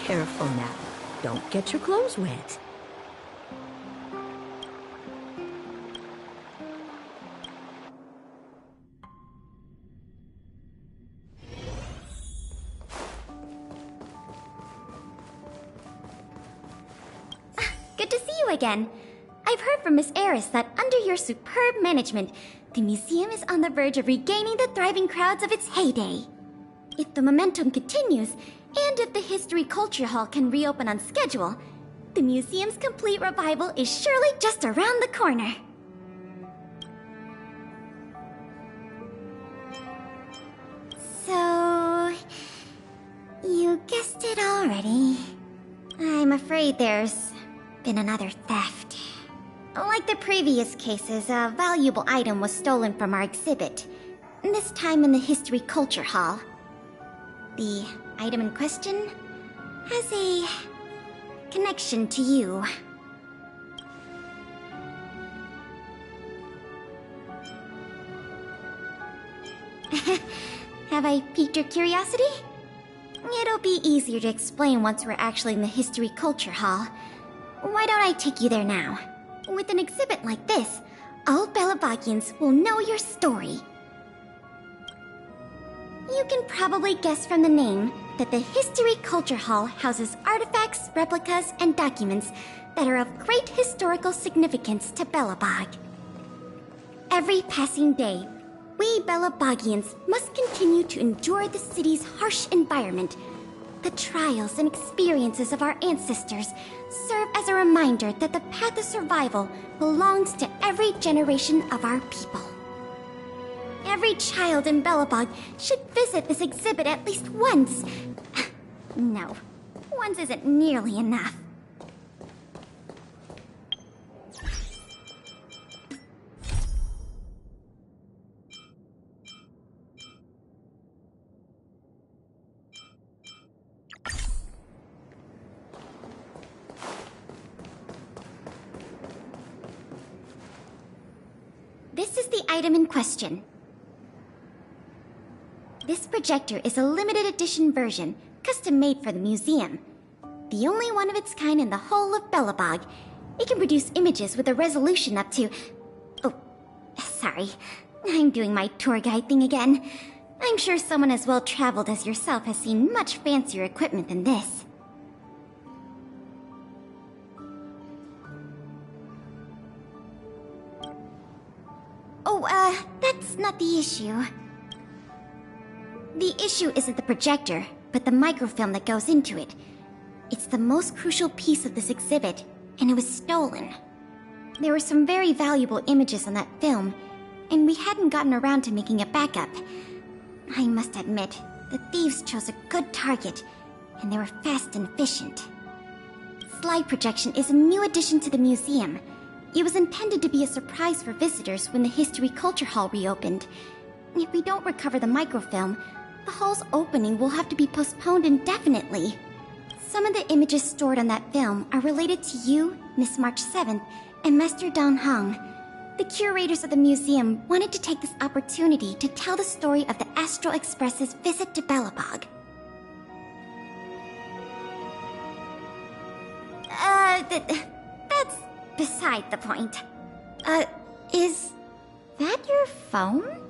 Careful now. Don't get your clothes wet. Good to see you again. I've heard from Miss Eris that under your superb management, the museum is on the verge of regaining the thriving crowds of its heyday. If the momentum continues, and if the History Culture Hall can reopen on schedule, the museum's complete revival is surely just around the corner. So... you guessed it already. I'm afraid there's been another theft. Like the previous cases, a valuable item was stolen from our exhibit, this time in the History Culture Hall. The item in question has a connection to you. Have I piqued your curiosity? It'll be easier to explain once we're actually in the History Culture Hall. Why don't I take you there now? With an exhibit like this, all Belabagians will know your story. You can probably guess from the name that the History Culture Hall houses artifacts, replicas, and documents that are of great historical significance to Belobog. Every passing day, we Belabagians must continue to endure the city's harsh environment. The trials and experiences of our ancestors serve as a reminder that the path of survival belongs to every generation of our people. Every child in Belobog should visit this exhibit at least once. No, once isn't nearly enough. This is the item in question. This projector is a limited edition version, custom made for the museum. The only one of its kind in the whole of Belobog. It can produce images with a resolution up to... Oh, sorry. I'm doing my tour guide thing again. I'm sure someone as well traveled as yourself has seen much fancier equipment than this. Oh, that's not the issue. The issue isn't the projector, but the microfilm that goes into it. It's the most crucial piece of this exhibit, and it was stolen. There were some very valuable images on that film, and we hadn't gotten around to making a backup. I must admit, the thieves chose a good target, and they were fast and efficient. Slide projection is a new addition to the museum. It was intended to be a surprise for visitors when the History Culture Hall reopened. If we don't recover the microfilm, the hall's opening will have to be postponed indefinitely. Some of the images stored on that film are related to you, Miss March 7th, and Master Dan Hong. The curators of the museum wanted to take this opportunity to tell the story of the Astral Express's visit to Belobog. That's beside the point. Is that your phone?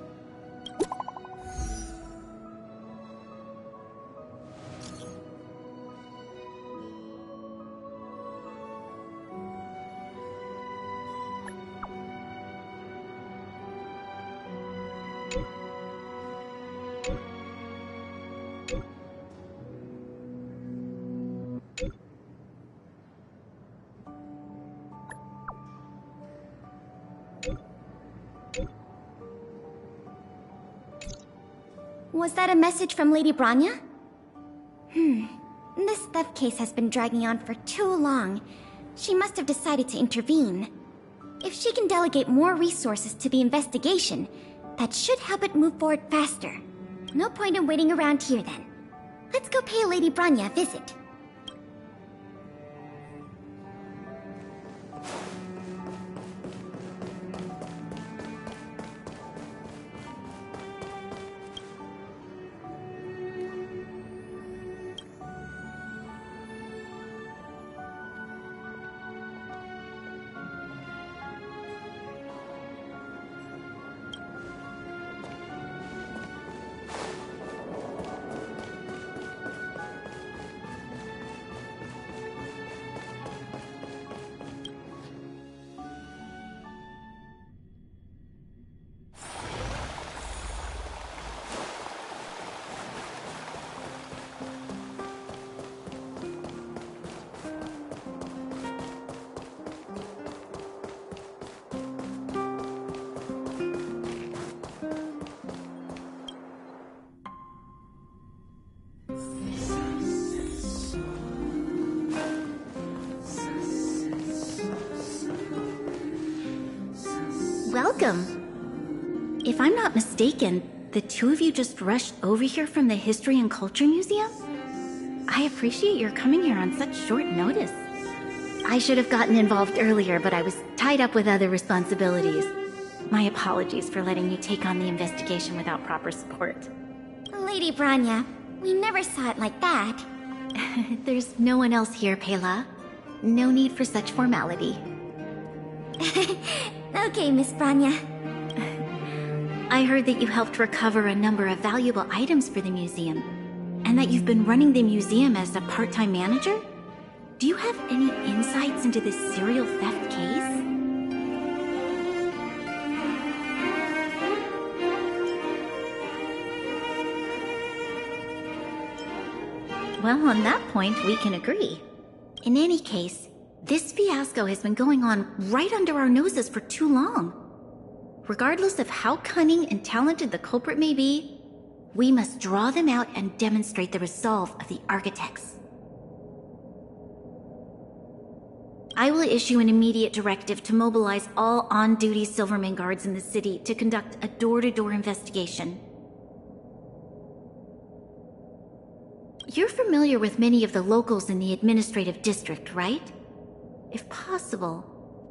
Was that a message from Lady Branya? This theft case has been dragging on for too long. She must have decided to intervene. If she can delegate more resources to the investigation, that should help it move forward faster. No point in waiting around here then. Let's go pay Lady Branya a visit. welcome. If I'm not mistaken, the two of you just rushed over here from the History and Culture Museum? I appreciate your coming here on such short notice. I should have gotten involved earlier, but I was tied up with other responsibilities. My apologies for letting you take on the investigation without proper support. Lady Branya, we never saw it like that. There's no one else here, Pela. No need for such formality. Okay, Miss Branya. I heard that you helped recover a number of valuable items for the museum, and that you've been running the museum as a part-time manager? Do you have any insights into this serial theft case? Well, on that point, we can agree. In any case, this fiasco has been going on right under our noses for too long. Regardless of how cunning and talented the culprit may be, we must draw them out and demonstrate the resolve of the architects. I will issue an immediate directive to mobilize all on-duty Silverman guards in the city to conduct a door-to-door investigation. You're familiar with many of the locals in the administrative district, right? If possible,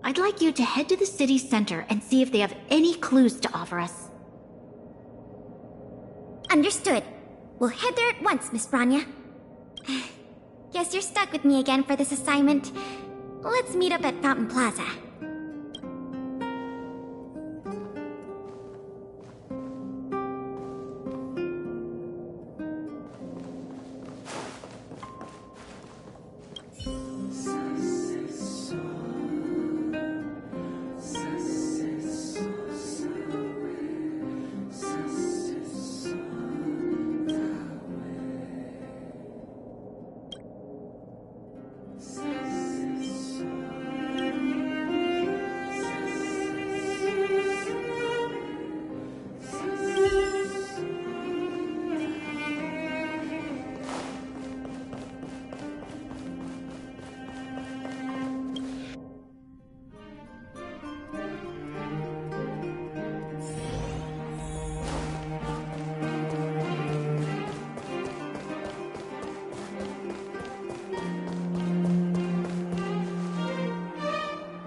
I'd like you to head to the city center and see if they have any clues to offer us. Understood. We'll head there at once, Miss Branya. Guess you're stuck with me again for this assignment. Let's meet up at Fountain Plaza.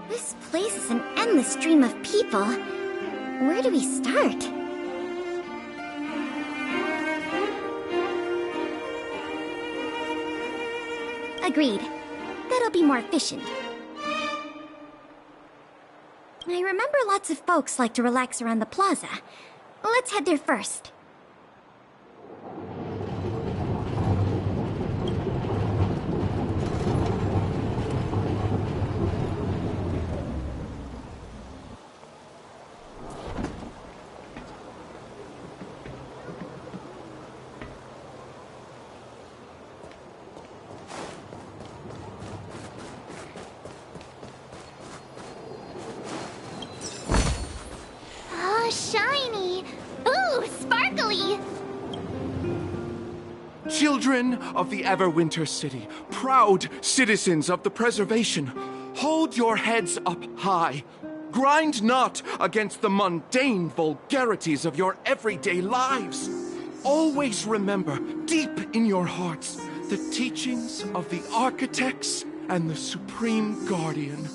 This place is an endless stream of people. Where do we start? Agreed. That'll be more efficient. I remember lots of folks like to relax around the plaza. Let's head there first. Shiny! Ooh, sparkly! Children of the Everwinter City, proud citizens of the preservation, hold your heads up high. Grind not against the mundane vulgarities of your everyday lives. Always remember, deep in your hearts, the teachings of the architects and the Supreme Guardian.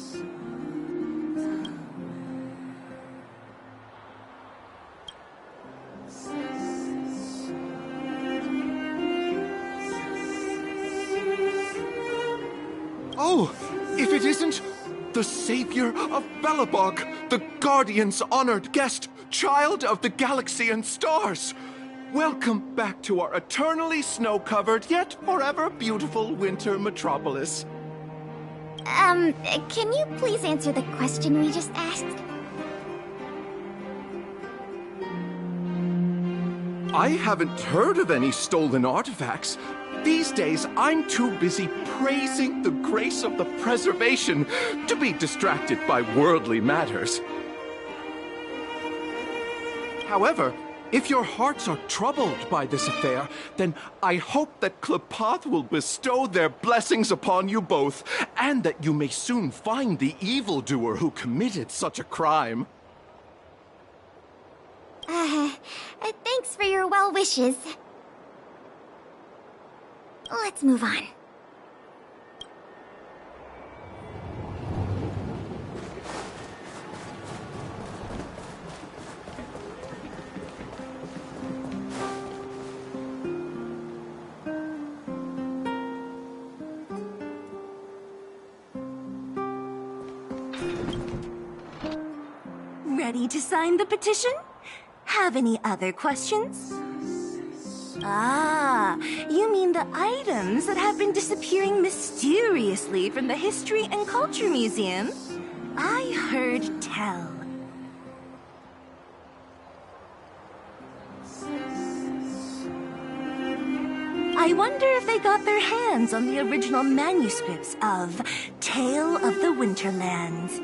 Oh, if it isn't the savior of Belobog, the Guardian's honored guest, child of the galaxy and stars. Welcome back to our eternally snow-covered, yet forever beautiful winter metropolis. Can you please answer the question we just asked? I haven't heard of any stolen artifacts. These days, I'm too busy praising the grace of the preservation to be distracted by worldly matters. However, if your hearts are troubled by this affair, then I hope that Klepoth will bestow their blessings upon you both, and that you may soon find the evildoer who committed such a crime. Thanks for your well wishes. Let's move on. Ready to sign the petition? Have any other questions? Ah, you mean the items that have been disappearing mysteriously from the History and Culture Museum? I heard tell. I wonder if they got their hands on the original manuscripts of Tale of the Winterlands.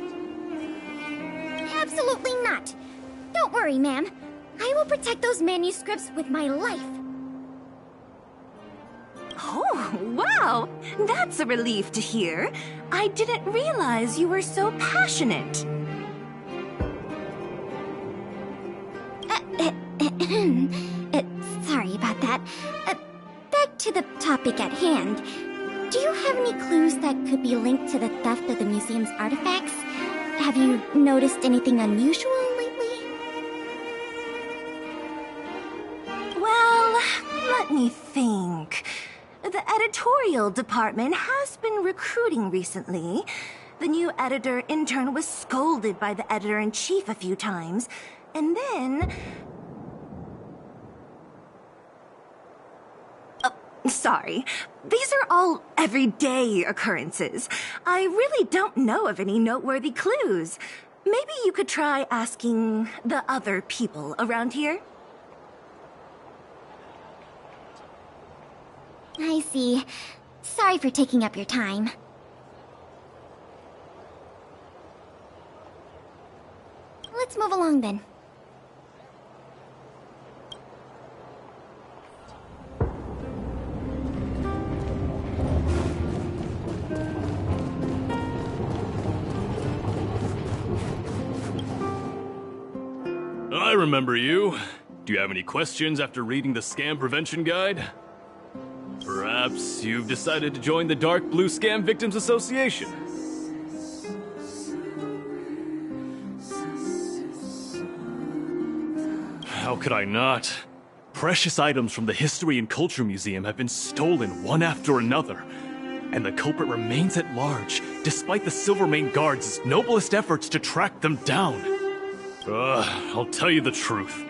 Absolutely not. Don't worry, ma'am. I will protect those manuscripts with my life. Oh, wow! That's a relief to hear. I didn't realize you were so passionate. Sorry about that. Back to the topic at hand. Do you have any clues that could be linked to the theft of the museum's artifacts? Have you noticed anything unusual lately? Well, let me think. The editorial department has been recruiting recently. The new editor-intern was scolded by the editor-in-chief a few times, and then... Sorry. These are all everyday occurrences. I really don't know of any noteworthy clues. Maybe you could try asking the other people around here? I see. Sorry for taking up your time. Let's move along then. I remember you. Do you have any questions after reading the Scam Prevention Guide? Perhaps you've decided to join the Dark Blue Scam Victims Association. How could I not? Precious items from the History and Culture Museum have been stolen one after another, and the culprit remains at large, despite the Silvermane Guard's noblest efforts to track them down. I'll tell you the truth.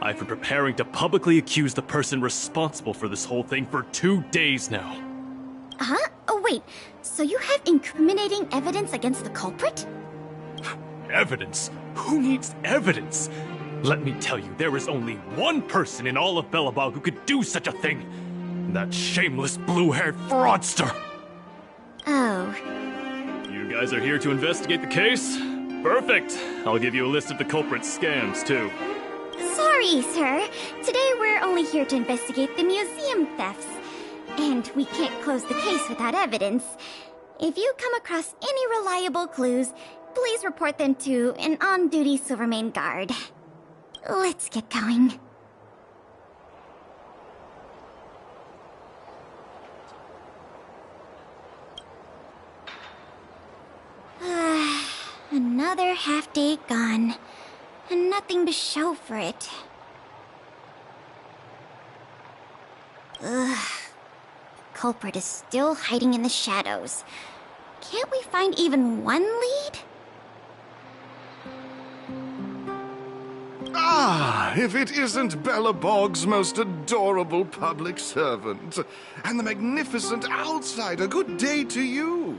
I've been preparing to publicly accuse the person responsible for this whole thing for 2 days now. Huh? Oh, wait. So you have incriminating evidence against the culprit? Evidence? Who needs evidence? Let me tell you, there is only one person in all of Belobog who could do such a thing. That shameless blue-haired fraudster. Oh. You guys are here to investigate the case? Perfect. I'll give you a list of the culprit's scams, too. Sorry, sir. Today we're only here to investigate the museum thefts. And we can't close the case without evidence. If you come across any reliable clues, please report them to an on-duty Silvermane Guard. Let's get going. Another half day gone, and nothing to show for it. Ugh. The culprit is still hiding in the shadows. Can't we find even one lead? Ah, if it isn't Belobog's most adorable public servant, and the magnificent outsider, good day to you.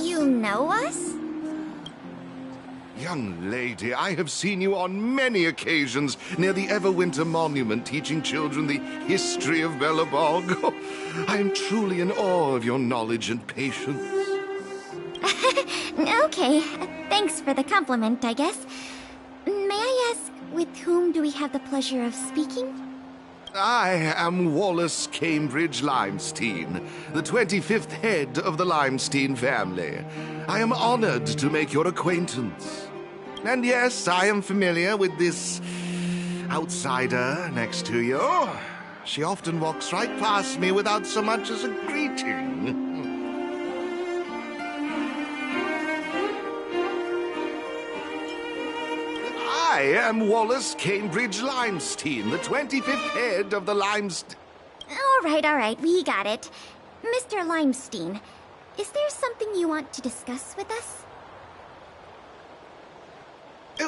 You know us? Young lady, I have seen you on many occasions near the Everwinter Monument teaching children the history of Belobog. Oh, I am truly in awe of your knowledge and patience. Okay, thanks for the compliment, I guess. May I ask, with whom do we have the pleasure of speaking? I am Wallace Cambridge Limestein, the 25th head of the Limestein family. I am honored to make your acquaintance. And yes, I am familiar with this outsider next to you. She often walks right past me without so much as a greeting. I am Wallace Cambridge Limestein, the 25th head of the Limestein... All right, we got it. Mr. Limestein, is there something you want to discuss with us?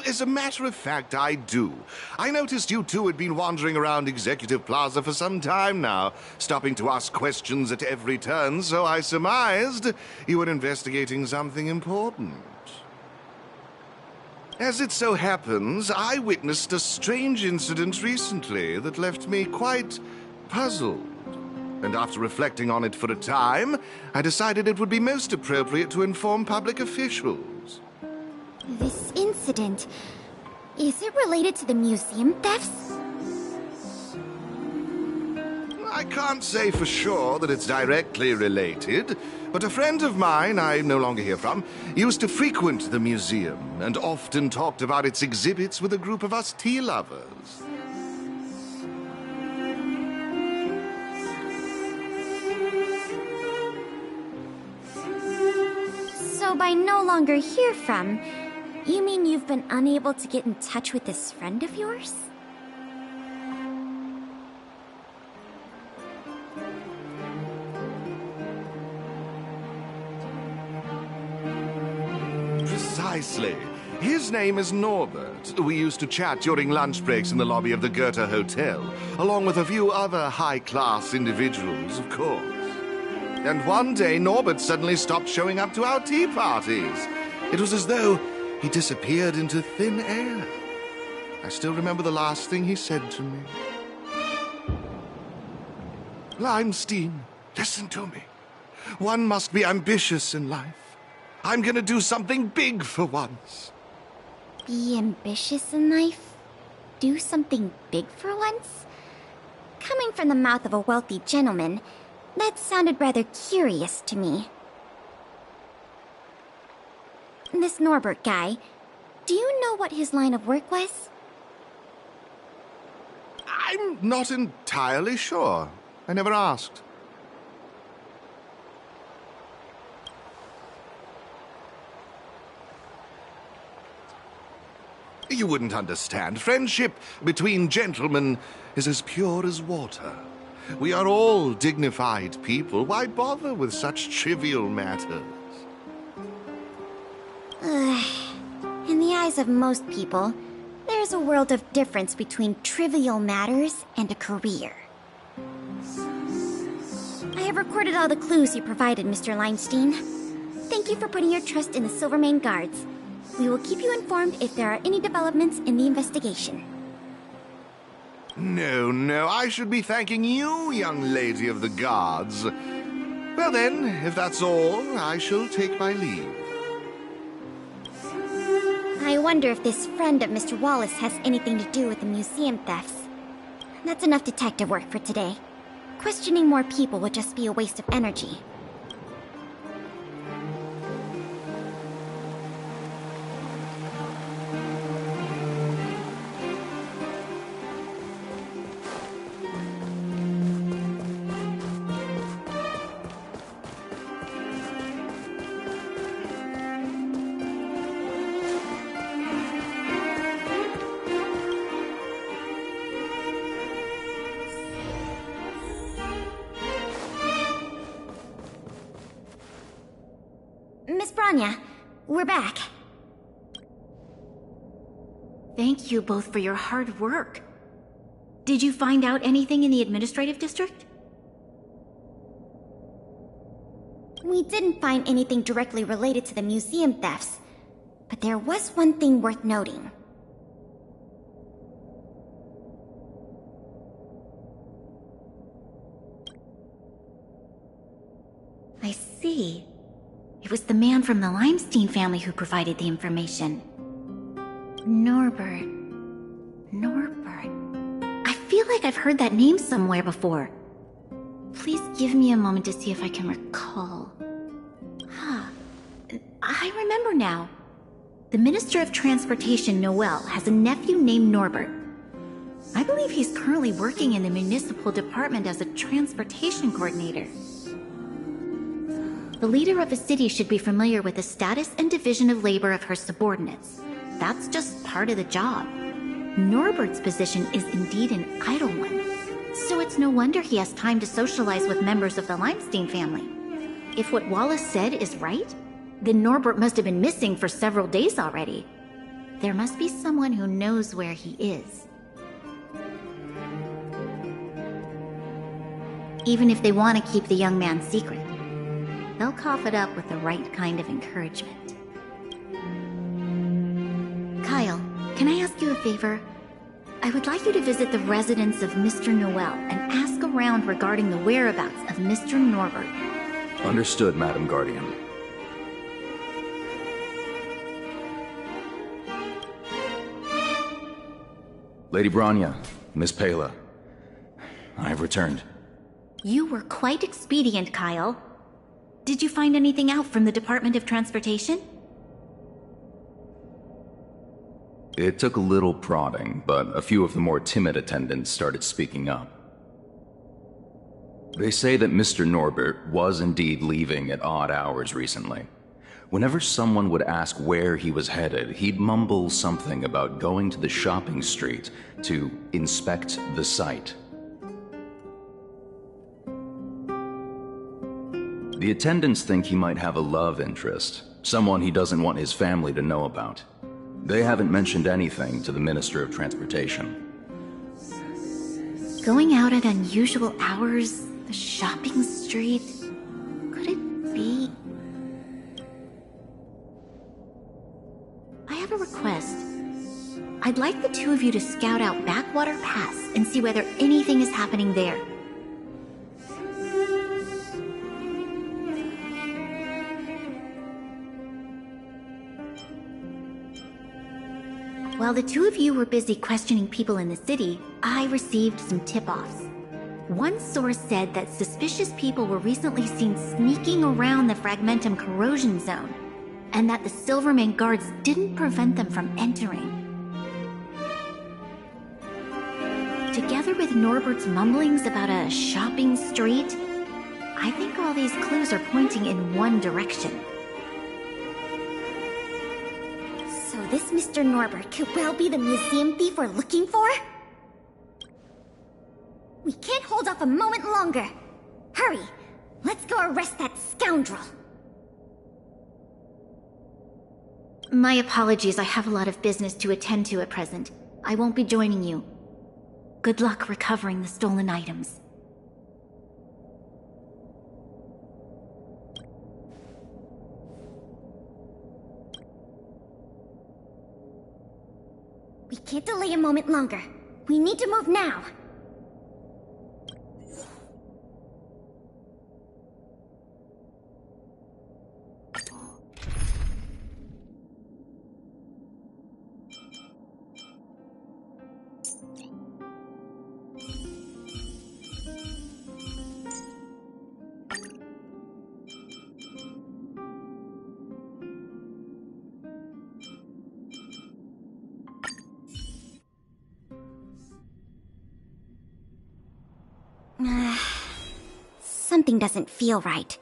As a matter of fact, I do. I noticed you two had been wandering around Executive Plaza for some time now, stopping to ask questions at every turn, so I surmised you were investigating something important. As it so happens, I witnessed a strange incident recently that left me quite puzzled. And after reflecting on it for a time, I decided it would be most appropriate to inform public officials. This incident, is it related to the museum thefts? I can't say for sure that it's directly related, but a friend of mine I no longer hear from used to frequent the museum and often talked about its exhibits with a group of us tea lovers. So by no longer hear from, you mean you've been unable to get in touch with this friend of yours? Precisely. His name is Norbert. We used to chat during lunch breaks in the lobby of the Goethe Hotel, along with a few other high-class individuals, of course. And one day, Norbert suddenly stopped showing up to our tea parties. It was as though he disappeared into thin air. I still remember the last thing he said to me. Limestein, listen to me. One must be ambitious in life. I'm gonna do something big for once. Be ambitious in life? Do something big for once? Coming from the mouth of a wealthy gentleman, that sounded rather curious to me. This Norbert guy, do you know what his line of work was? I'm not entirely sure. I never asked. You wouldn't understand. Friendship between gentlemen is as pure as water. We are all dignified people. Why bother with such trivial matters? In the eyes of most people, there's a world of difference between trivial matters and a career. I have recorded all the clues you provided, Mr. Limestein. Thank you for putting your trust in the Silvermane Guards. We will keep you informed if there are any developments in the investigation. No, I should be thanking you, young lady of the Guards. Well then, if that's all, I shall take my leave. I wonder if this friend of Mr. Wallace has anything to do with the museum thefts. That's enough detective work for today. Questioning more people would just be a waste of energy. Miss Branya, we're back. Thank you both for your hard work. Did you find out anything in the administrative district? We didn't find anything directly related to the museum thefts, but there was one thing worth noting. I see. It was the man from the Limestein family who provided the information. Norbert. I feel like I've heard that name somewhere before. Please give me a moment to see if I can recall. I remember now. The Minister of Transportation, Noel, has a nephew named Norbert. I believe he's currently working in the municipal department as a transportation coordinator. The leader of a city should be familiar with the status and division of labor of her subordinates. That's just part of the job. Norbert's position is indeed an idle one, so it's no wonder he has time to socialize with members of the Limestein family. If what Wallace said is right, then Norbert must have been missing for several days already. There must be someone who knows where he is. Even if they want to keep the young man secret, they'll cough it up with the right kind of encouragement. Kyle, can I ask you a favor? I would like you to visit the residence of Mr. Noel and ask around regarding the whereabouts of Mr. Norbert. Understood, Madam Guardian. Lady Bronya, Miss Pela, I have returned. You were quite expedient, Kyle. Did you find anything out from the Department of Transportation? It took a little prodding, but a few of the more timid attendants started speaking up. They say that Mr. Norbert was indeed leaving at odd hours recently. Whenever someone would ask where he was headed, he'd mumble something about going to the shopping street to inspect the site. The attendants think he might have a love interest, someone he doesn't want his family to know about. They haven't mentioned anything to the Minister of Transportation. Going out at unusual hours, the shopping street, could it be? I have a request. I'd like the two of you to scout out Backwater Pass and see whether anything is happening there. While the two of you were busy questioning people in the city, I received some tip-offs. One source said that suspicious people were recently seen sneaking around the Fragmentum corrosion zone, and that the Silvermane guards didn't prevent them from entering. Together with Norbert's mumblings about a shopping street, I think all these clues are pointing in one direction. So this Mr. Norbert could well be the museum thief we're looking for? We can't hold off a moment longer. Hurry! Let's go arrest that scoundrel! My apologies, I have a lot of business to attend to at present. I won't be joining you. Good luck recovering the stolen items. We can't delay a moment longer. We need to move now. Something doesn't feel right.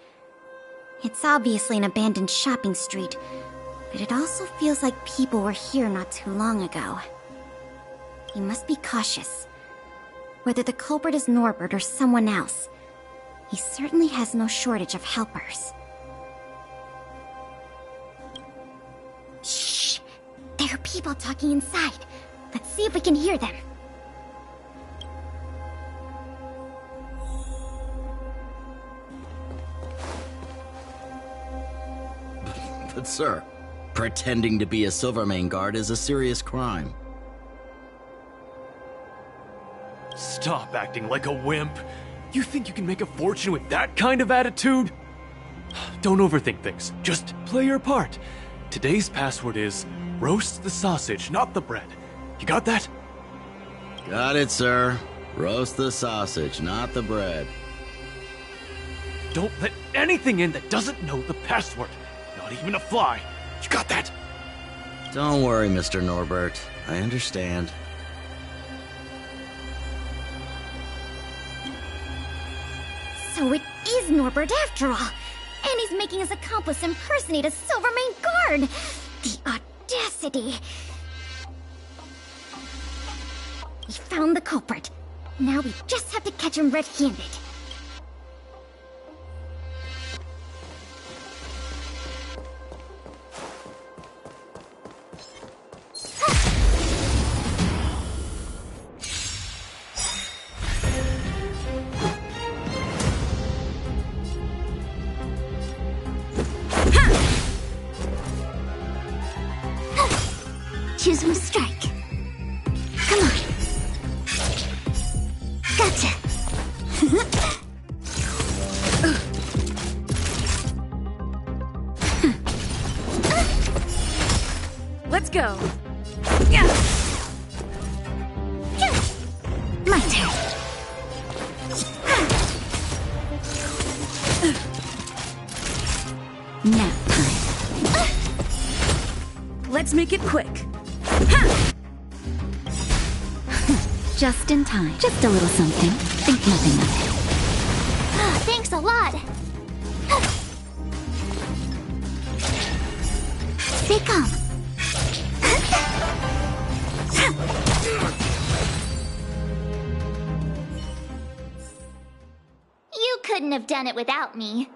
It's obviously an abandoned shopping street, but it also feels like people were here not too long ago. We must be cautious. Whether the culprit is Norbert or someone else, he certainly has no shortage of helpers. Shh! There are people talking inside. Let's see if we can hear them. But sir, pretending to be a Silvermane guard is a serious crime. Stop acting like a wimp. You think you can make a fortune with that kind of attitude? Don't overthink things. Just play your part. Today's password is roast the sausage, not the bread. You got that? Got it, sir. Roast the sausage, not the bread. Don't let anything in that doesn't know the password. Not even a fly. You got that? Don't worry, Mr. Norbert. I understand. So it is Norbert after all. And he's making his accomplice impersonate a Silvermane guard. The audacity. We found the culprit. Now we just have to catch him red-handed. Choose from strike. Come on. Gotcha. Let's go. My turn. Nap time. Let's make it quick. Just in time. Just a little something. Think nothing of it. Thanks a lot. Stay calm. You couldn't have done it without me.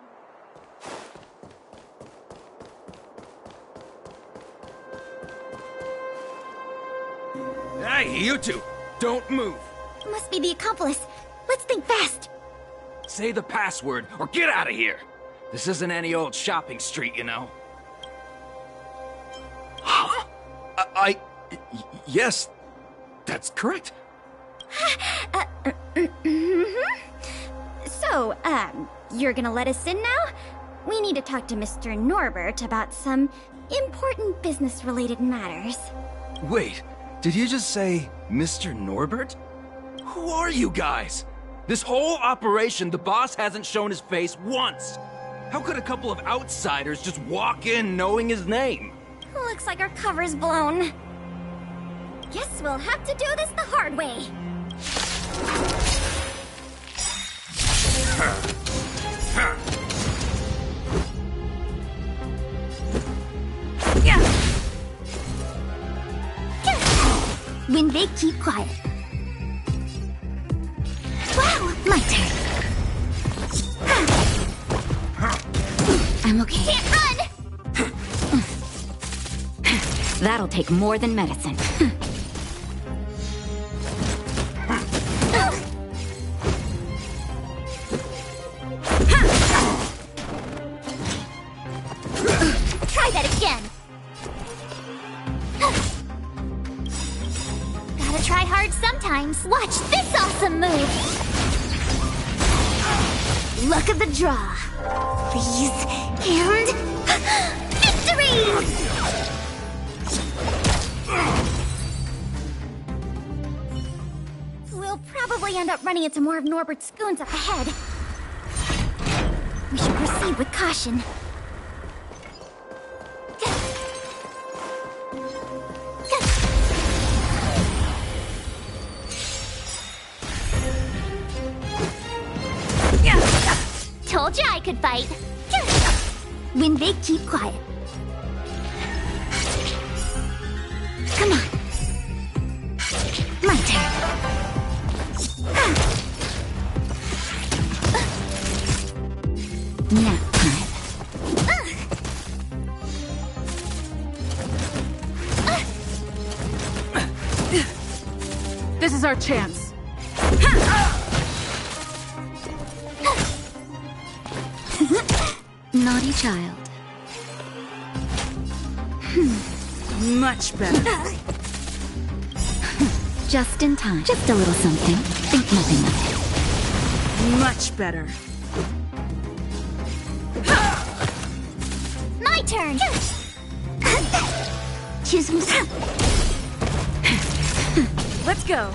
Hey, you two! Don't move! Must be the accomplice. Let's think fast. Say the password or get out of here! This isn't any old shopping street, you know. Yes, that's correct. So, you're gonna let us in now? We need to talk to Mr. Norbert about some important business-related matters. Wait, did you just say Mr. Norbert? Who are you guys? This whole operation, the boss hasn't shown his face once. How could a couple of outsiders just walk in knowing his name? Looks like our cover's blown. Guess we'll have to do this the hard way. When they keep quiet. Wow, my turn. I'm okay. Can't run! That'll take more than medicine. Try that again. Gotta try hard sometimes. Watch this awesome move. Luck of the draw. Please. And... victory! We'll probably end up running into more of Norbert's goons up ahead. We should proceed with caution. Told you I could fight. When they keep quiet. Come on. My turn. Nap time. This is our chance. Naughty child. Much better. Just in time. Just a little something. Think nothing of it. Much better. My turn. Choose from. Let's go.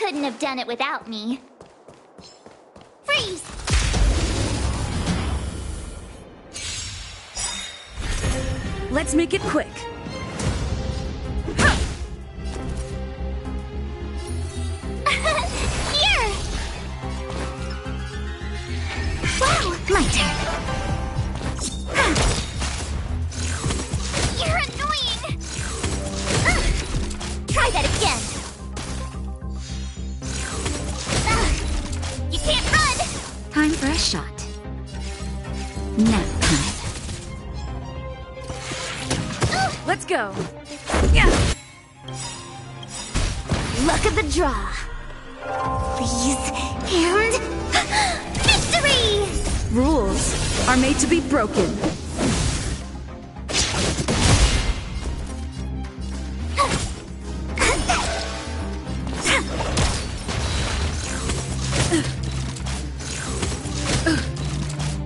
couldn't have done it without me. Freeze! Let's make it quick. Here! Wow, my turn. You're annoying! Try that again. You can't run! Time for a shot. Nap time. Let's go. Yeah. Luck of the draw. Please, and victory! Rules are made to be broken.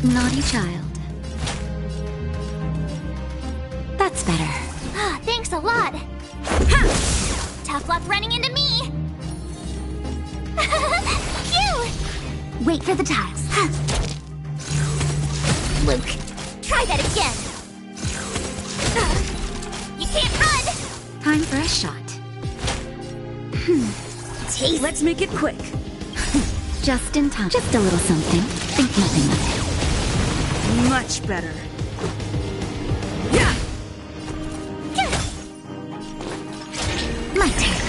Naughty child. That's better. Thanks a lot. Tough luck running into me. Phew! Wait for the tiles. Luke, try that again. You can't run. Time for a shot. Taste. Let's make it quick. Just in time. Just a little something. Think nothing of it. Much better. Yeah. My turn.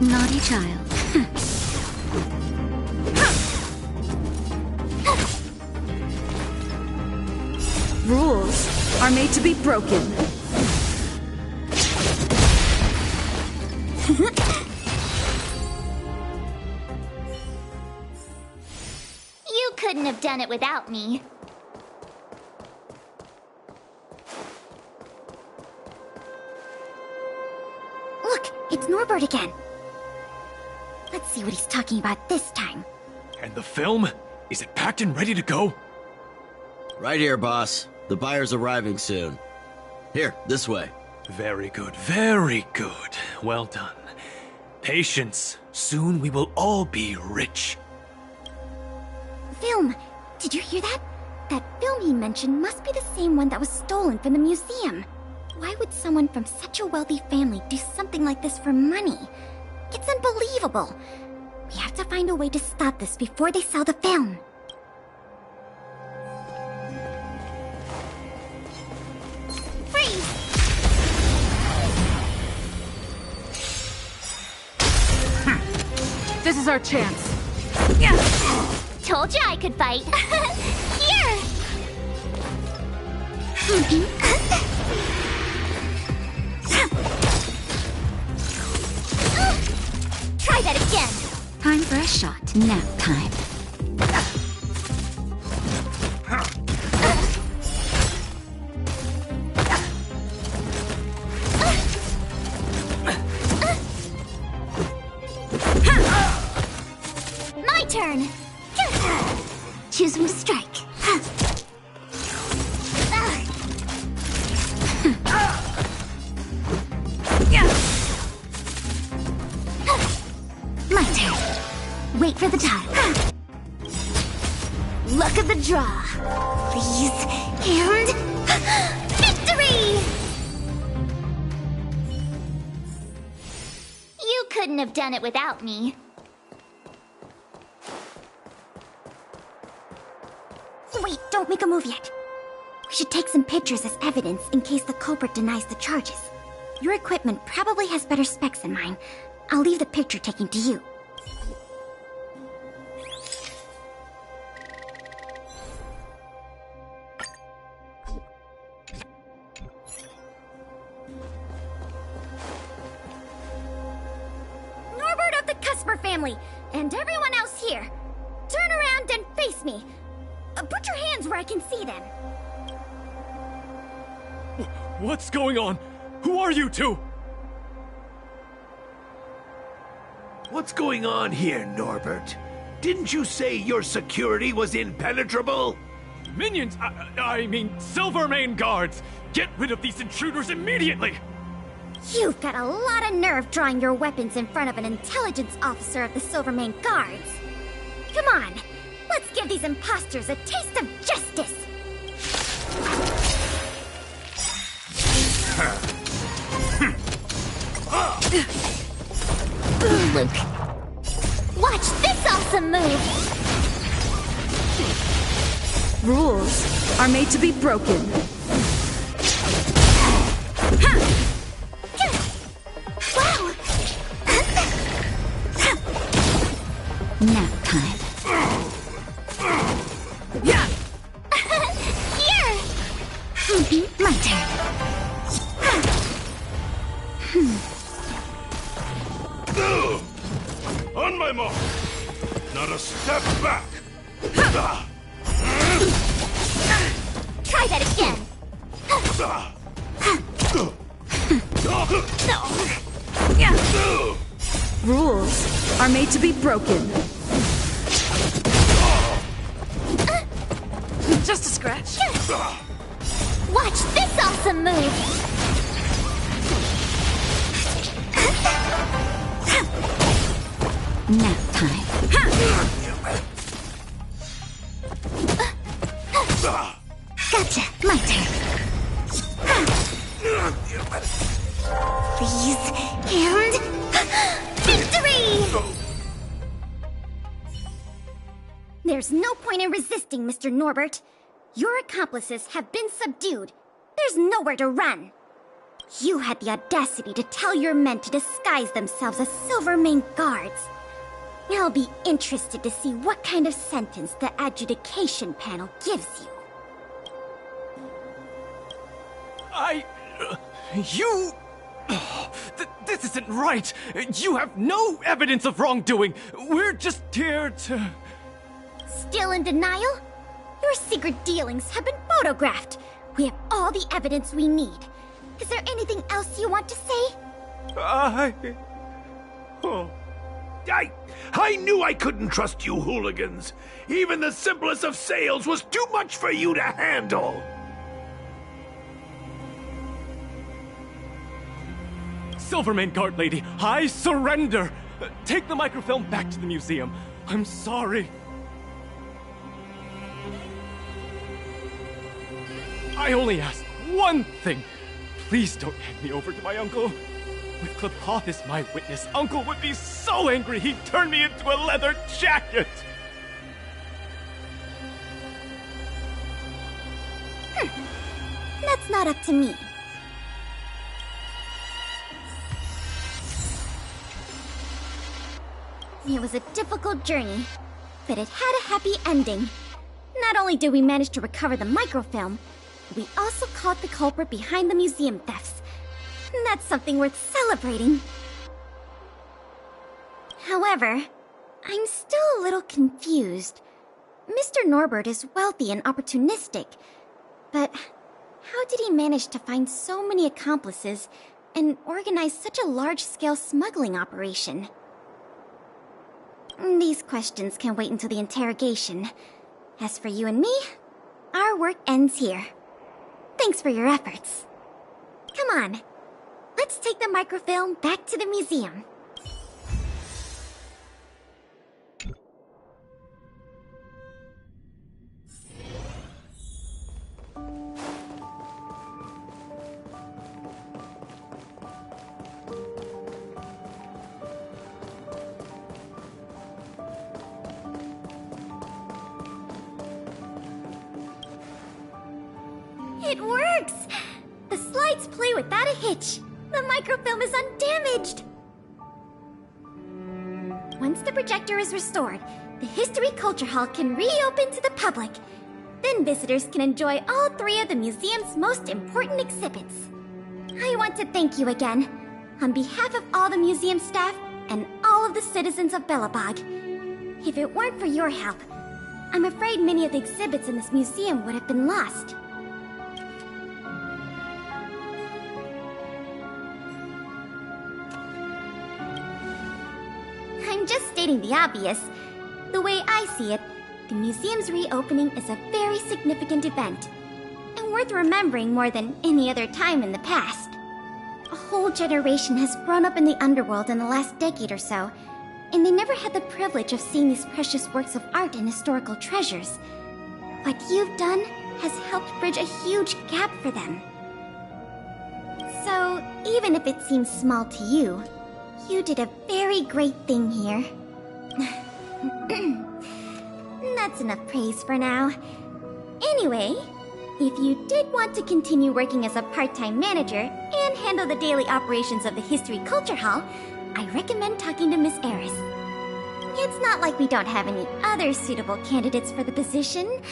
Naughty child. Rules are made to be broken. You couldn't have done it without me. Look, it's Norbert again. Let's see what he's talking about this time. And the film? Is it packed and ready to go? Right here, boss. The buyer's arriving soon. Here, this way. Very good, very good. Well done. Patience. Soon we will all be rich. Film! Did you hear that? That film he mentioned must be the same one that was stolen from the museum. Why would someone from such a wealthy family do something like this for money? It's unbelievable. We have to find a way to stop this before they sell the film. Freeze! This is our chance. Yeah. Told you I could fight. Here! Try that again. Time for a shot. Nap time. My turn. Choose from strike. My turn. Wait for the tile. Luck of the draw. Please, and victory! You couldn't have done it without me. Wait, don't make a move yet. We should take some pictures as evidence in case the culprit denies the charges. Your equipment probably has better specs than mine. I'll leave the picture taking to you. Norbert of the Cusper family, and everyone else here, turn around and face me. Put your hands where I can see them. What's going on? Who are you two? What's going on here, Norbert? Didn't you say your security was impenetrable? Minions! I mean, Silvermane guards! Get rid of these intruders immediately! You've got a lot of nerve drawing your weapons in front of an intelligence officer of the Silvermane Guards. Come on, let's give these imposters a taste of justice! Luke, watch this awesome move! Rules are made to be broken. Wow! Nap time. Yeah! Here! My turn. On my mark! Not a step back! Try that again! Rules are made to be broken. Just a scratch. Watch this awesome move! Nap time. Gotcha! My turn. Freeze and victory! There's no point in resisting, Mr. Norbert. Your accomplices have been subdued. There's nowhere to run. You had the audacity to tell your men to disguise themselves as Silvermane Guards. I'll be interested to see what kind of sentence the adjudication panel gives you. This isn't right! You have no evidence of wrongdoing! We're just here to... Still in denial? Your secret dealings have been photographed. We have all the evidence we need. Is there anything else you want to say? I knew I couldn't trust you hooligans. Even the simplest of sales was too much for you to handle. Silvermane Guard Lady, I surrender! Take the microfilm back to the museum. I'm sorry. I only ask one thing. Please don't hand me over to my uncle. With Clephoth as my witness, Uncle would be so angry he'd turn me into a leather jacket! That's not up to me. It was a difficult journey, but it had a happy ending. Not only did we manage to recover the microfilm, we also caught the culprit behind the museum thefts. That's something worth celebrating. However, I'm still a little confused. Mr. Norbert is wealthy and opportunistic, but how did he manage to find so many accomplices and organize such a large-scale smuggling operation? These questions can wait until the interrogation. As for you and me, our work ends here. Thanks for your efforts. Come on, let's take the microfilm back to the museum. It works! The slides play without a hitch. The microfilm is undamaged. Once the projector is restored, the History Culture Hall can reopen to the public. Then visitors can enjoy all three of the museum's most important exhibits. I want to thank you again, on behalf of all the museum staff and all of the citizens of Belobog. If it weren't for your help, I'm afraid many of the exhibits in this museum would have been lost. I'm just stating the obvious. The way I see it, the museum's reopening is a very significant event. And and worth remembering more than any other time in the past. A whole generation has grown up in the underworld in the last decade or so, and they never had the privilege of seeing these precious works of art and historical treasures. What you've done has helped bridge a huge gap for them. So, even if it seems small to you, you did a very great thing here. That's enough praise for now. Anyway, if you did want to continue working as a part-time manager and handle the daily operations of the History Culture Hall, I recommend talking to Miss Eris. It's not like we don't have any other suitable candidates for the position.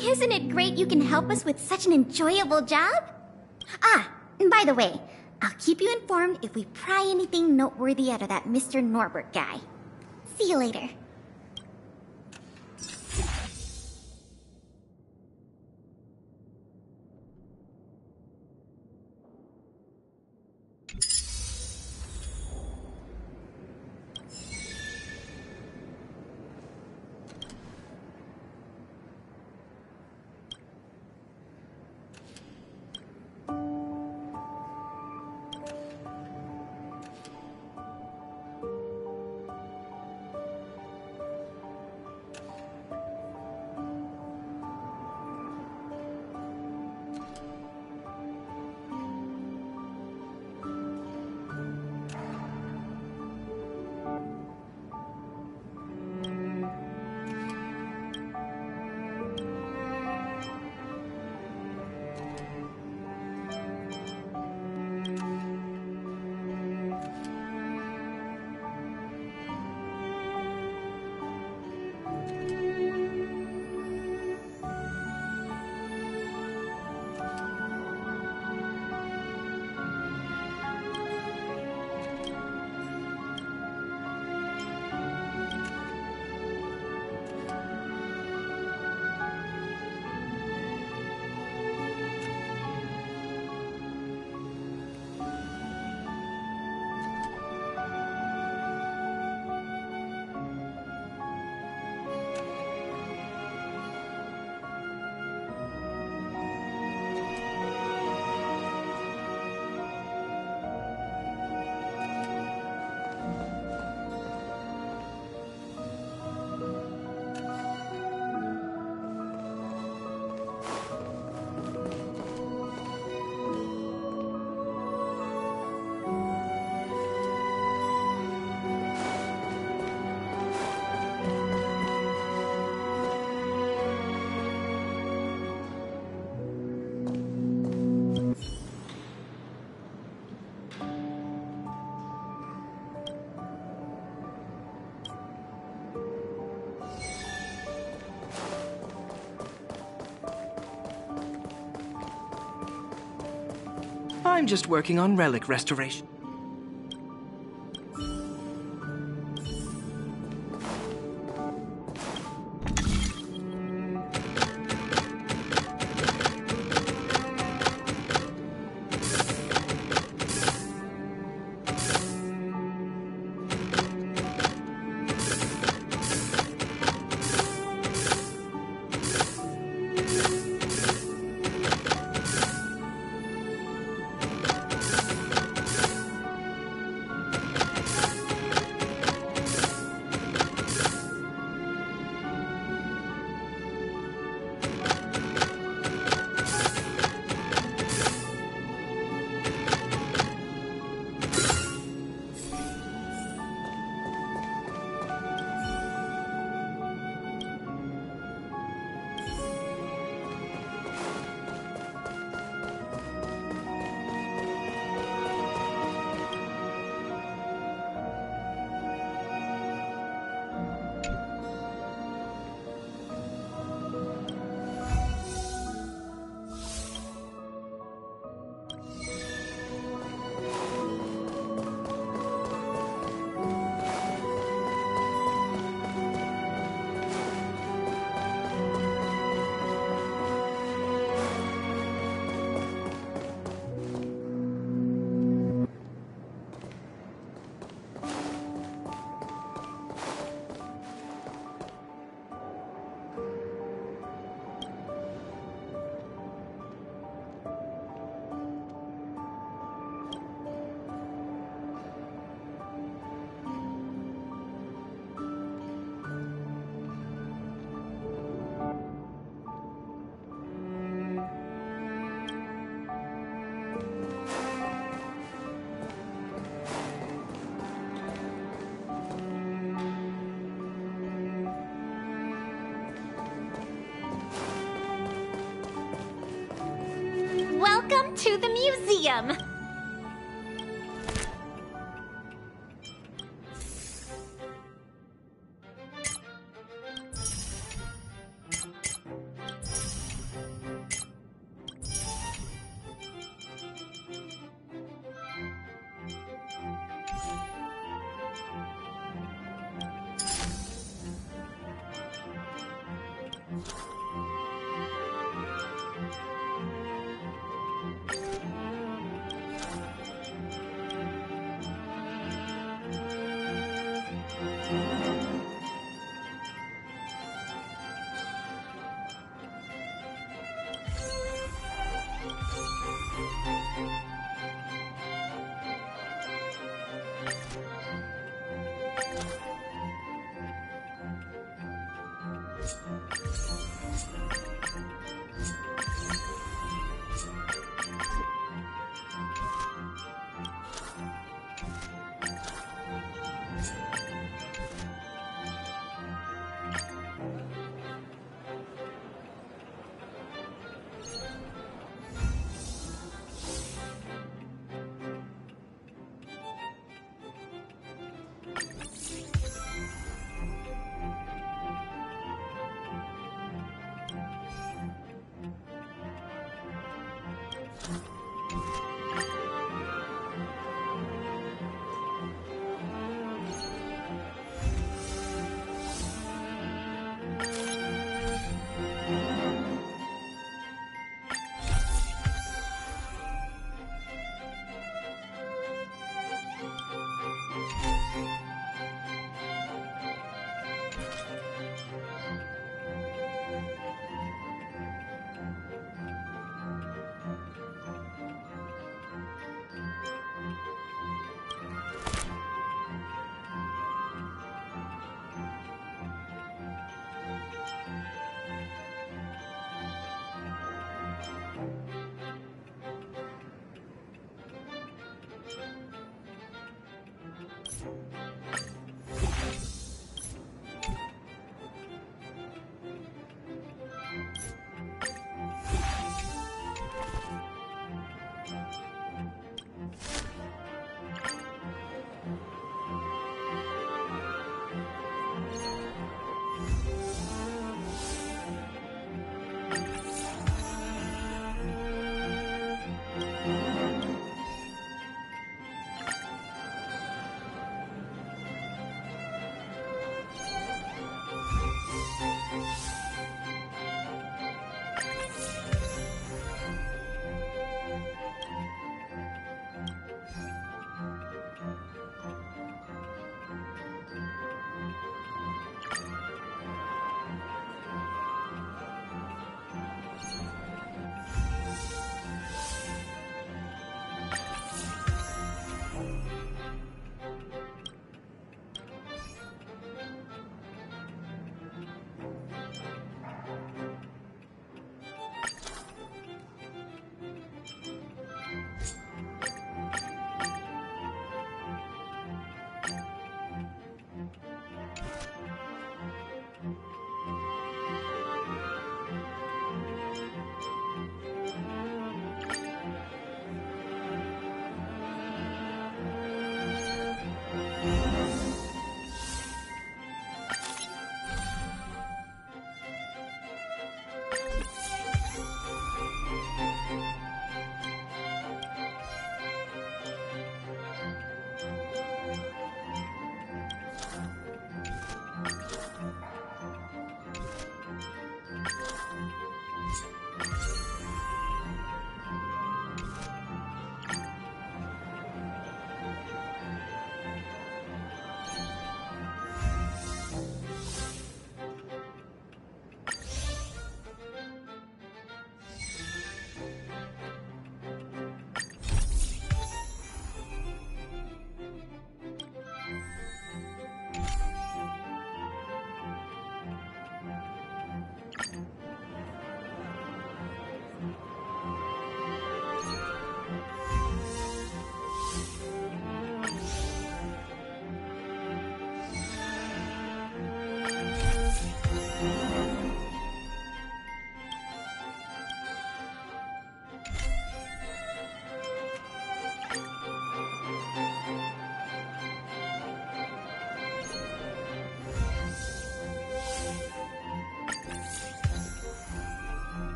Isn't it great you can help us with such an enjoyable job? Ah, and by the way, I'll keep you informed if we pry anything noteworthy out of that Mr. Norbert guy. See you later. I'm just working on relic restoration. to the museum!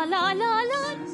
la la la la.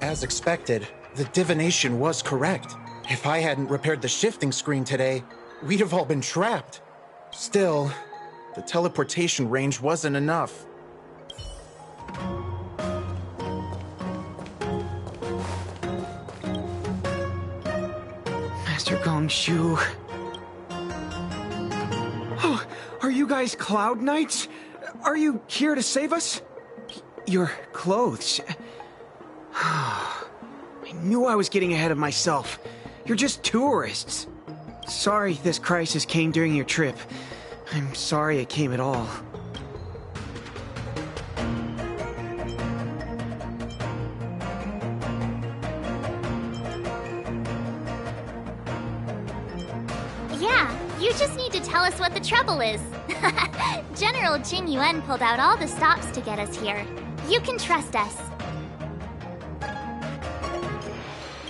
As expected, the divination was correct. If I hadn't repaired the shifting screen today, we'd have all been trapped. Still, the teleportation range wasn't enough. Master Gongshu. Oh, are you guys Cloud Knights? Are you here to save us? Your clothes. I knew I was getting ahead of myself. You're just tourists. Sorry this crisis came during your trip. I'm sorry it came at all. Yeah, you just need to tell us what the trouble is. General Jin Yuan pulled out all the stops to get us here. You can trust us.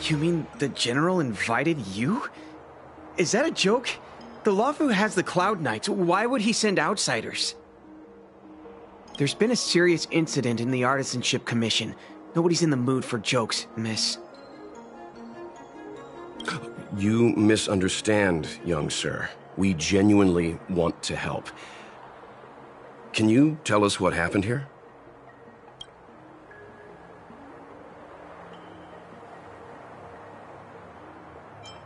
You mean the General invited you? Is that a joke? The Luofu has the Cloud Knights. Why would he send outsiders? There's been a serious incident in the Artisanship Commission. Nobody's in the mood for jokes, miss. You misunderstand, young sir. We genuinely want to help. Can you tell us what happened here?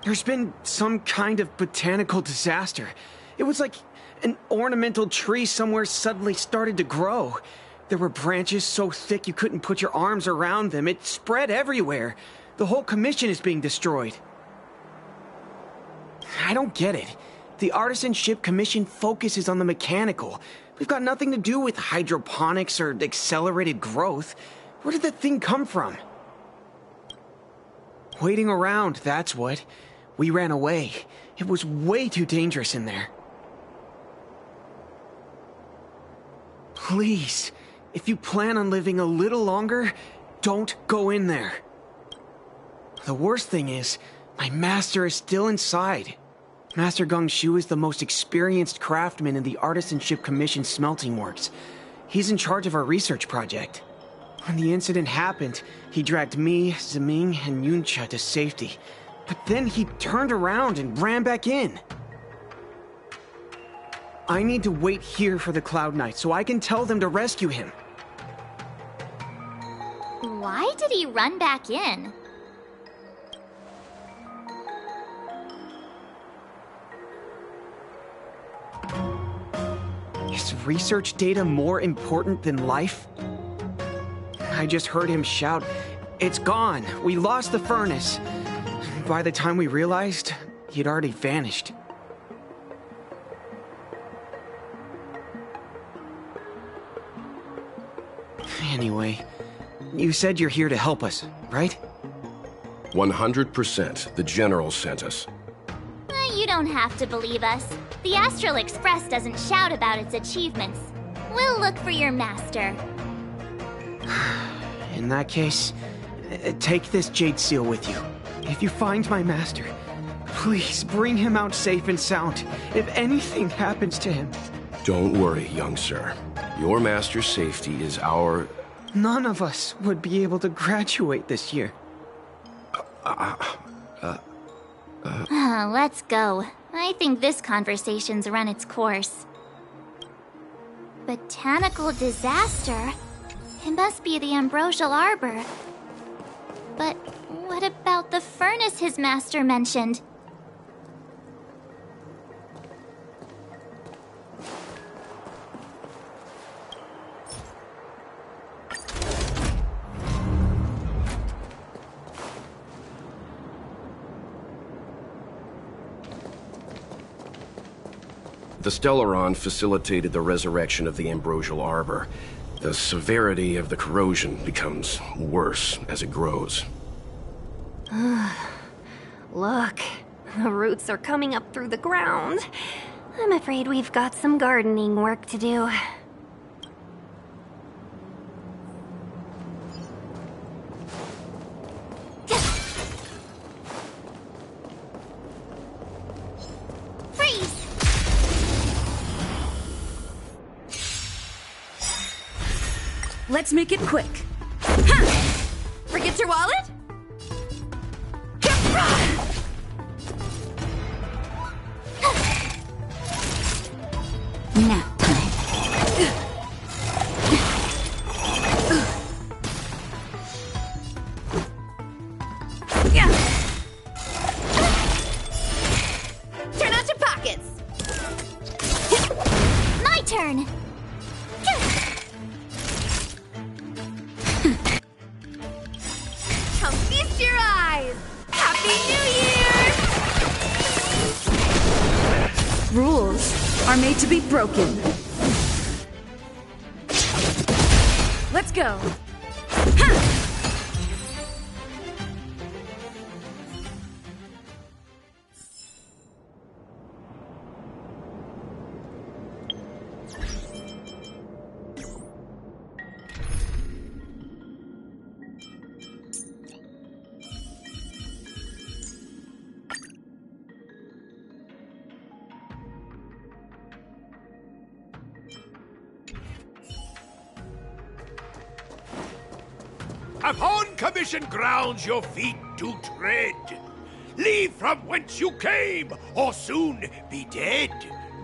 There's been some kind of botanical disaster. It was like an ornamental tree somewhere suddenly started to grow. There were branches so thick you couldn't put your arms around them. It spread everywhere. The whole commission is being destroyed. I don't get it. The Artisanship Commission focuses on the mechanical. We've got nothing to do with hydroponics or accelerated growth. Where did that thing come from? Waiting around, that's what. We ran away. It was way too dangerous in there. Please, if you plan on living a little longer, don't go in there. The worst thing is, my master is still inside. Master Gongxu is the most experienced craftsman in the Artisanship Commission smelting works. He's in charge of our research project. When the incident happened, he dragged me, Zeming, and Yuncha to safety. But then he turned around and ran back in. I need to wait here for the Cloud Knight so I can tell them to rescue him. Why did he run back in? Is research data more important than life? I just heard him shout, "It's gone! We lost the furnace!" By the time we realized, he'd already vanished. Anyway, you said you're here to help us, right? 100%. The General sent us. You don't have to believe us. The Astral Express doesn't shout about its achievements. We'll look for your master. In that case, take this jade seal with you. If you find my master, please bring him out safe and sound. If anything happens to him... Don't worry, young sir. Your master's safety is our... None of us would be able to graduate this year. Let's go. I think this conversation's run its course. Botanical disaster? It must be the Ambrosial Arbor. But what about the furnace his master mentioned? The Stellaron facilitated the resurrection of the Ambrosial Arbor. The severity of the corrosion becomes worse as it grows. Look, the roots are coming up through the ground. I'm afraid we've got some gardening work to do. Let's make it quick. Ha! Forget your wallet? Nap time. Turn out your pockets. My turn. Come feast your eyes! Happy New Year! Rules are made to be broken. Let's go. Upon commission grounds your feet do tread. Leave from whence you came, or soon be dead.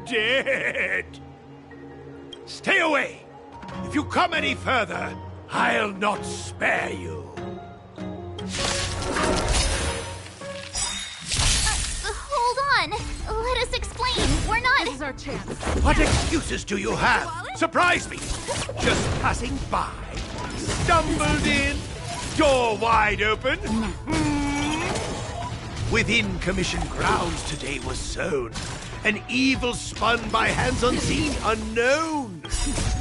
Dead. Stay away. If you come any further, I'll not spare you. Hold on. Let us explain. We're not... This is our chance. What excuses do you have? Surprise me. Just passing by. Stumbled in. Door wide open. Within commission grounds today was sown an evil spun by hands unseen, unknown.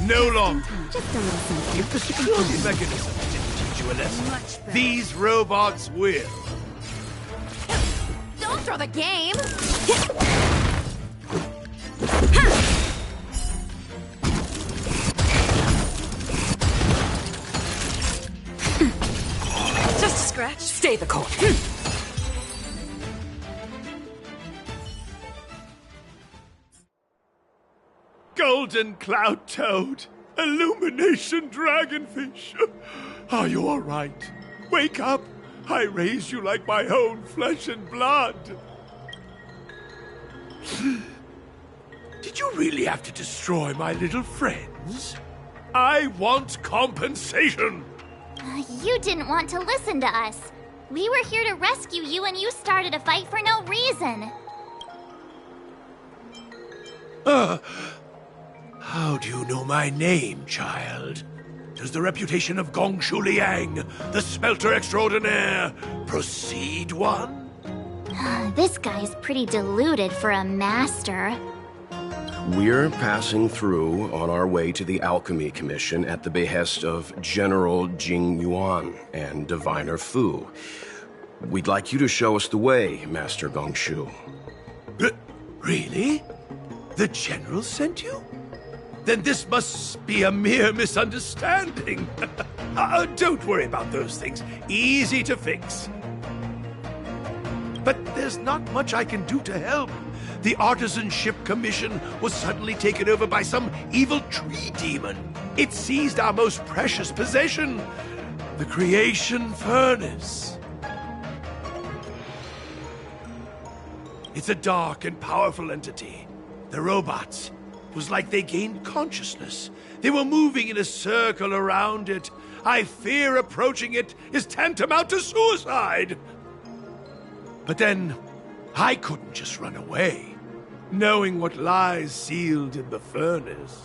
No longer. Just a little something. If the security mechanism didn't teach you a lesson, these robots will. Don't throw the game! Just a scratch. Stay the course. Golden Cloud Toad! Illumination Dragonfish! Are you all right? Wake up! I raised you like my own flesh and blood! Did you really have to destroy my little friends? I want compensation! You didn't want to listen to us. We were here to rescue you and you started a fight for no reason. How do you know my name, child? Does the reputation of Gongshu Liang, the smelter extraordinaire, precede one? This guy's pretty deluded for a master. We're passing through on our way to the Alchemy Commission at the behest of General Jing Yuan and Diviner Fu. We'd like you to show us the way, Master Gongshu. Really? The General sent you? Then this must be a mere misunderstanding. Don't worry about those things. Easy to fix. But there's not much I can do to help. The Artisanship Commission was suddenly taken over by some evil tree demon. It seized our most precious possession, the Creation Furnace. It's a dark and powerful entity. The robots, it was like they gained consciousness. They were moving in a circle around it. I fear approaching it is tantamount to suicide. But then, I couldn't just run away, knowing what lies sealed in the furnace.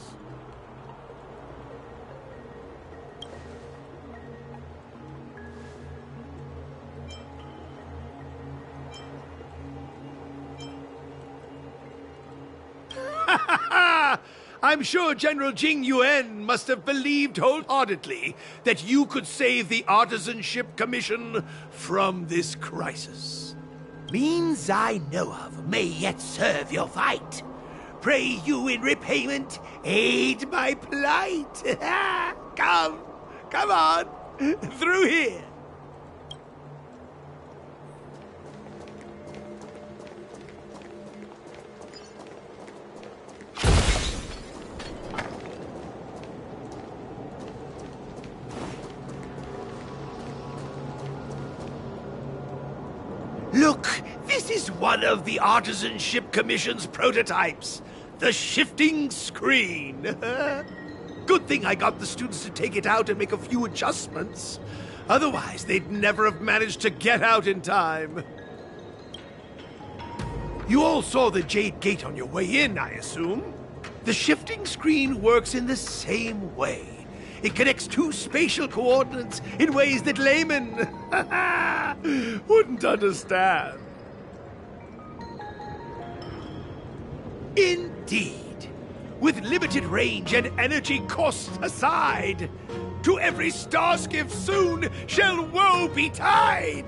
I'm sure General Jing Yuan must have believed wholeheartedly that you could save the Artisanship Commission from this crisis. Means I know of may yet serve your fight. Pray you in repayment aid my plight. Come on, through here. Look, this is one of the Artisanship Commission's prototypes. The shifting screen. Good thing I got the students to take it out and make a few adjustments. Otherwise, they'd never have managed to get out in time. You all saw the Jade Gate on your way in, I assume? The shifting screen works in the same way. It connects two spatial coordinates in ways that laymen wouldn't understand. Indeed. With limited range and energy costs aside, to every star skiff soon shall woe betide!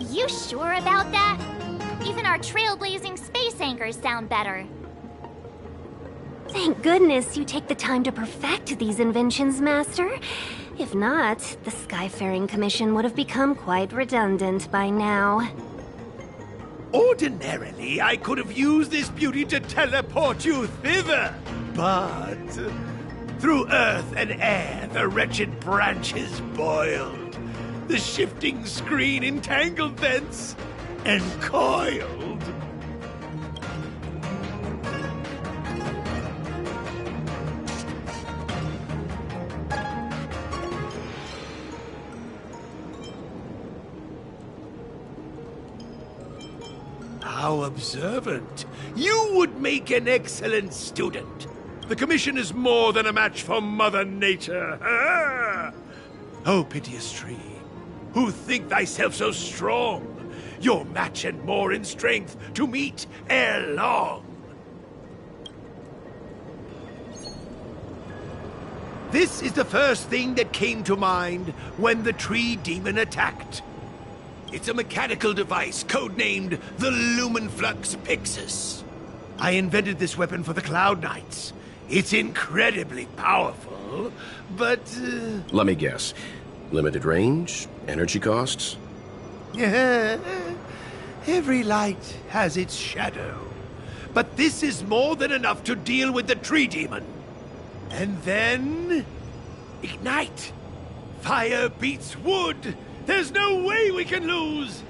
You sure about that? Even our trailblazing space anchors sound better. Thank goodness you take the time to perfect these inventions, Master. If not, the Skyfaring Commission would have become quite redundant by now. Ordinarily, I could have used this beauty to teleport you thither, but through earth and air the wretched branches boiled, the shifting screen entangled thence and coiled. How observant. You would make an excellent student. The Commission is more than a match for Mother Nature. Oh, piteous tree, who think thyself so strong, your match and more in strength to meet ere long. This is the first thing that came to mind when the tree demon attacked. It's a mechanical device codenamed the Lumenflux Pixis. I invented this weapon for the Cloud Knights. It's incredibly powerful, but... Let me guess. Limited range? Energy costs? Every light has its shadow. But this is more than enough to deal with the tree demon. And then... ignite! Fire beats wood! There's no way we can lose!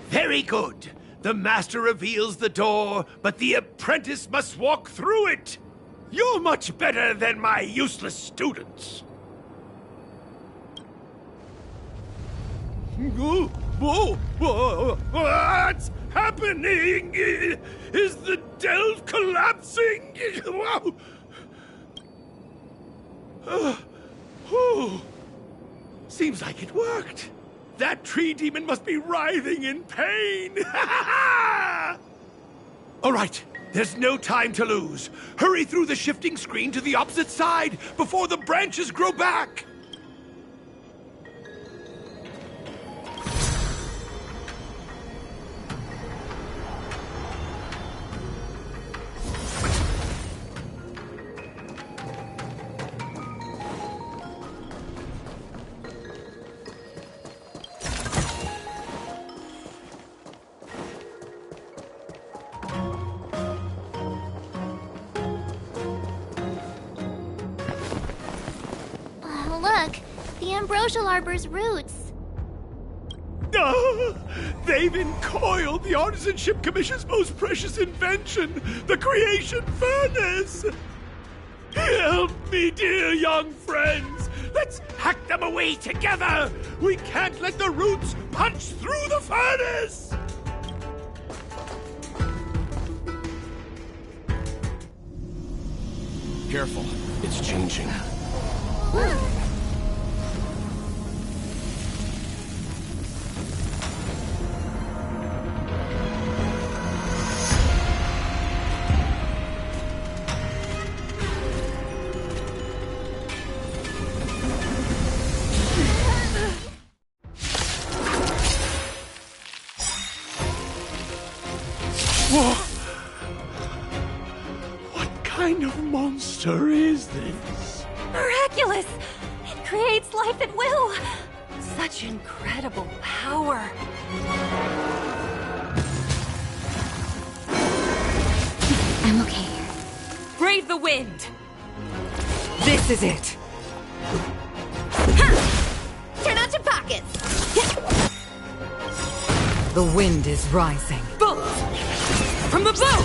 Very good. The master reveals the door, but the apprentice must walk through it. You're much better than my useless students. What's happening? Is the delve collapsing? Seems like it worked. That tree demon must be writhing in pain. All right, there's no time to lose. Hurry through the shifting screen to the opposite side before the branches grow back. Look, the ambrosial arbor's roots. They've encoiled the Artisanship Commission's most precious invention, the creation furnace. Help me, dear young friends. Let's hack them away together. We can't let the roots punch through the furnace. Careful, it's changing. Whoa! What kind of monster is this? Miraculous! It creates life at will! Such incredible power! I'm okay. Brave the wind! This is it. Turn out your pockets! The wind is rising. Bolt! From the bow!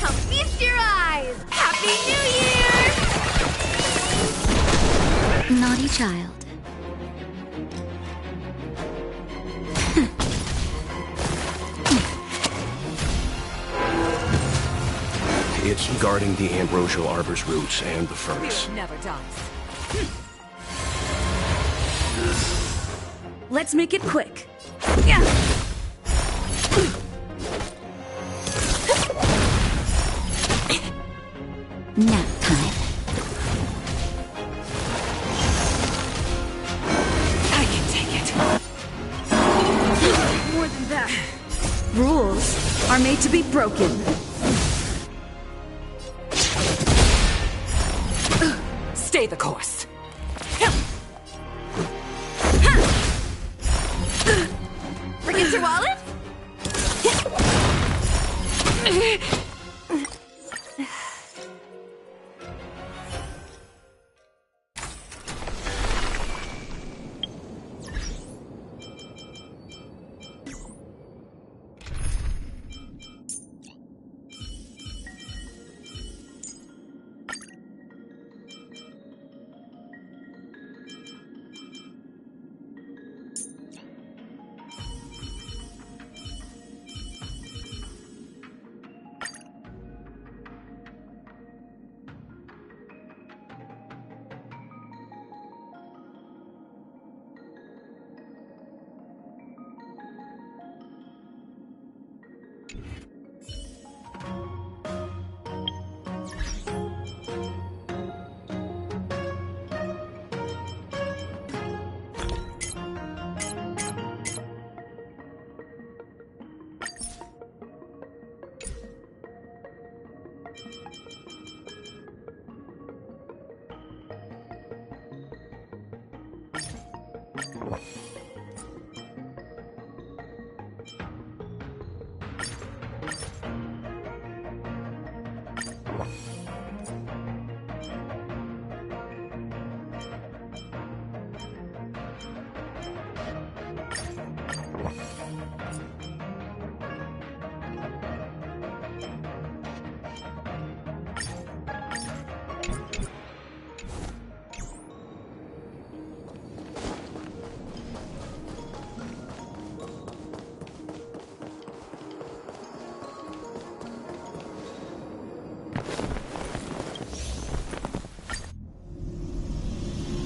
Come feast your eyes! Happy New Year! Naughty child. It's guarding the ambrosial arbor's roots and the furnace. Never dies. Let's make it quick. Yeah. Nap time. I can take it. More than that. Rules are made to be broken. Stay the course. Forget your wallet?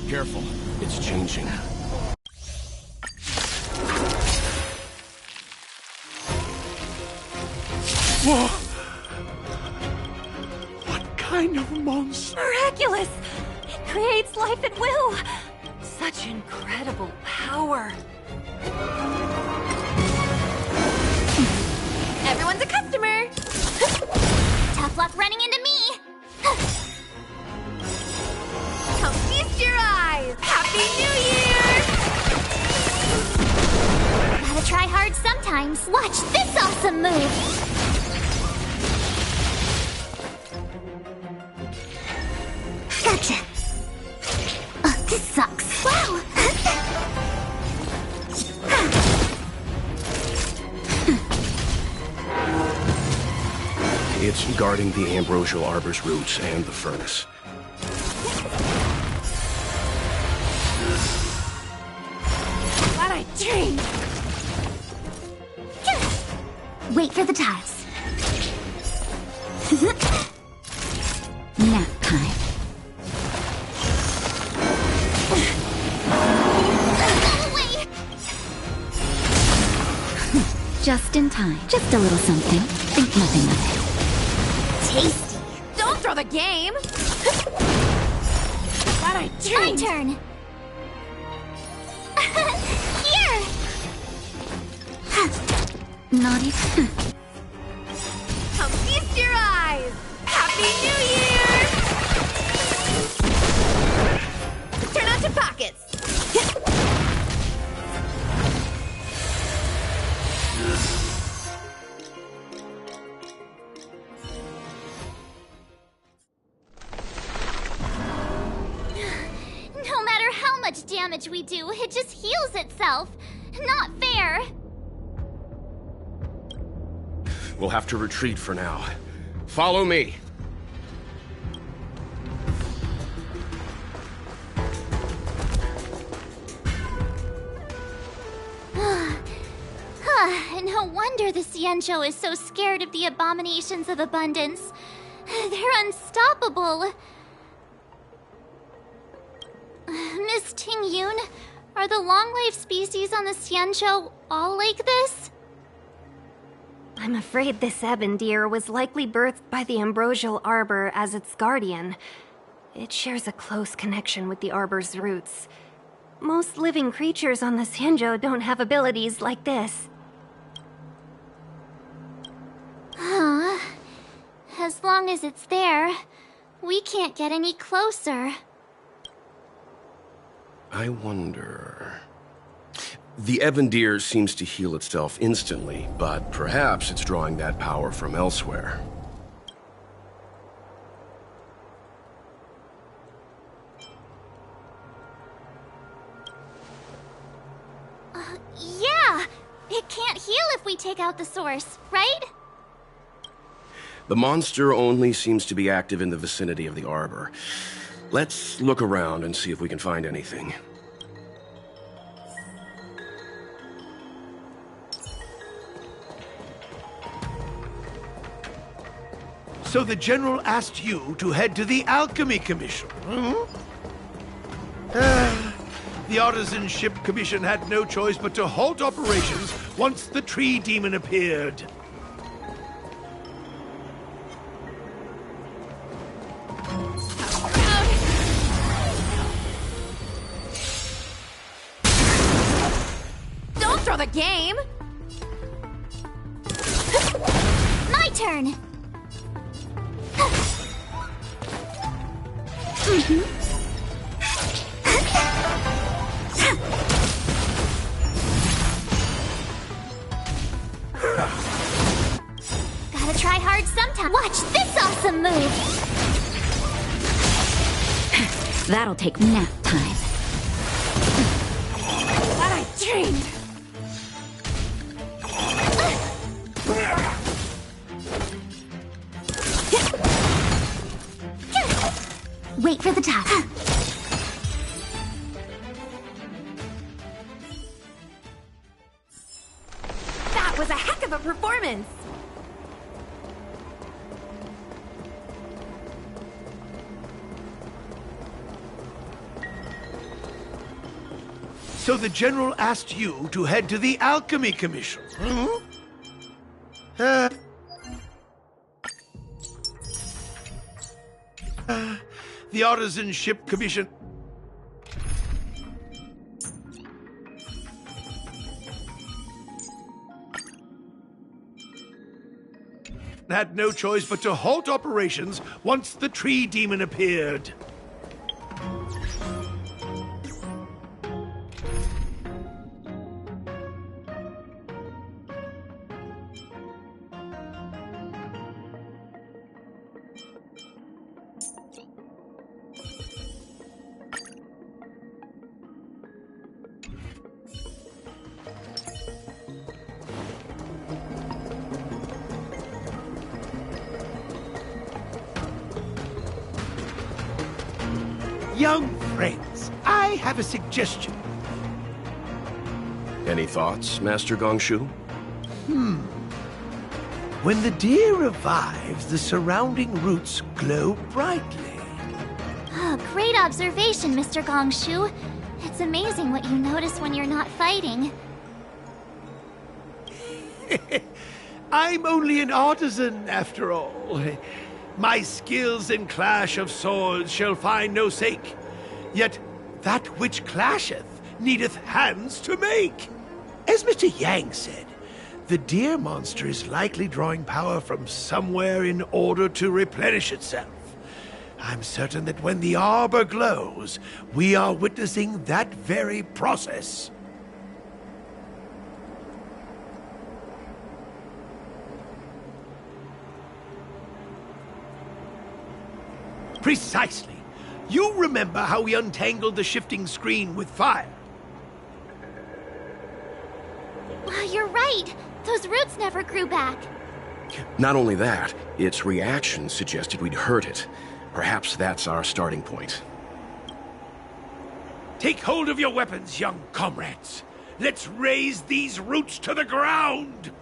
Careful, it's changing. Whoa! What kind of monster? Miraculous! It creates life at will! Such incredible power! Everyone's a customer! Tough luck running into me! Come feast your eyes! Happy New Year! Gotta try hard sometimes. Watch this awesome move! Gotcha! This sucks. Wow! It's guarding the ambrosial arbor's roots and the furnace. What I dreamed! Wait for the tiles. Nap time. Just in time. Just a little something. Think nothing of it. Tasty. Don't throw the game! What I dreamed! My turn. Here. Naughty. Come feast your eyes! Happy New Year! Turn out your pockets! much damage we do, it just heals itself. Not fair. We'll have to retreat for now. Follow me. No wonder the Xianzhou is so scared of the abominations of abundance. They're unstoppable. Miss Ting Yun, are the long-life species on the Xianzhou all like this? I'm afraid this ebon deer was likely birthed by the ambrosial arbor as its guardian. It shares a close connection with the arbor's roots. Most living creatures on the Xianzhou don't have abilities like this. Huh. As long as it's there, we can't get any closer. I wonder... The ebon deer seems to heal itself instantly, but perhaps it's drawing that power from elsewhere. Yeah! It can't heal if we take out the source, right? The monster only seems to be active in the vicinity of the arbor. Let's look around and see if we can find anything. So the General asked you to head to the Alchemy Commission, hmm? The Artisan Ship Commission had no choice but to halt operations once the tree demon appeared. Don't throw the game! My turn! Gotta try hard sometime. Watch this awesome move! That'll take nap time. That I dreamed! Wait for the tap. That was a heck of a performance! So the General asked you to head to the Alchemy Commission, hmm? The Artisan Ship Commission had no choice but to halt operations once the tree demon appeared. Young friends, I have a suggestion. Any thoughts, Master Gongshu? When the deer revives, the surrounding roots glow brightly. Oh, great observation, Mr. Gongshu. It's amazing what you notice when you're not fighting. I'm only an artisan, after all. My skills in clash of swords shall find no sake. Yet that which clasheth needeth hands to make. As Mr. Yang said, the deer monster is likely drawing power from somewhere in order to replenish itself. I'm certain that when the arbor glows, we are witnessing that very process. Precisely. You remember how we untangled the shifting screen with fire? You're right. Those roots never grew back. Not only that, its reaction suggested we'd hurt it. Perhaps that's our starting point. Take hold of your weapons, young comrades. Let's raze these roots to the ground!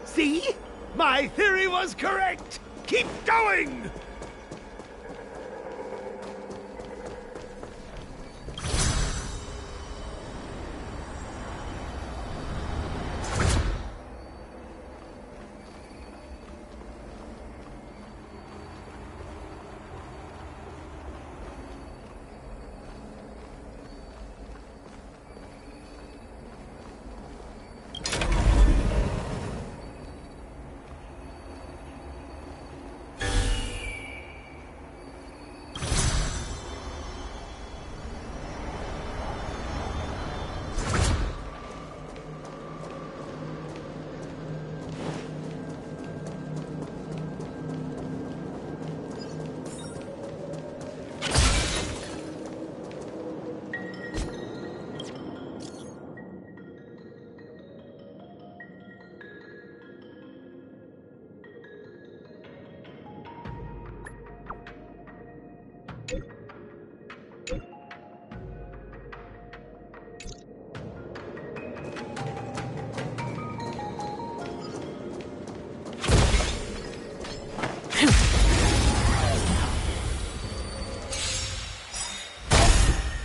See? My theory was correct! Keep going!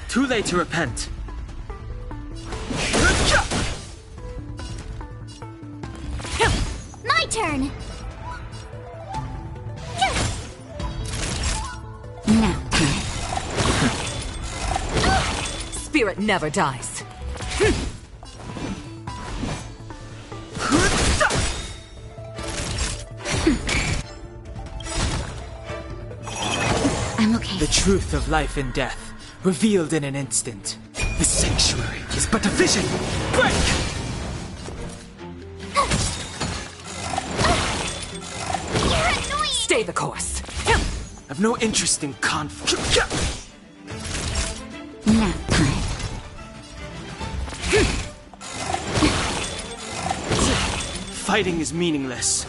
Too late to repent. My turn! Now. Spirit never dies. I'm okay. The truth of life and death, revealed in an instant. The sanctuary is but a vision. Break! You're annoying! Stay the course. I've no interest in conflict. Nap time. Fighting is meaningless.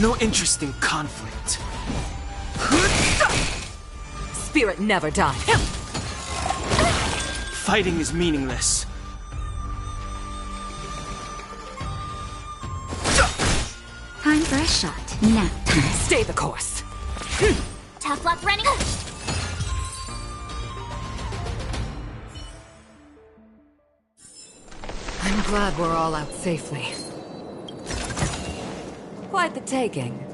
No interest in conflict. Spirit never dies. Fighting is meaningless. for a shot. Nap time. Stay the course. Tough luck running. I'm glad we're all out safely. Quite the taking.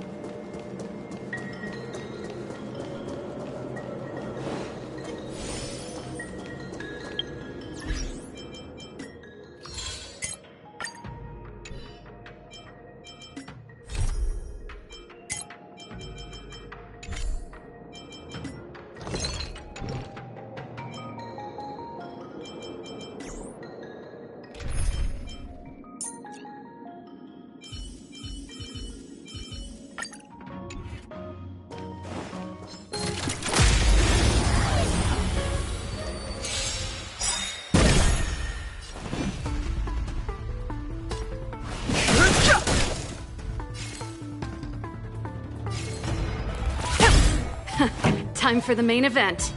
Time for the main event.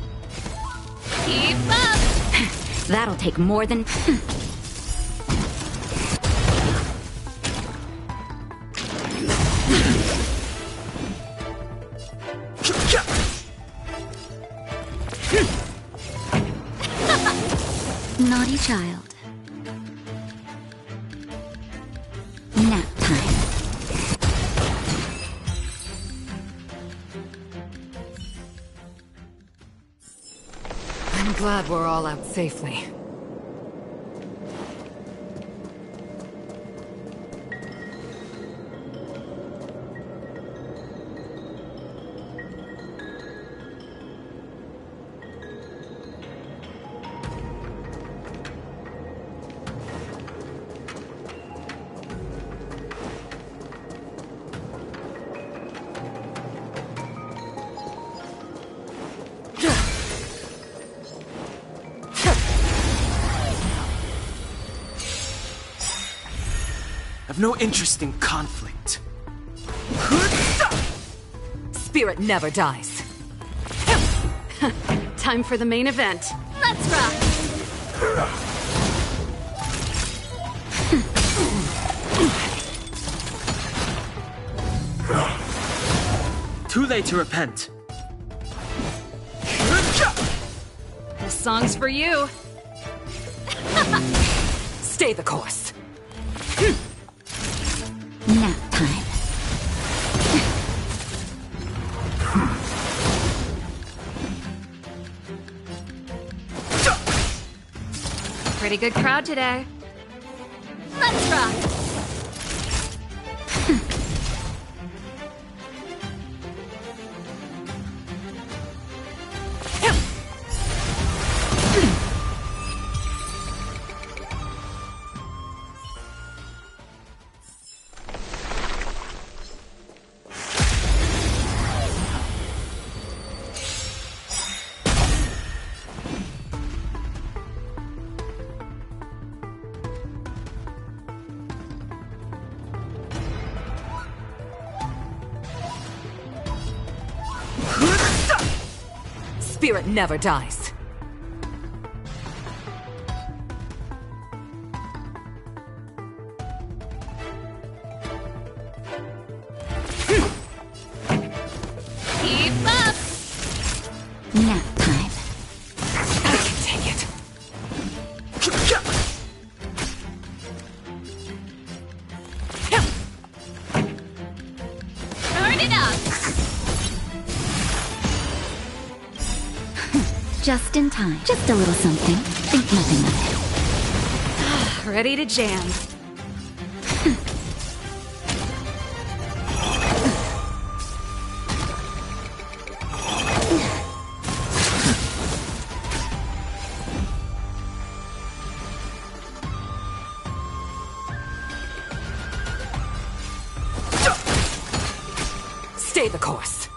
Keep up! That'll take more than... Naughty child. Nap time. I'm glad we're all out safely. I've no interest in conflict. Spirit never dies. Time for the main event. Let's rock! Too late to repent. This song's for you. Stay the course. Nap time. Pretty good crowd today. Let's rock! Spirit never dies. Keep up! Nap time. I can take it. Turn it up! Just in time. Just a little something. Think nothing of it. Ready to jam. Stay the course.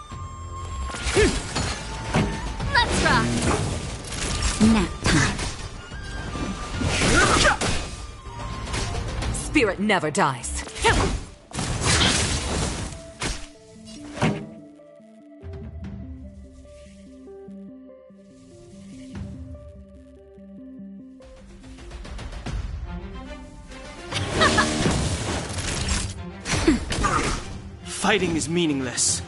Let's rock! Nap time. Spirit never dies. fighting is meaningless.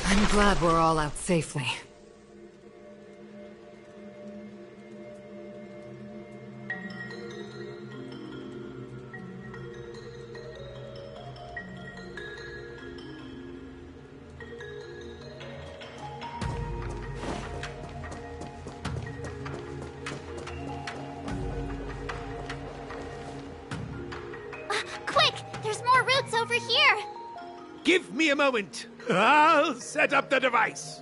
I'm glad we're all out safely. Quick! There's more routes over here! Give me a moment. I'll set up the device.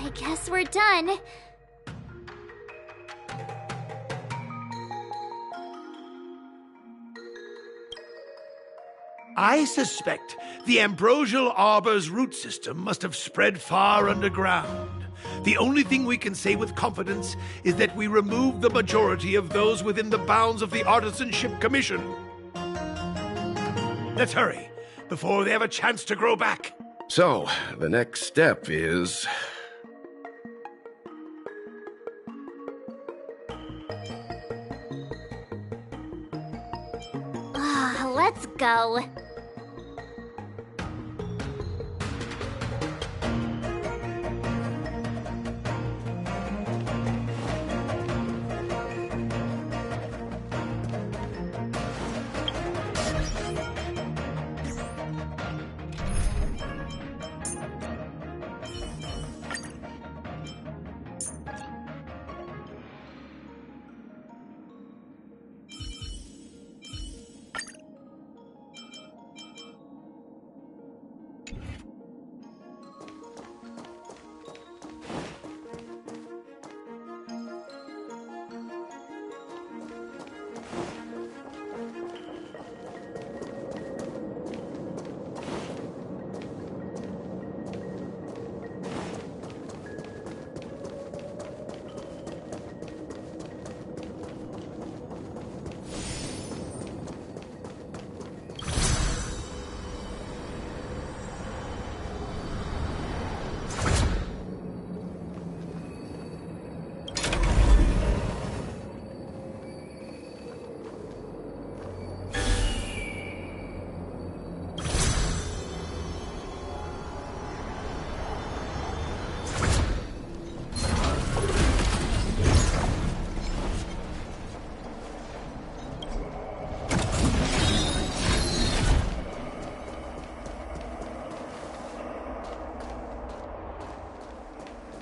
I guess we're done. I suspect the ambrosial arbor's root system must have spread far underground. The only thing we can say with confidence is that we removed the majority of those within the bounds of the Artisanship Commission. Let's hurry, before they have a chance to grow back. So, the next step is... Let's go.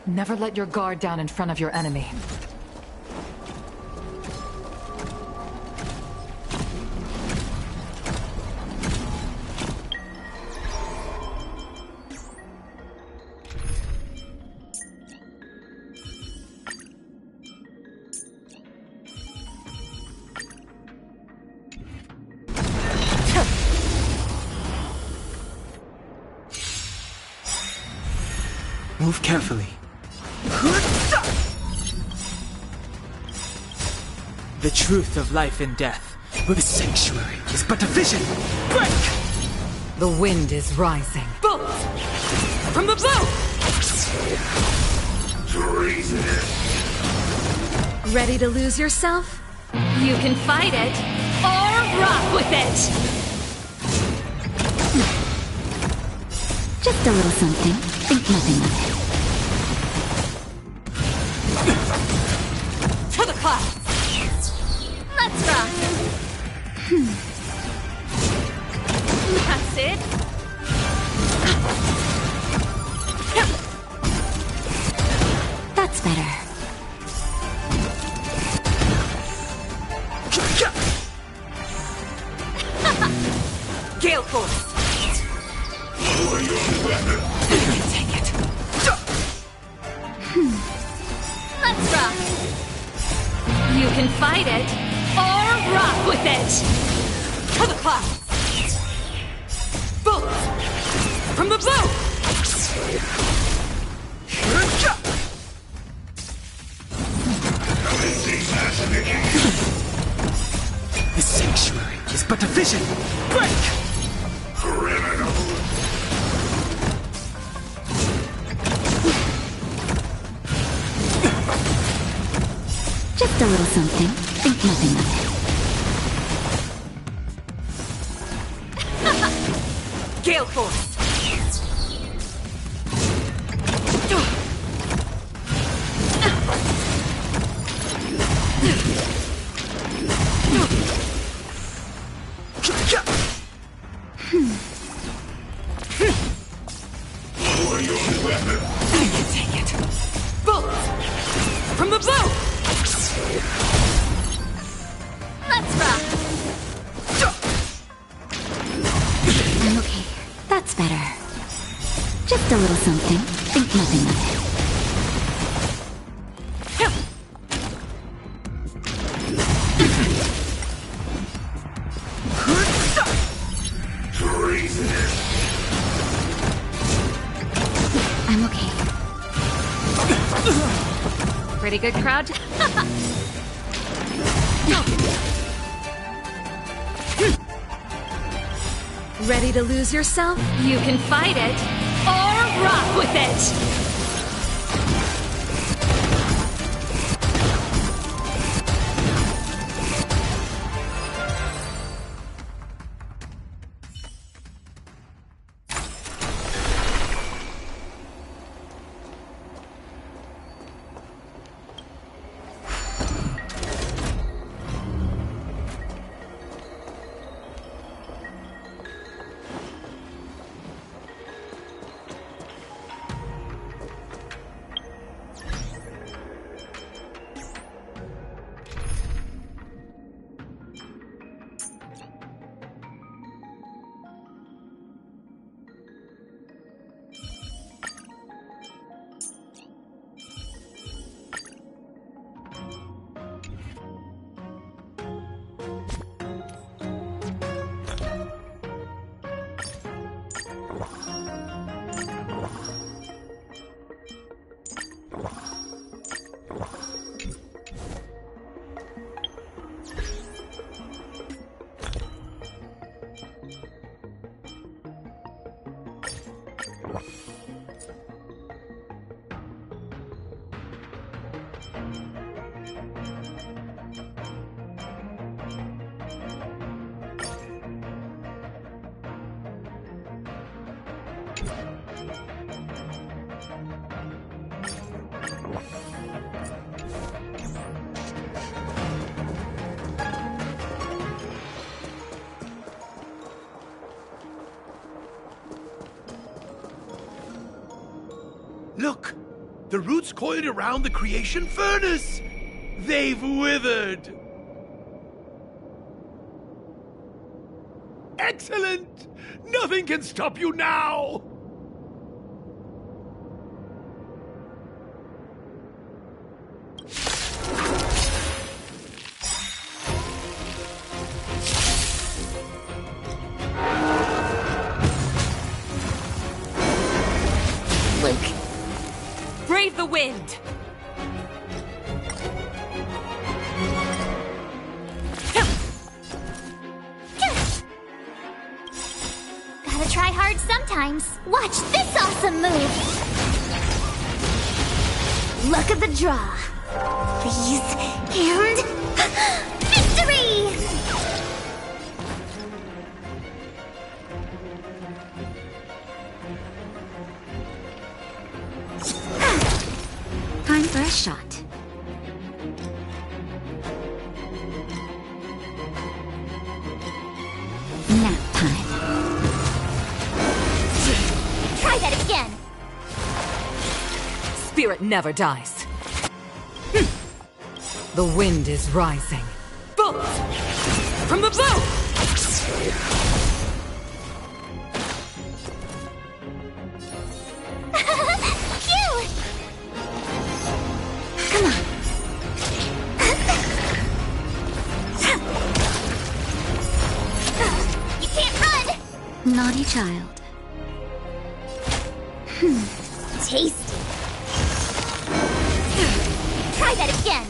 Never let your guard down in front of your enemy. Move carefully. The truth of life and death, where the sanctuary is but a vision. Break! The wind is rising. Bolt! From the bow! Ready to lose yourself? You can fight it, or rock with it! Just a little something. Think nothing of it. To the clouds! Let's rock! That's it! That's better. Gale Force! Take it. Let's rock! You can fight it, or rock with it! To the clouds! Bolt! From the bow! The sanctuary is but a vision. Break! Just a little something. Think nothing of it. Gale Force! Take it. Bolt! From the bow! Let's rock! I'm okay. That's better. Just a little something. Think nothing of it. I'm okay. Pretty good crowd. Ready to lose yourself? You can fight it, or rock with it! Look! The roots coiled around the creation furnace! They've withered! Excellent! Nothing can stop you now! Luke, brave the wind! Gotta try hard sometimes. Watch this awesome move! Luck of the draw. Please, and... victory! Time for a shot. Nap time. Try that again! Spirit never dies. The wind is rising. Bolt! From the bow! Cute! Come on. You can't run! Naughty child. Tasty. Try that again.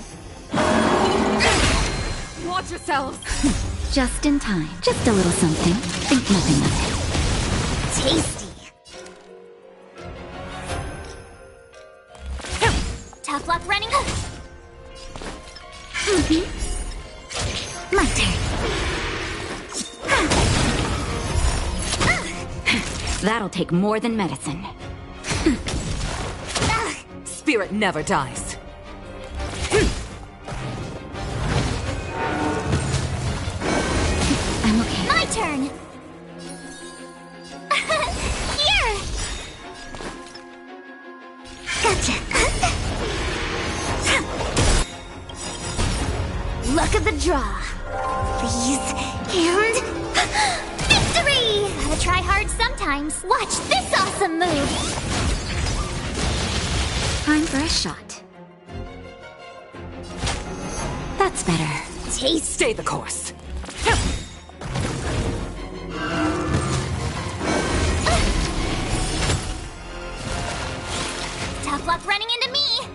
Watch yourselves! Just in time. Just a little something. Think nothing of it. Tasty. Tough luck running. My turn. That'll take more than medicine. Spirit never dies. I'm okay. My turn. Here. Gotcha. Luck of the draw. Please, and... victory! Gotta try hard sometimes. Watch this awesome move. Time for a shot. That's better. Taste. Stay the course. Tough luck running into me.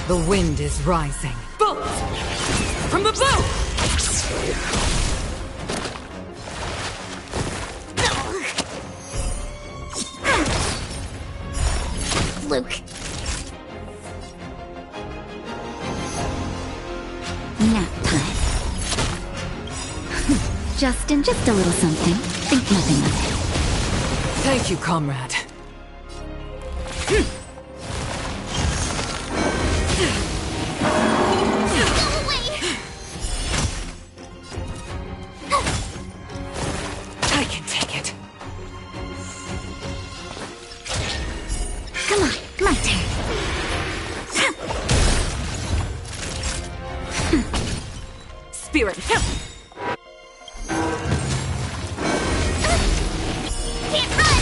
The wind is rising. Bolt! From the bow! Luke. Nap time. just a little something. Think nothing of it. Thank you, comrade. I can take it. Come on, my turn. Spirit. Can't run!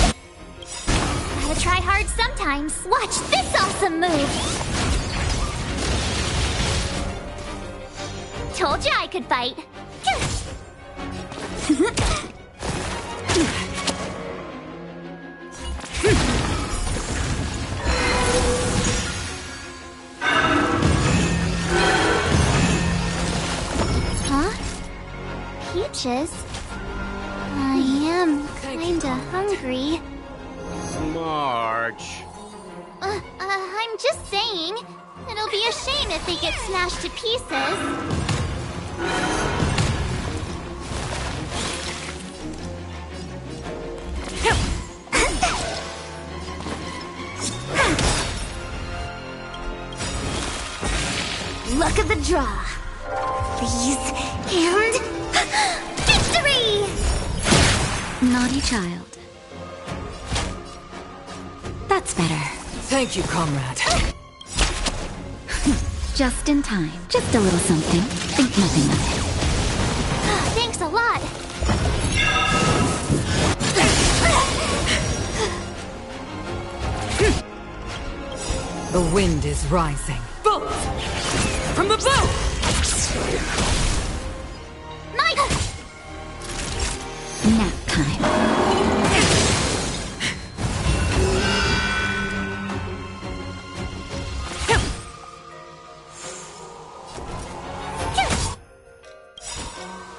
Gotta try hard sometimes. Watch this awesome move! Told you I could fight. Huh? Peaches? I am kinda hungry. March. I'm just saying. It'll be a shame if they get smashed to pieces. Luck of the draw. Please, and... victory! Naughty child. That's better. Thank you, comrade. Just in time. Just a little something. Think nothing of it. Thanks a lot. The wind is rising. Bolt! From the bow! Nap time.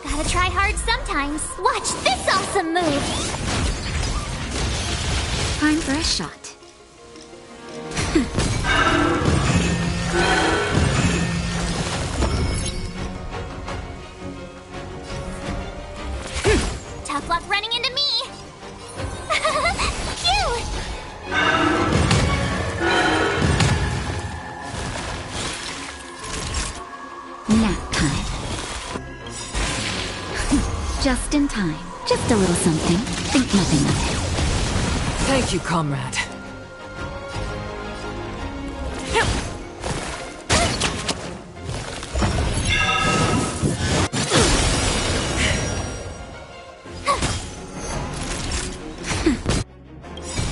Gotta try hard sometimes. Watch this awesome move! Time for a shot. Tough luck running into me! Cute! Nap time. Just in time. Just a little something. Think nothing of it. Thank you, comrade.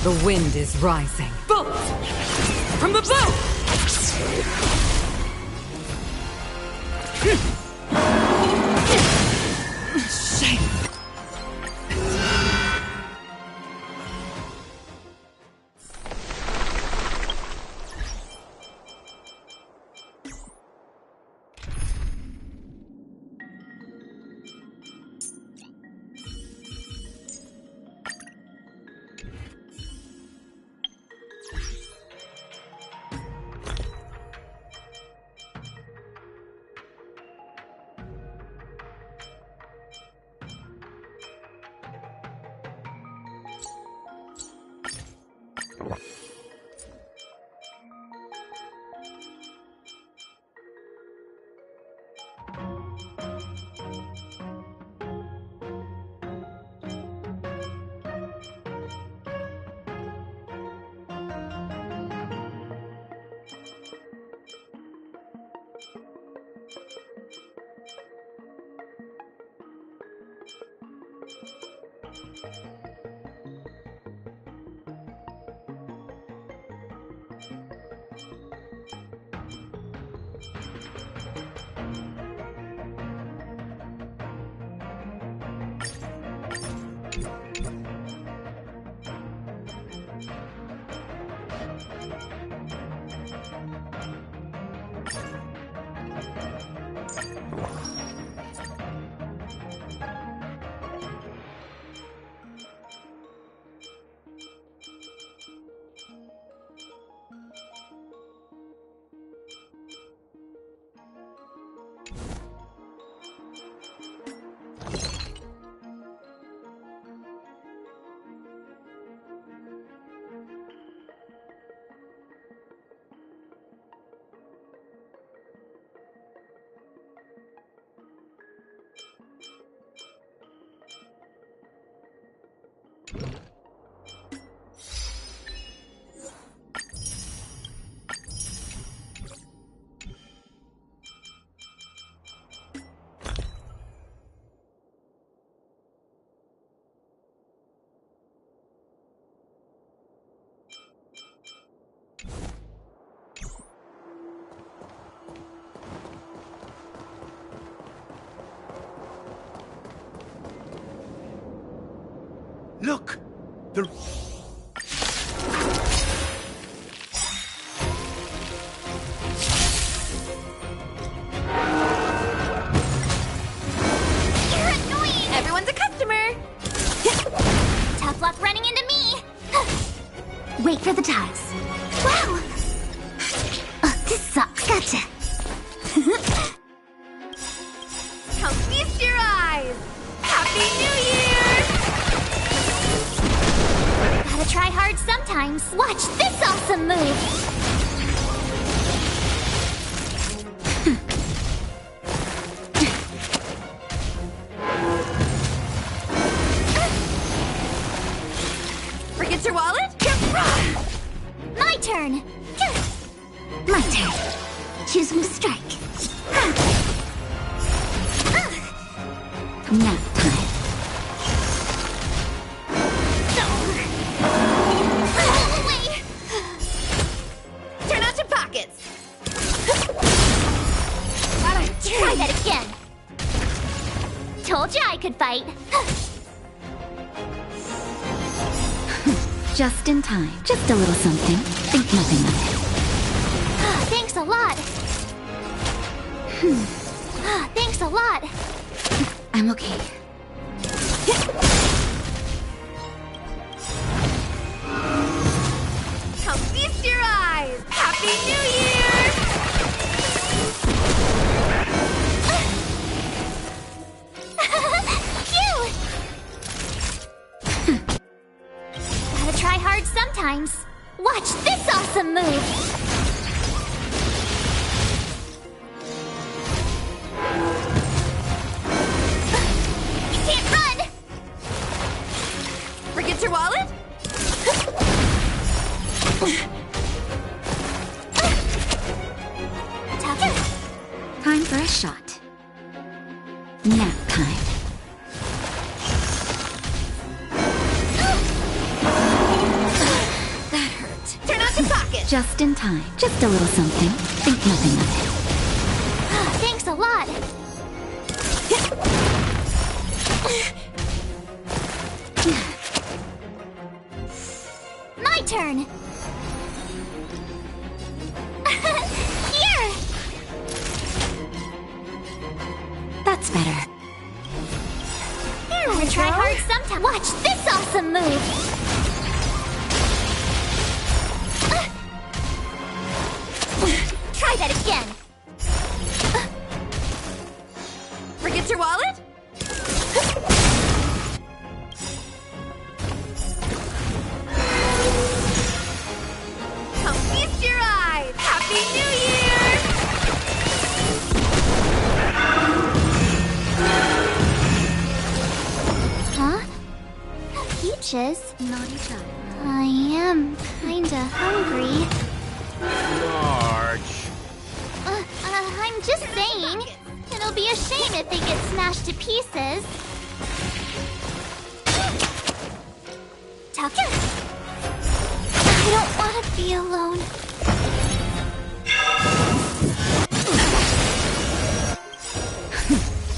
The wind is rising. Bolt! From the bow! Shame! Look! The... You're annoying! Everyone's a customer! Tough luck running into me! Wait for the ties. Wow! This sucks. Gotcha. Don't feast your eyes! Happy New Year! Gotta try hard sometimes. Watch this awesome move! Forget your wallet? Nap time. Wait! Turn out your pockets! Try that again! Told you I could fight! Just in time. Just a little something. Think nothing of it. Thanks a lot! Thanks a lot! I'm okay. Come feast your eyes! Happy New Year! Cute! Gotta try hard sometimes. Watch this awesome move! You can't run! Forget your wallet? Time for a shot. Nap time. That hurt. Turn out your pocket! Just in time. Just a little something. Think nothing of it. Thanks a lot! My turn! Here! That's better. Here we try hard sometime. Watch this awesome move! Try that again! Forget your wallet? Come feast your eyes! Happy New Year! Huh? Peaches? Naughty child. I am kinda hungry. Marge. I'm just saying. It'll be a shame if they get smashed to pieces. Tucker? I don't want to be alone.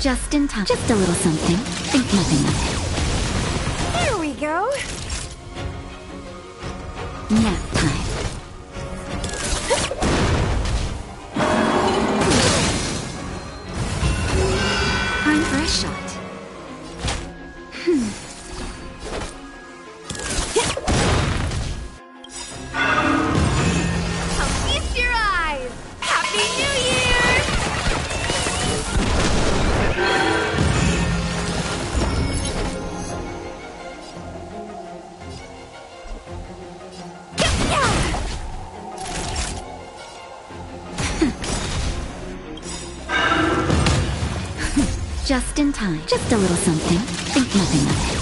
Just in time. Just a little something. Think nothing of Here we go. it. Nap time. Time for a shot. Come feast your eyes. Happy New Year! Just in time. Just a little something. Think nothing of it.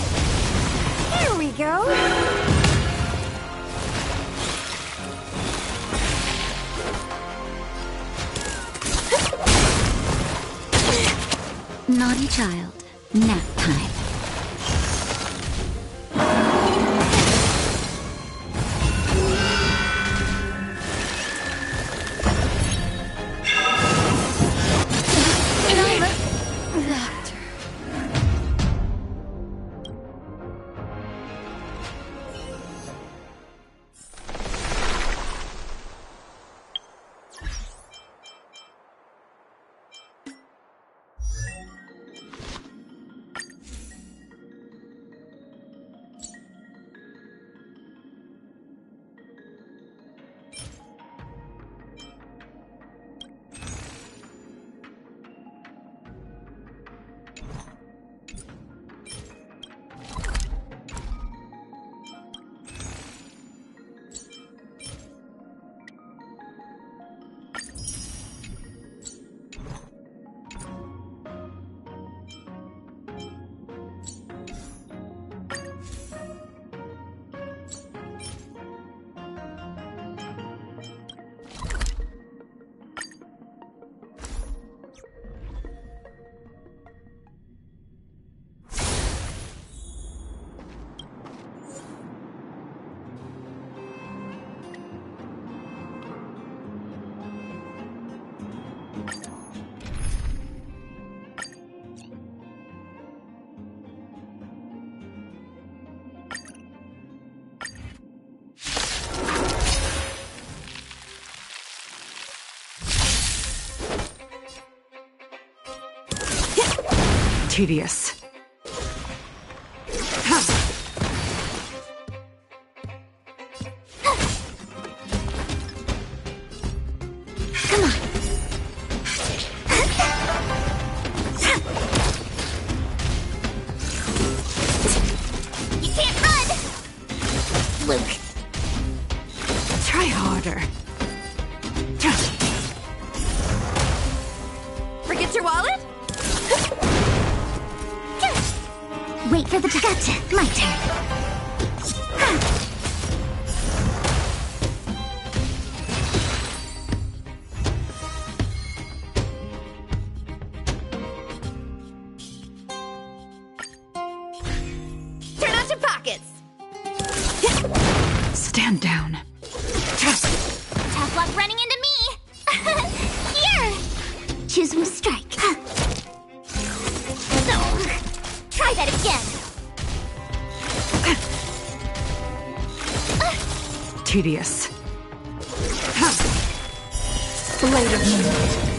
Here we go. Naughty child. Nap time. Tedious. Come on. You can't run! Luke. Try harder. Forget your wallet? Wait for the gotcha. My turn. Turn out your pockets! Stand down. Tough luck running into me! Here! Choose from strike. No. Try that again! Tedious. Blade of moonlight.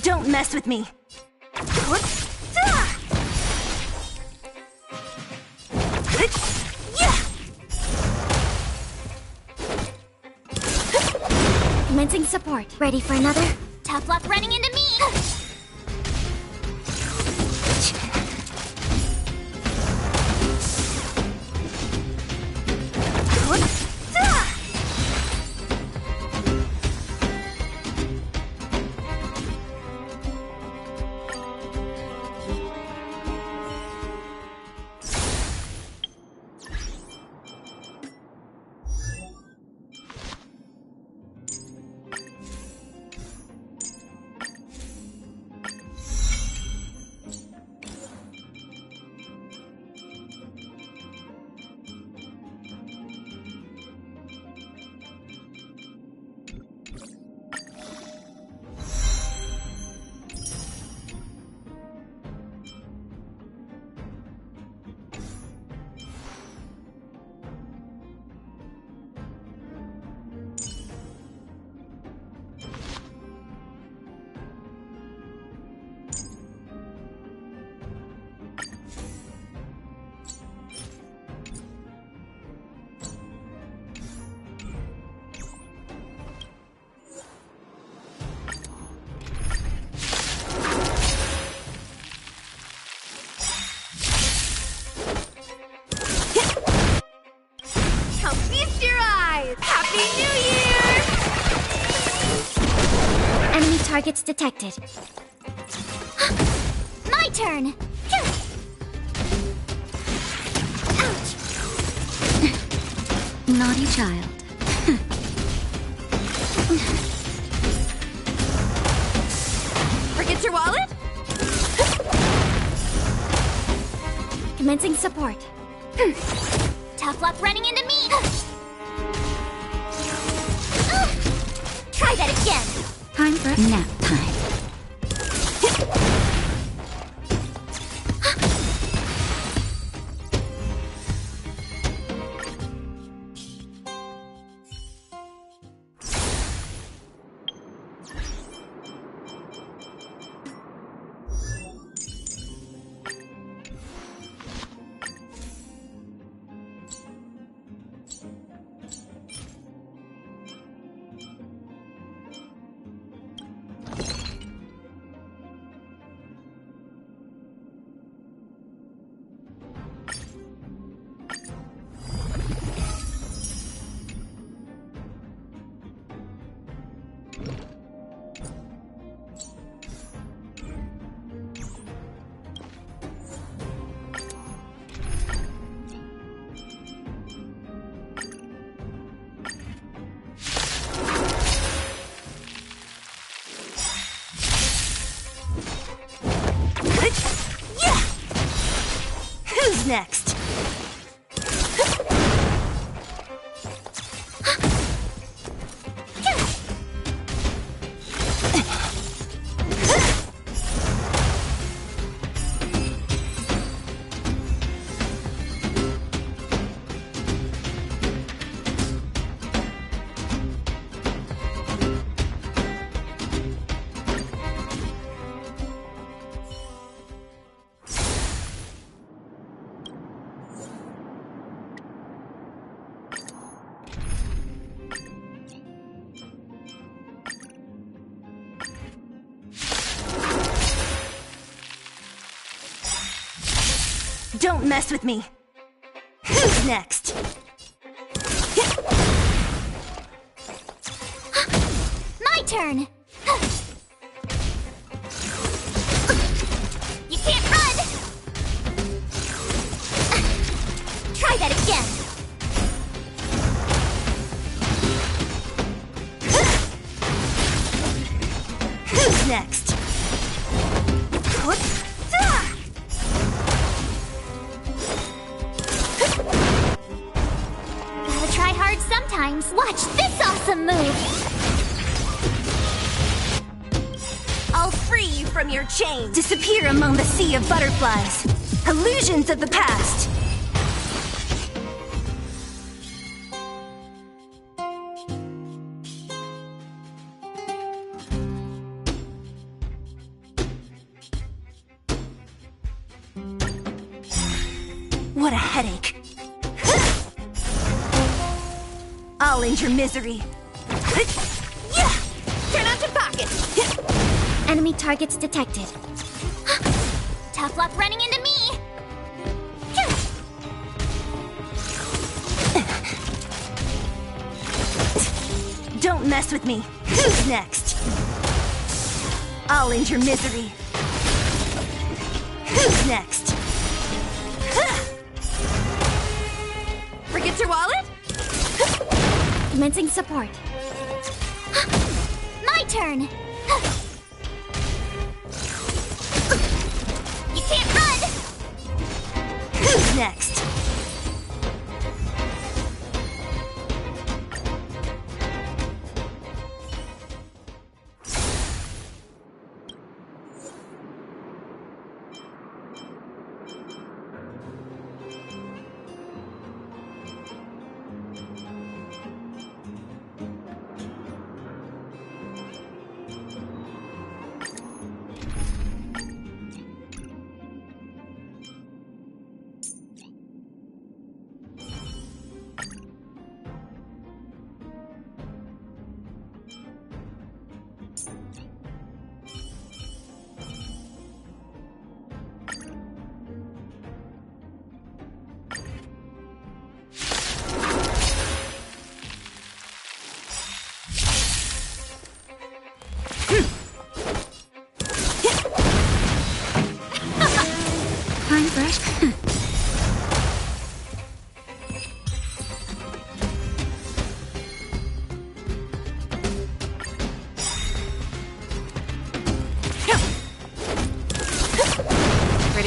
Don't mess with me! Commencing support. Ready for another? Tough luck running into me! targets detected. My turn! Ouch! Naughty child. Forget your wallet? Commencing support. Tough luck running into me! Try that again! Time for nap time. Who's next? Don't mess with me. Who's next? My turn! You can't run! Try that again! Who's next? Gotta try hard sometimes. Watch this awesome move! I'll free you from your chains. Disappear among the sea of butterflies. Illusions of the past. What a headache. I'll end your misery. Turn out your pockets. Enemy targets detected. Tough luck running into me! Don't mess with me. Who's next? I'll end your misery. Who's next? Forget your wallet? Commencing support. My turn! You can't run! Who's next?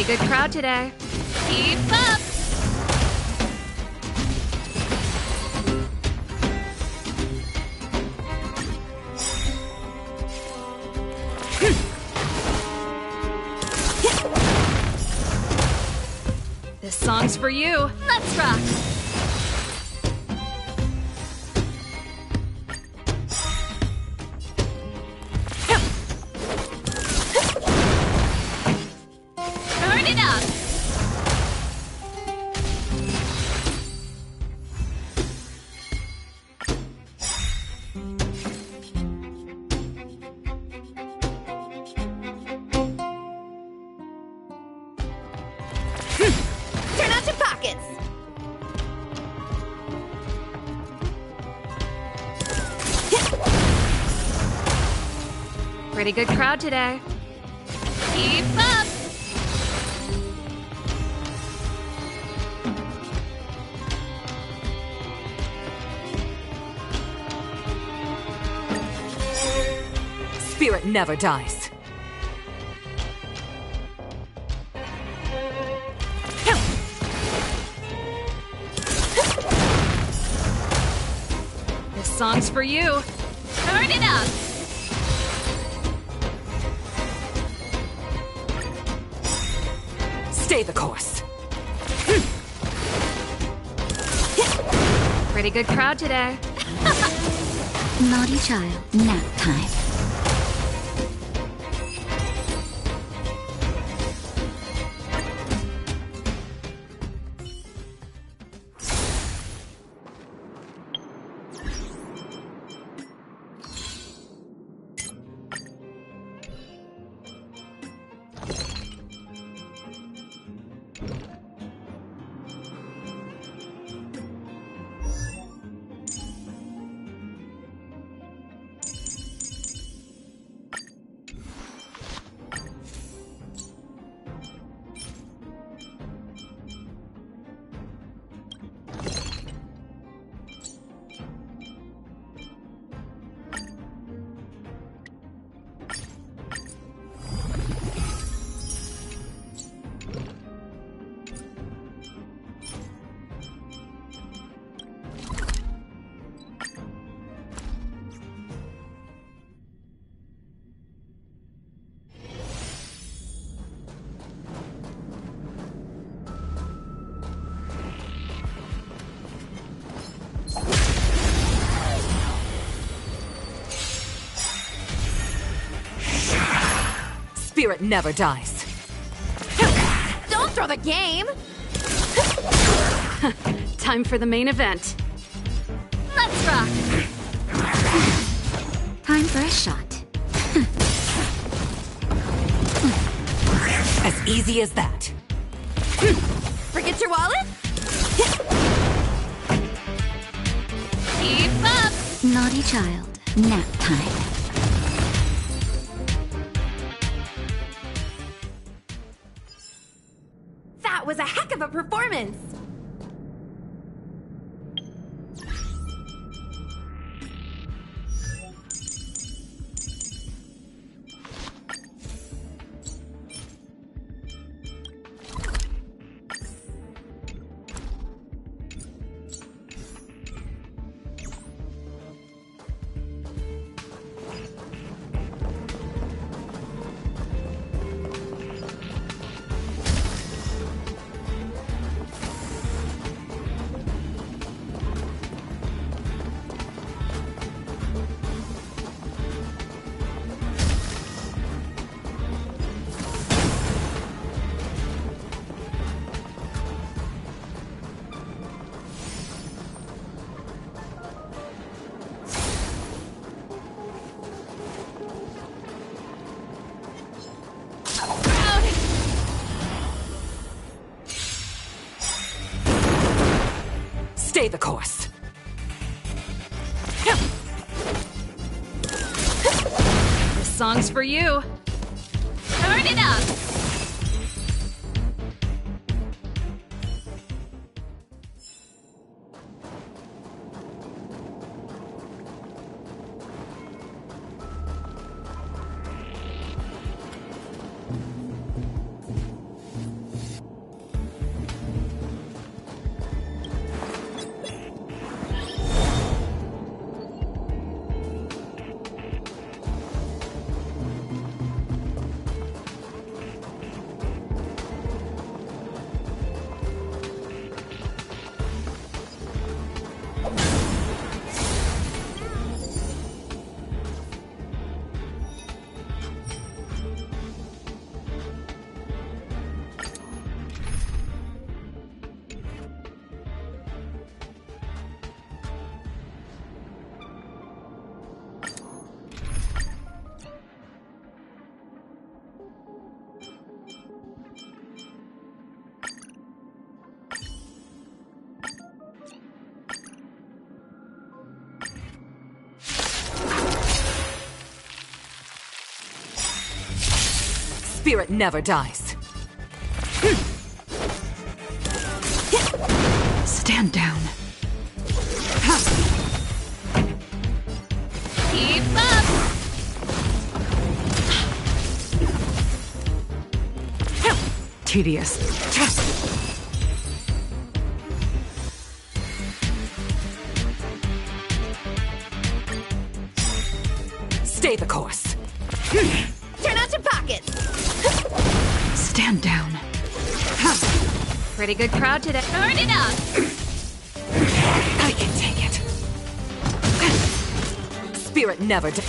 good crowd today. Keep up! This song's for you. Let's rock! Turn it up! Turn out your pockets! Pretty good crowd today. Keep up! Spirit never dies. This song's for you. Turn it up! Stay the course. Pretty good crowd today. Naughty child, nap time. Spirit never dies. Don't throw the game! Time for the main event. Let's rock! Time for a shot. As easy as that. Forget your wallet? Keep up! Naughty child, nap time. That was a heck of a performance! Stay the course. This song's for you. Turn it up! spirit never dies. Stand down. Keep up! Tedious. Stay the course. Turn out your pockets! Stand down. Pretty good crowd today. Turn it up! I can take it. Spirit never dies.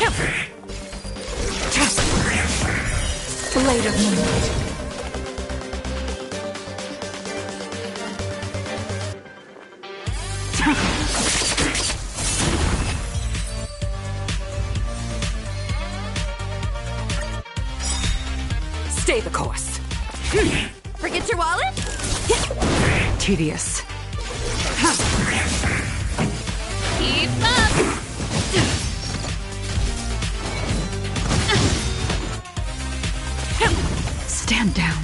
Blade of moonlight. Stay the course. Forget your wallet? Tedious. Keep up! Stand down.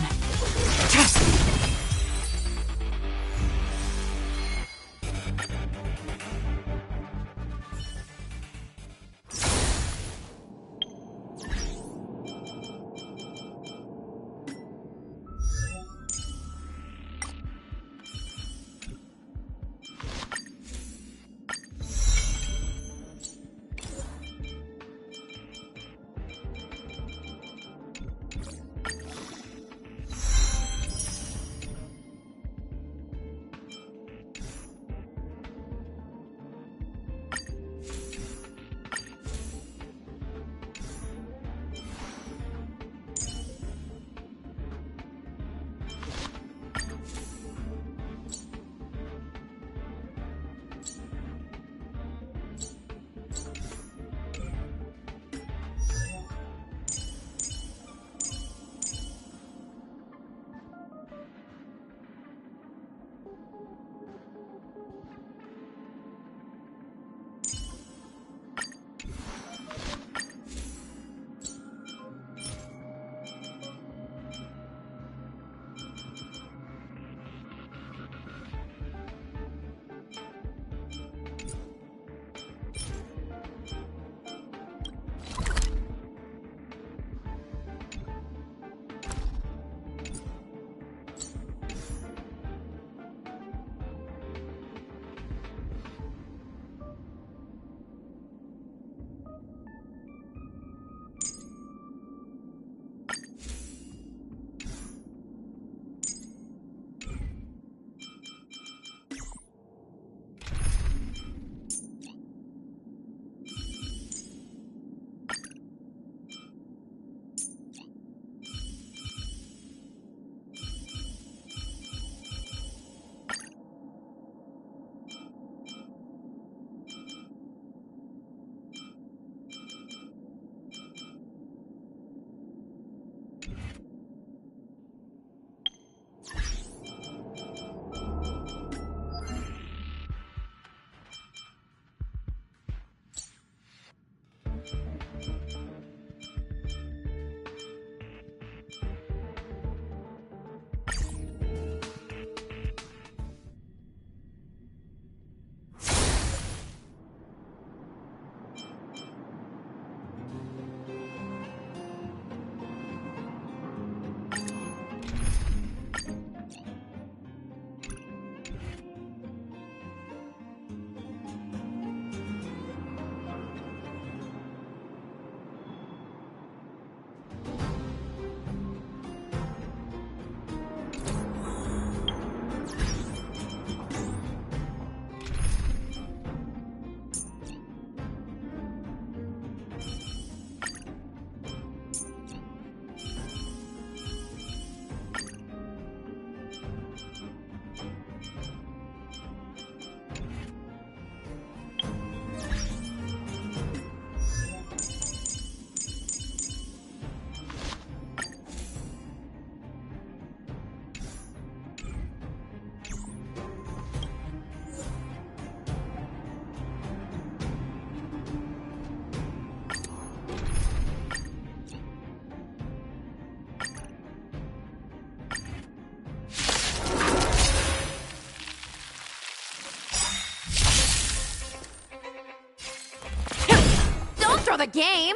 the game!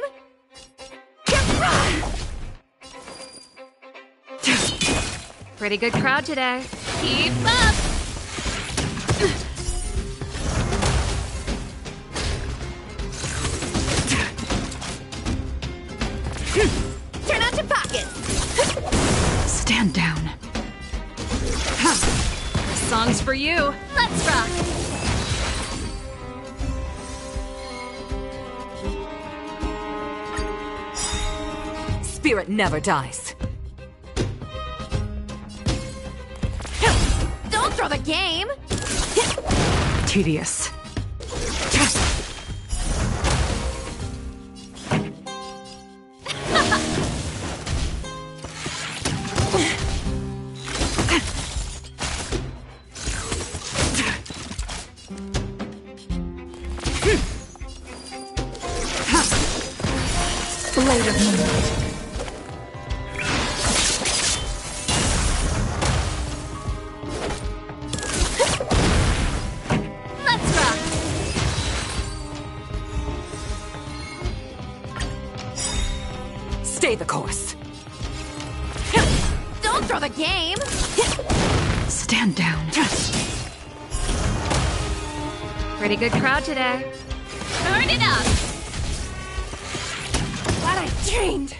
Pretty good crowd today. Keep up! Turn out your pockets! Stand down. This song's for you. Let's rock! Spirit never dies. Don't throw the game! Tedious. Blade of moonlight. Let's rock! Stay the course. Don't throw the game! Stand down. Pretty good crowd today. Turn it up! Glad I trained!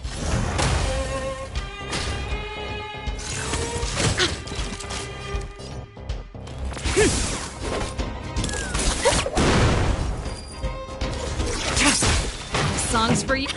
Songs for you.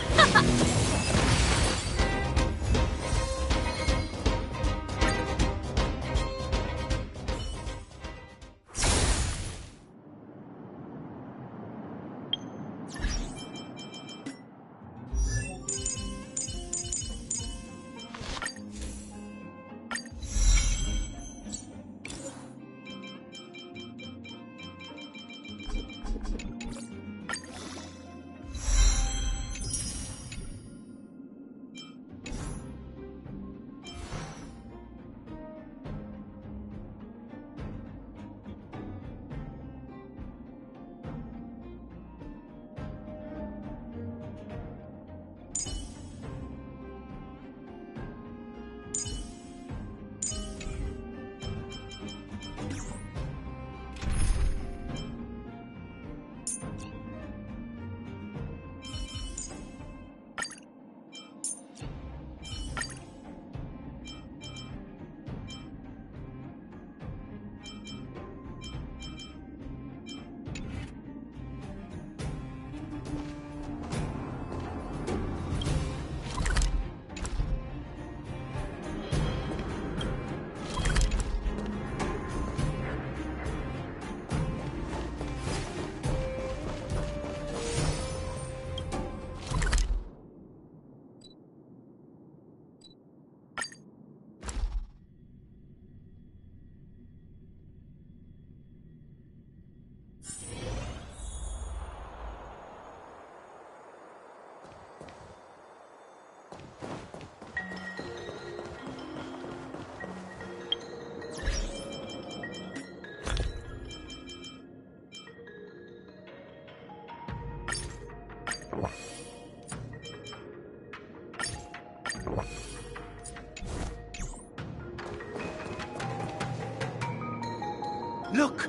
Look!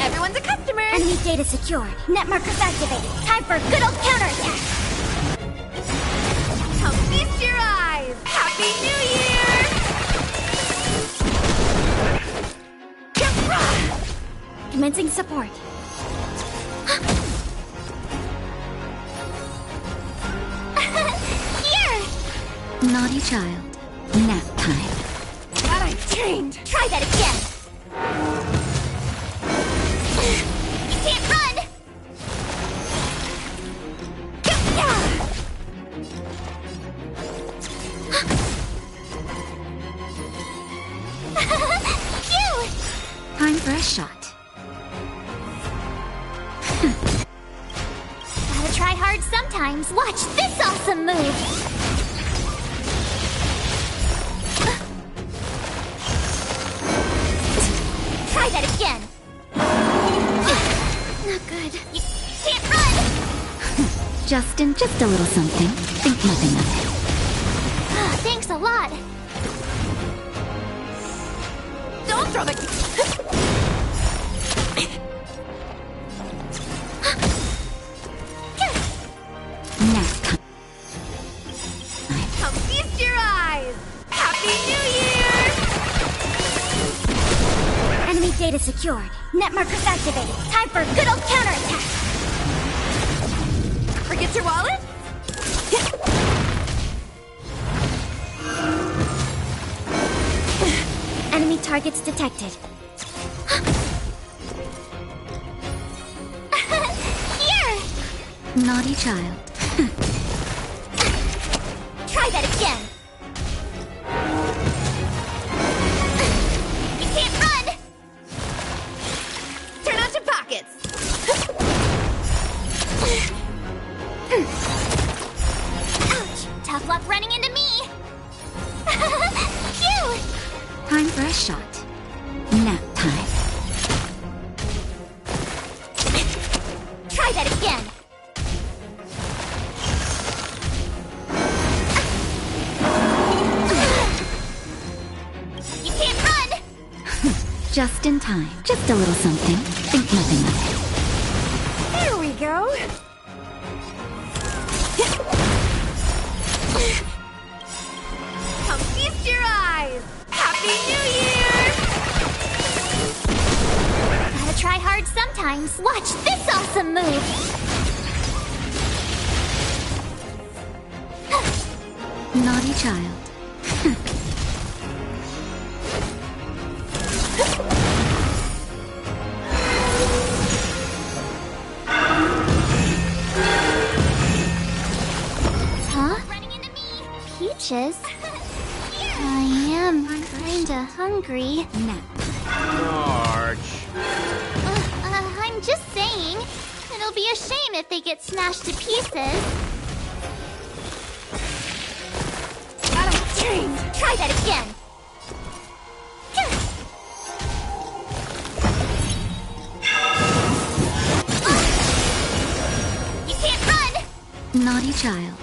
Everyone's a customer! Enemy data secured. Net markers activated. Time for a good old counterattack! Come feast your eyes! Happy New Year! Commencing support. Here! Naughty child. Nap time. Glad I trained! Try that again! You can't run! Phew! Time for a shot. Gotta try hard sometimes. Watch this awesome move! good. You can't run! Justin, just a little something. Think nothing of it. Thanks a lot. Don't throw the... Nap time. Come feast your eyes! Happy New Year! Enemy data secured. Net markers activated. Time for a good old counterattack. Forget your wallet? Enemy targets detected. Here! Naughty child. Try that again. You can't run! Turn out your pockets! Ouch! Tough luck running into me! Phew! Time for a shot. Nap time. Try that again. You can't run! Just in time. Just a little something. Think nothing of it. Here we go! Come feast your eyes! Happy New Year! Gotta try hard sometimes. Watch this awesome move! Naughty child. Huh? Peaches? I am kinda hungry. Marge. I'm just saying. It'll be a shame if they get smashed to pieces. Try that again. You can't run! Naughty child.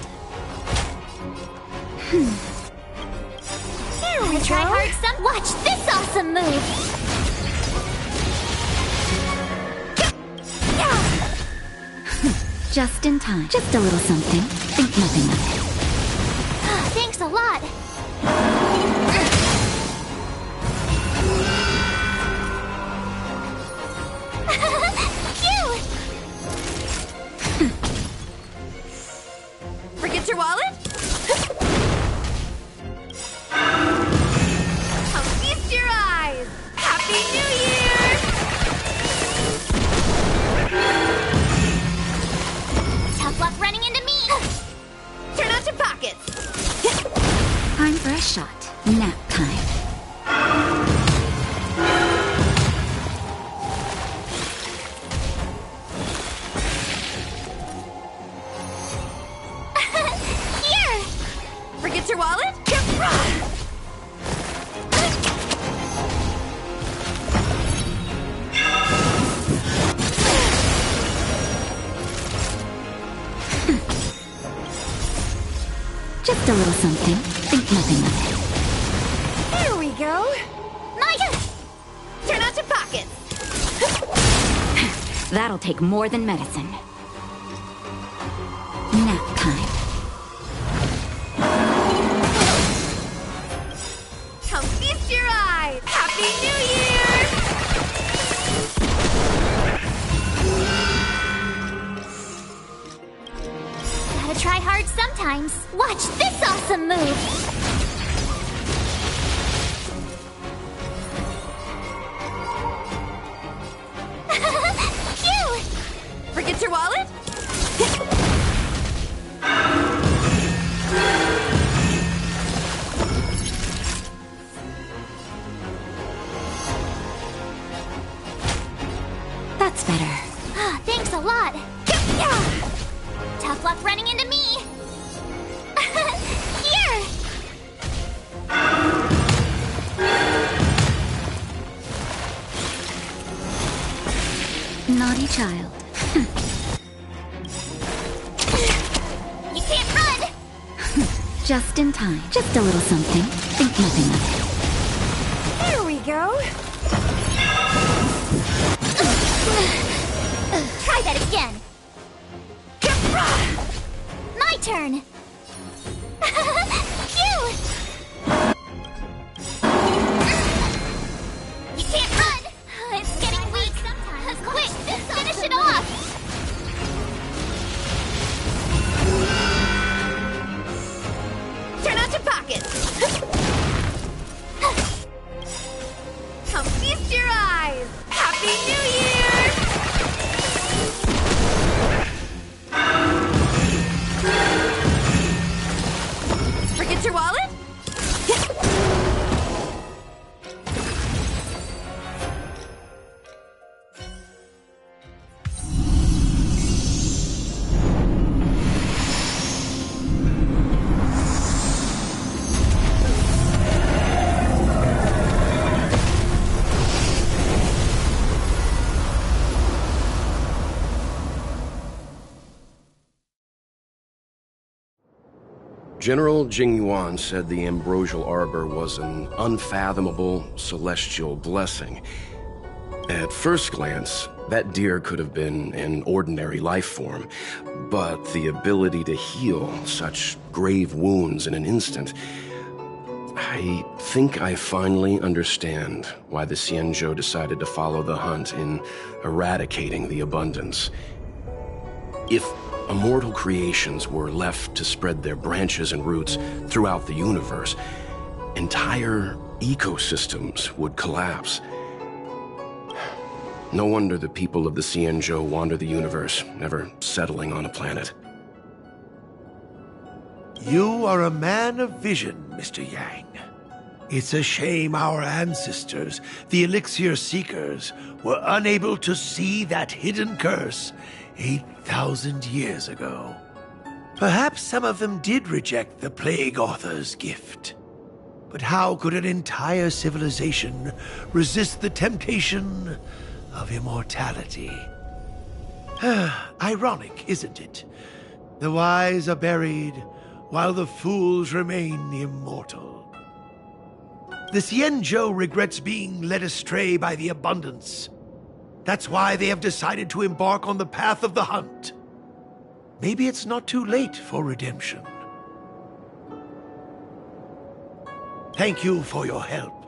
Here we try hard some. Watch this awesome move. Just in time. Just a little something. Think nothing of it. Thanks a lot. Phew! Forget your wallet? Come feast your eyes! Happy New Year! Tough luck running into me. Turn out your pockets! Time for a shot. Nap time. Here! Forget your wallet? Just a little something. Think nothing of it. Here we go! Turn out your pockets! That'll take more than medicine. Nap time. Come feast your eyes! Happy New Year! Gotta try hard sometimes. Watch this awesome move. Phew! Forget your wallet? That's better. Thanks a lot. Tough luck running into me. Here! Naughty child. You can't run! Just in time. Just a little something. Think nothing of Here we go. Try that again. My turn. Phew! You can't run! It's getting weak! Quick, finish it off! Turn out your pockets. Come feast your eyes. Happy New Year! Forget your wallet? General Jingyuan said the ambrosial arbor was an unfathomable celestial blessing. At first glance, that deer could have been an ordinary life form, but the ability to heal such grave wounds in an instant... I think I finally understand why the Xianzhou decided to follow the hunt in eradicating the abundance. If immortal creations were left to spread their branches and roots throughout the universe, entire ecosystems would collapse. No wonder the people of the Xianzhou wander the universe, never settling on a planet. You are a man of vision, Mr. Yang. It's a shame our ancestors, the Elixir Seekers, were unable to see that hidden curse 8,000 years ago. Perhaps some of them did reject the Plague Author's gift. But how could an entire civilization resist the temptation of immortality? Ironic, isn't it? The wise are buried, while the fools remain immortal. The Xianzhou regrets being led astray by the abundance. That's why they have decided to embark on the path of the hunt. Maybe it's not too late for redemption. Thank you for your help.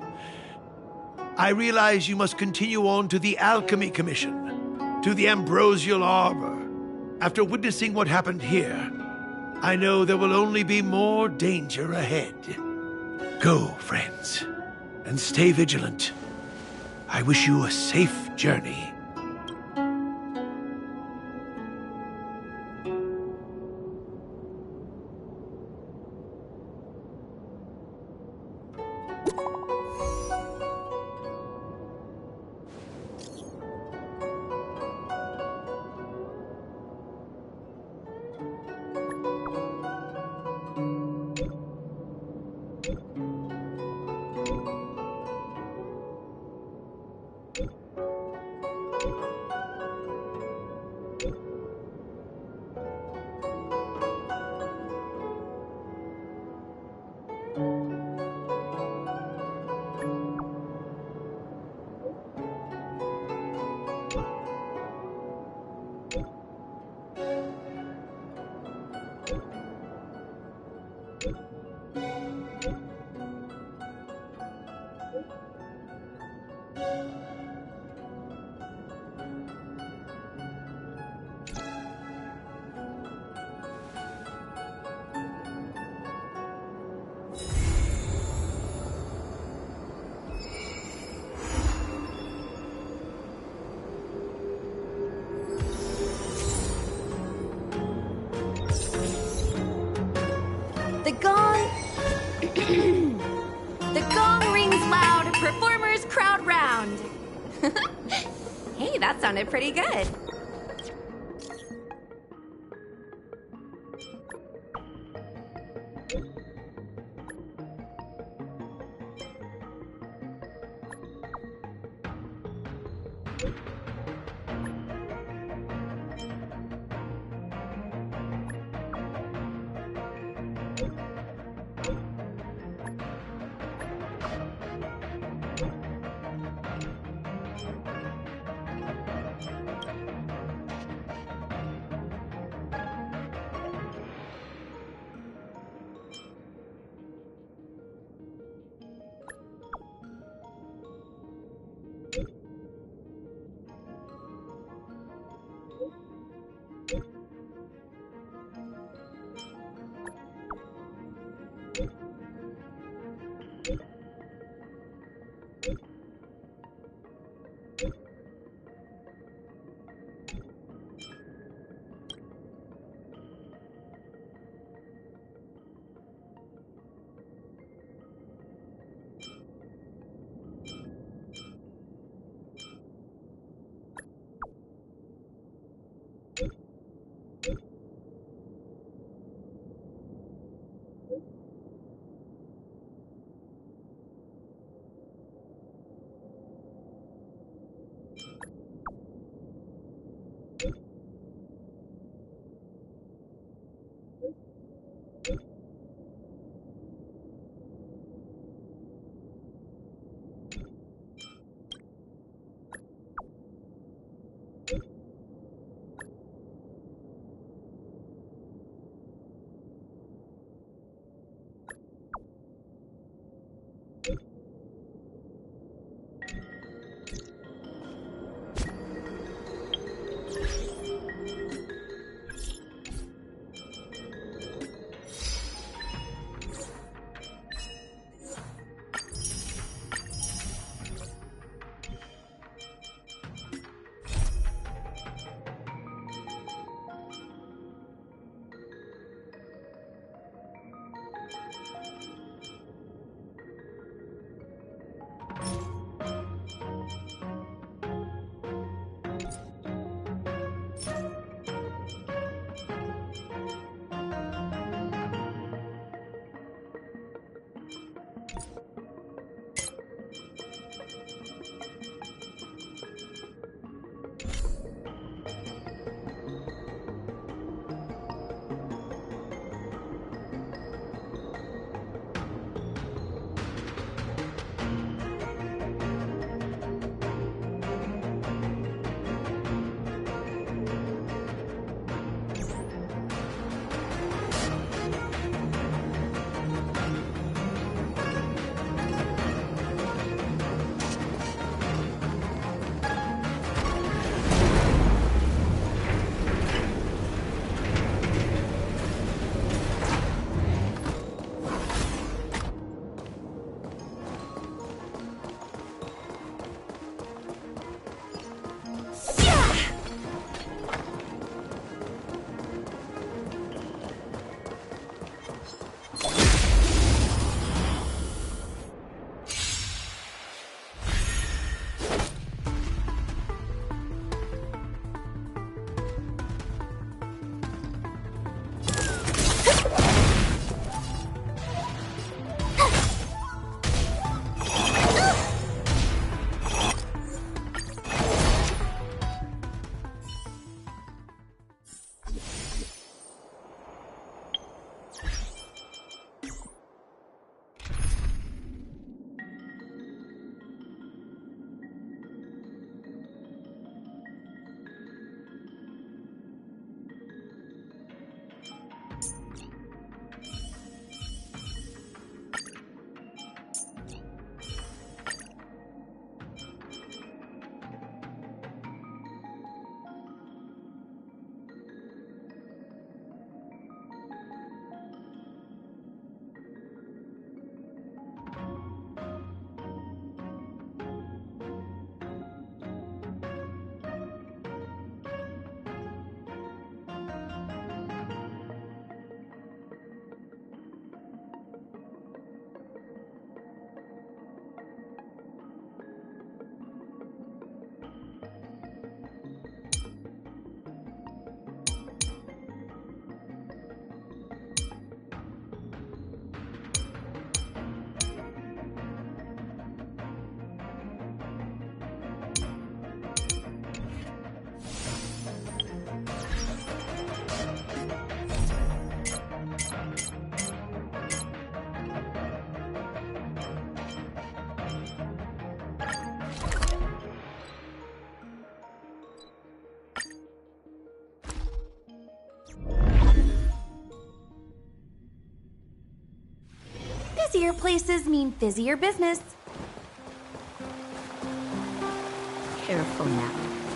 I realize you must continue on to the Alchemy Commission, to the Ambrosial Arbor. After witnessing what happened here, I know there will only be more danger ahead. Go, friends, and stay vigilant. I wish you a safe journey. The gong... The gong rings loud, performers crowd round. Hey, that sounded pretty good. Busier places mean busier business. Careful now.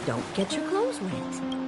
Don't get your clothes wet.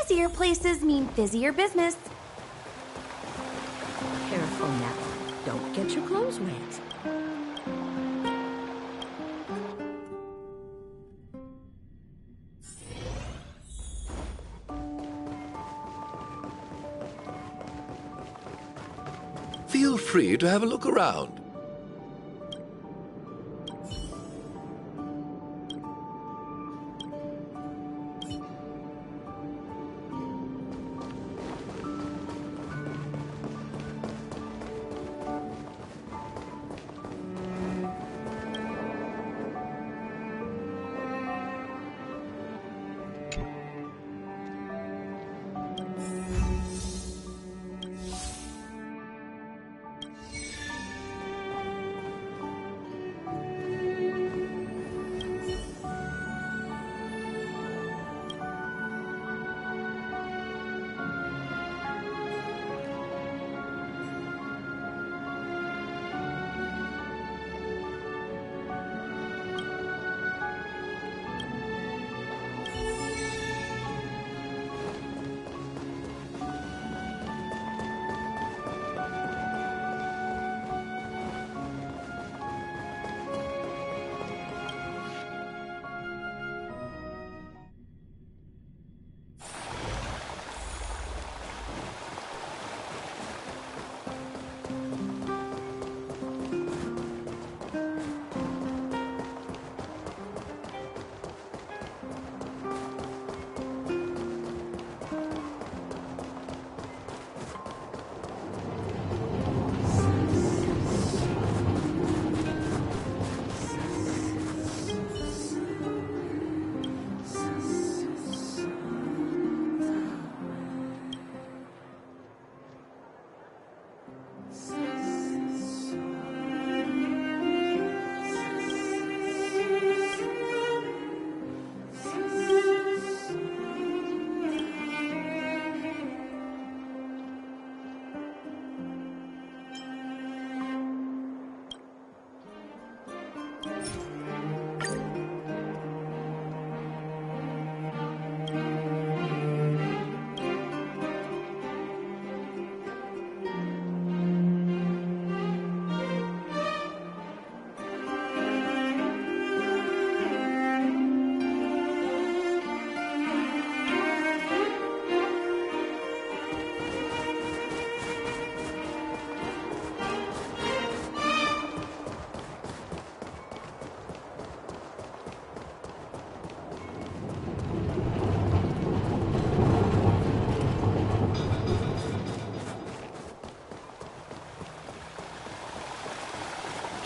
Busier places mean busier business. Careful now. Don't get your clothes wet. Feel free to have a look around.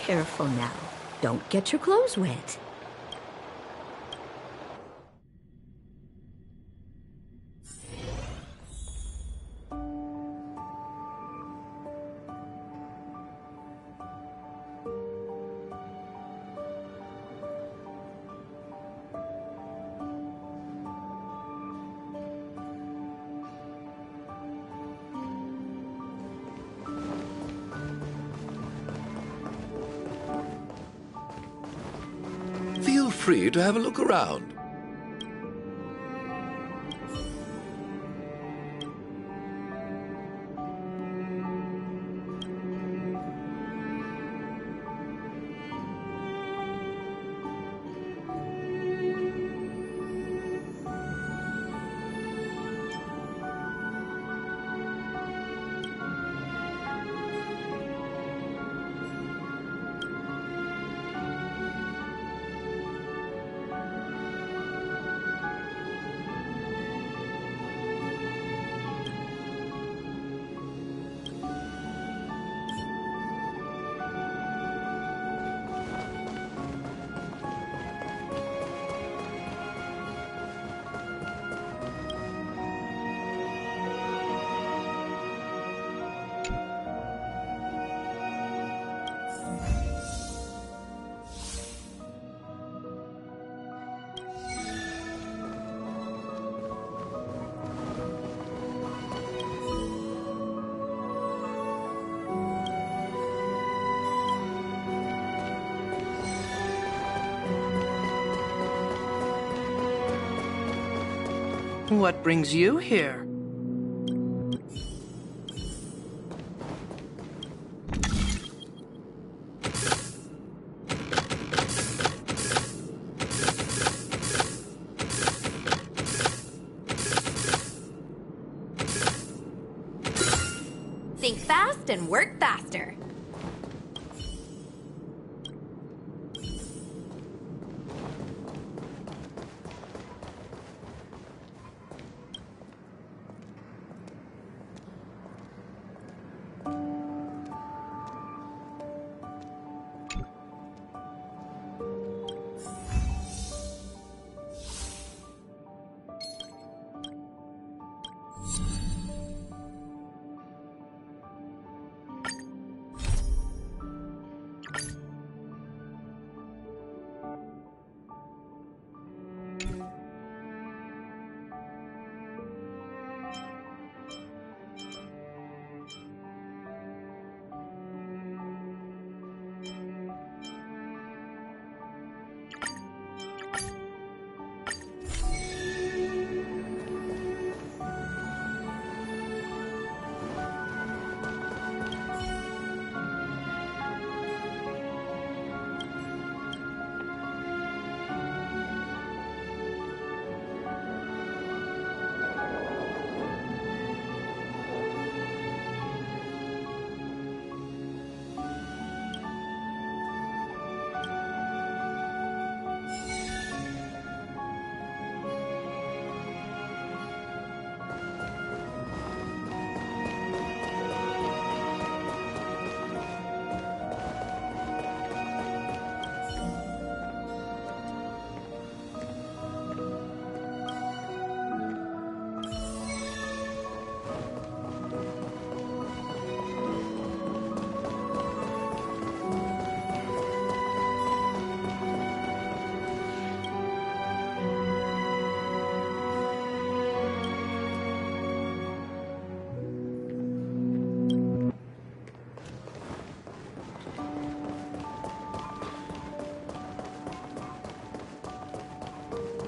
Careful now. Don't get your clothes wet. Feel free to have a look around. What brings you here? Think fast and work faster.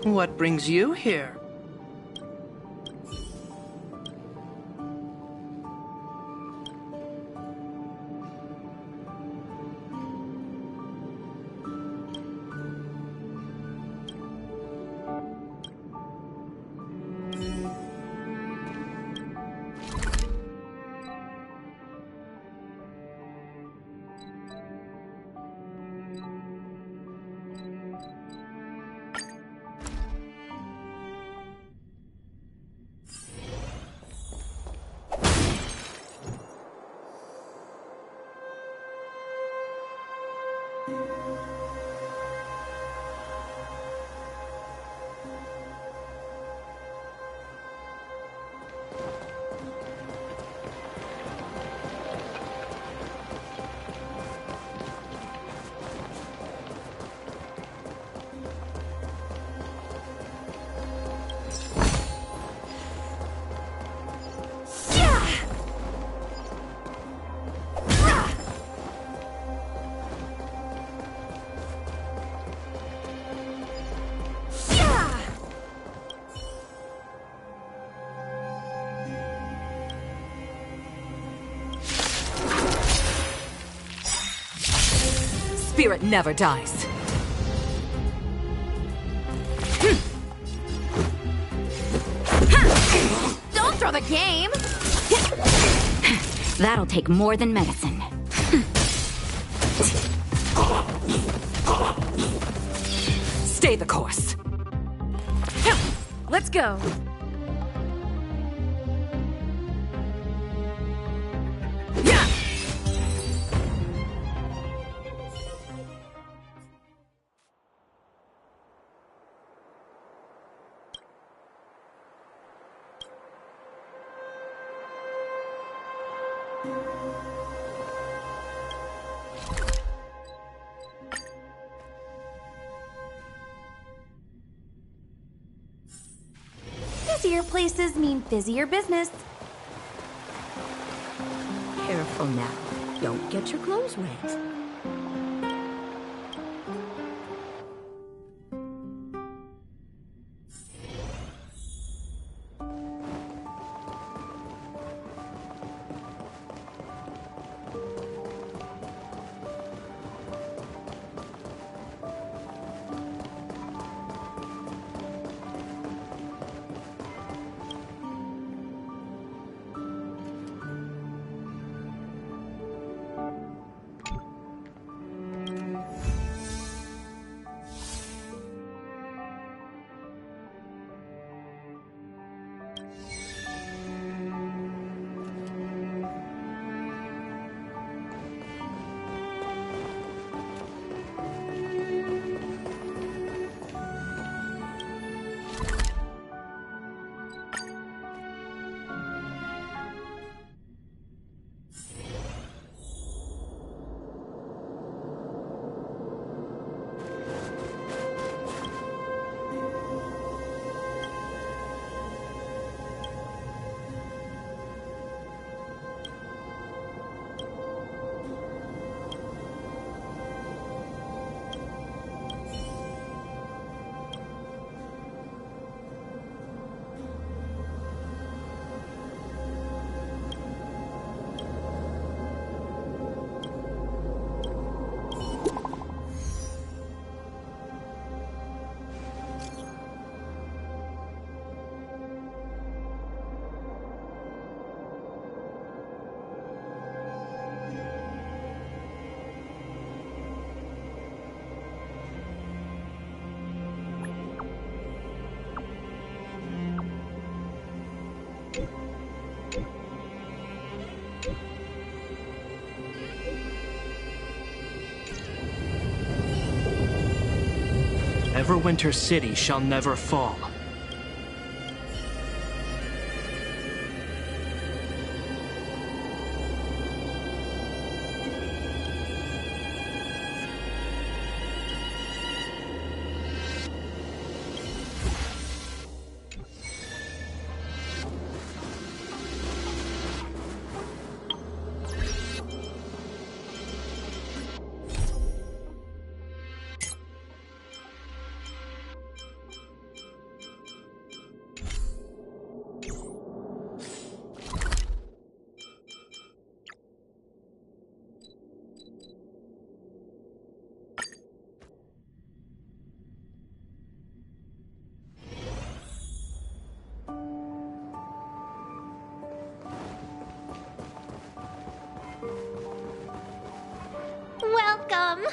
What brings you here? Spirit never dies. Don't throw the game! That'll take more than medicine. Stay the course. Let's go. Busier places mean busier business. Careful now. Don't get your clothes wet. Everwinter City shall never fall. Welcome!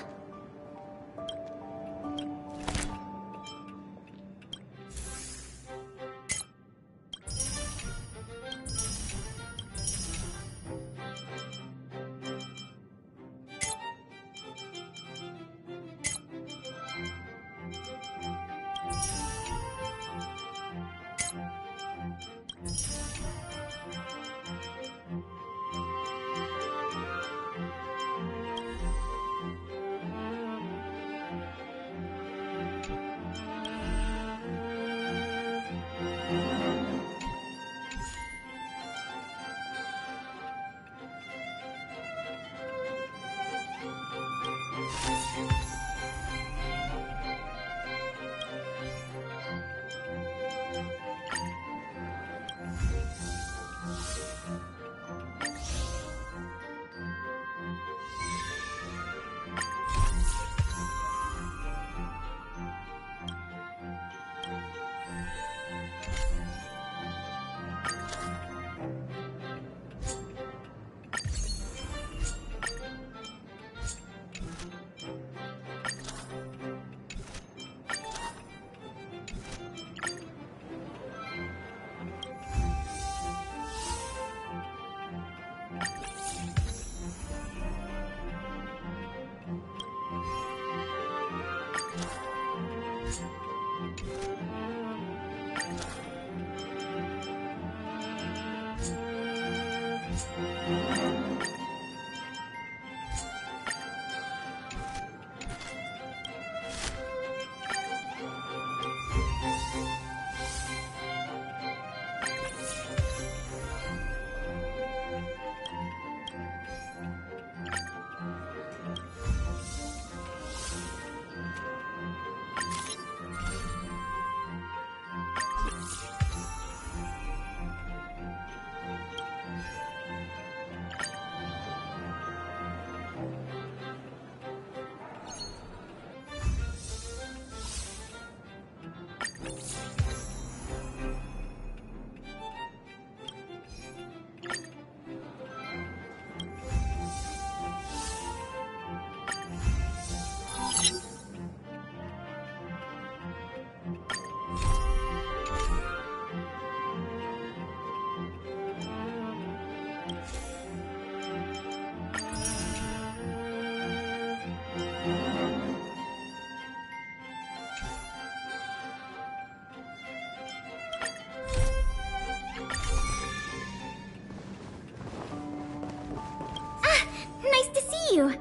Nice to see you.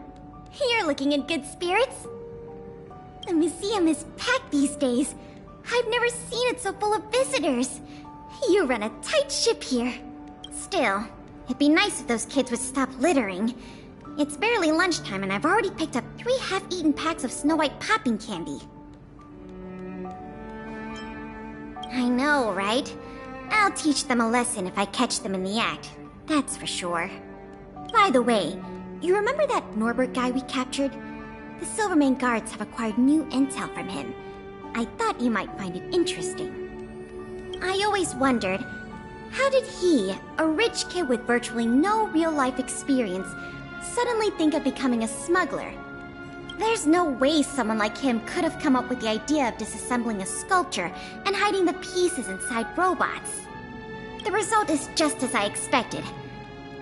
You're looking in good spirits. The museum is packed these days. I've never seen it so full of visitors. You run a tight ship here. Still, it'd be nice if those kids would stop littering. It's barely lunchtime and I've already picked up 3 half-eaten packs of Snow White popping candy. I know, right? I'll teach them a lesson if I catch them in the act. That's for sure. By the way, you remember that Norbert guy we captured? The Silvermane guards have acquired new intel from him. I thought you might find it interesting. I always wondered, how did he, a rich kid with virtually no real-life experience, suddenly think of becoming a smuggler? There's no way someone like him could have come up with the idea of disassembling a sculpture and hiding the pieces inside robots. The result is just as I expected.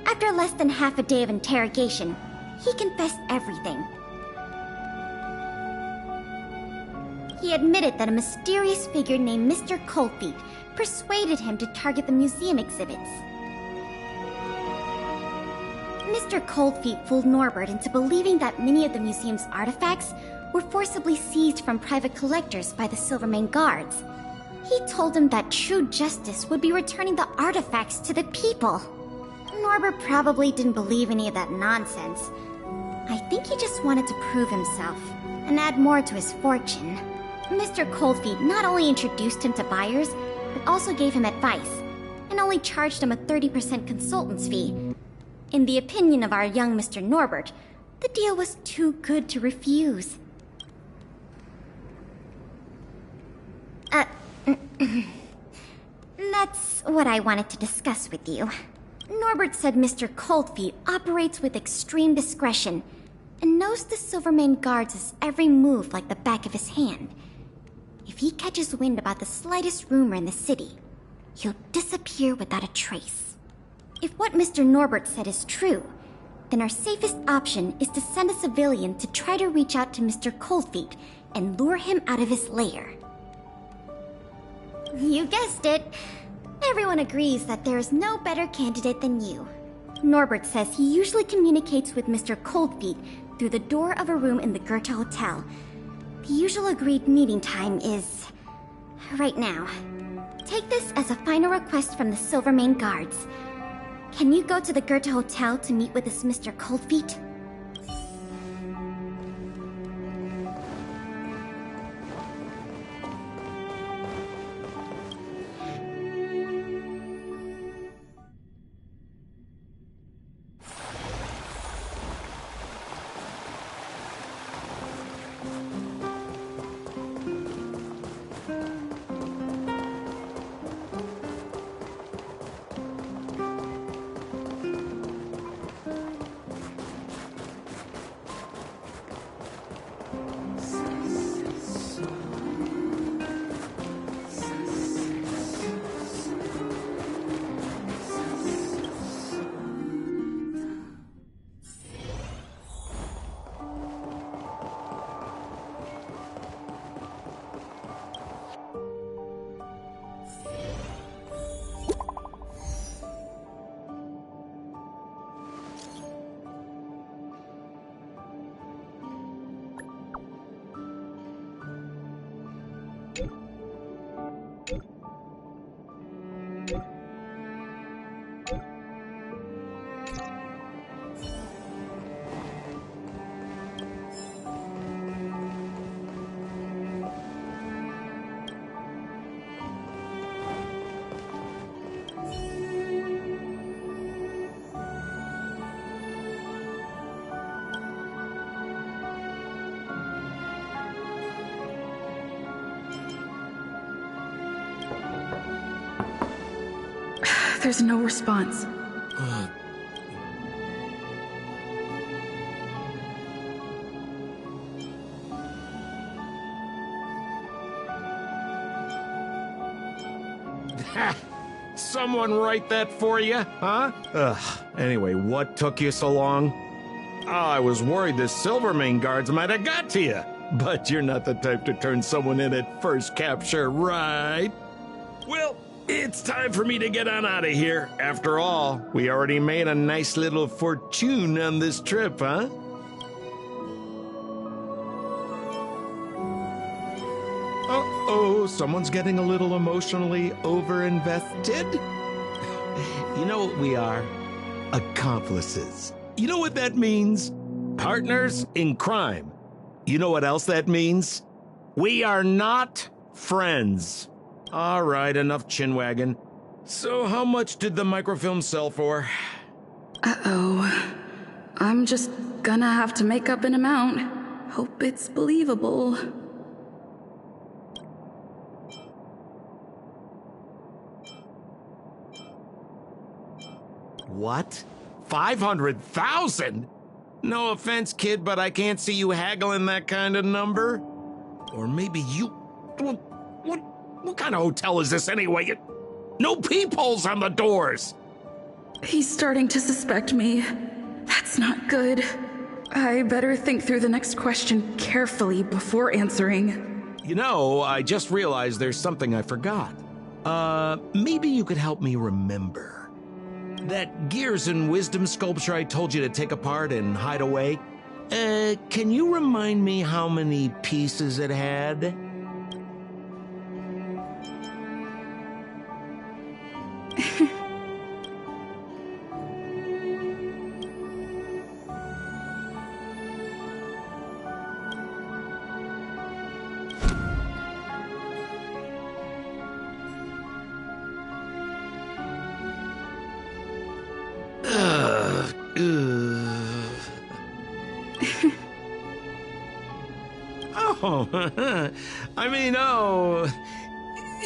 After less than half a day of interrogation, he confessed everything. He admitted that a mysterious figure named Mr. Coldfeet persuaded him to target the museum exhibits. Mr. Coldfeet fooled Norbert into believing that many of the museum's artifacts were forcibly seized from private collectors by the Silvermane guards. He told him that true justice would be returning the artifacts to the people. Norbert probably didn't believe any of that nonsense. I think he just wanted to prove himself and add more to his fortune. Mr. Coldfeet not only introduced him to buyers, but also gave him advice, and only charged him a 30% consultant's fee. In the opinion of our young Mr. Norbert, the deal was too good to refuse. That's what I wanted to discuss with you. Norbert said Mr. Coldfeet operates with extreme discretion and knows the Silvermane guards' every move like the back of his hand. If he catches wind about the slightest rumor in the city, he'll disappear without a trace. If what Mr. Norbert said is true, then our safest option is to send a civilian to try to reach out to Mr. Coldfeet and lure him out of his lair. You guessed it. Everyone agrees that there is no better candidate than you. Norbert says he usually communicates with Mr. Coldfeet through the door of a room in the Goethe Hotel. The usual agreed meeting time is right now. Take this as a final request from the Silvermane guards. Can you go to the Goethe Hotel to meet with this Mr. Coldfeet? There's no response. Someone write that for you, huh? Anyway, what took you so long? Oh, I was worried the Silvermane guards might have got to you. But you're not the type to turn someone in at first capture, right? Well, It's time for me to get on out of here. After all, we already made a nice little fortune on this trip, huh? Uh-oh, someone's getting a little emotionally over-invested. You know what we are? Accomplices. You know what that means? Partners in crime. You know what else that means? We are not friends. All right, enough chinwagging. So how much did the microfilm sell for? Uh-oh. I'm just gonna have to make up an amount. Hope it's believable. What? 500,000? No offense, kid, but I can't see you haggling that kind of number. Or maybe you... What kind of hotel is this anyway? No peepholes on the doors! He's starting to suspect me. That's not good. I better think through the next question carefully before answering. You know, I just realized there's something I forgot. Maybe you could help me remember. That Gears and Wisdom sculpture I told you to take apart and hide away? Can you remind me how many pieces it had?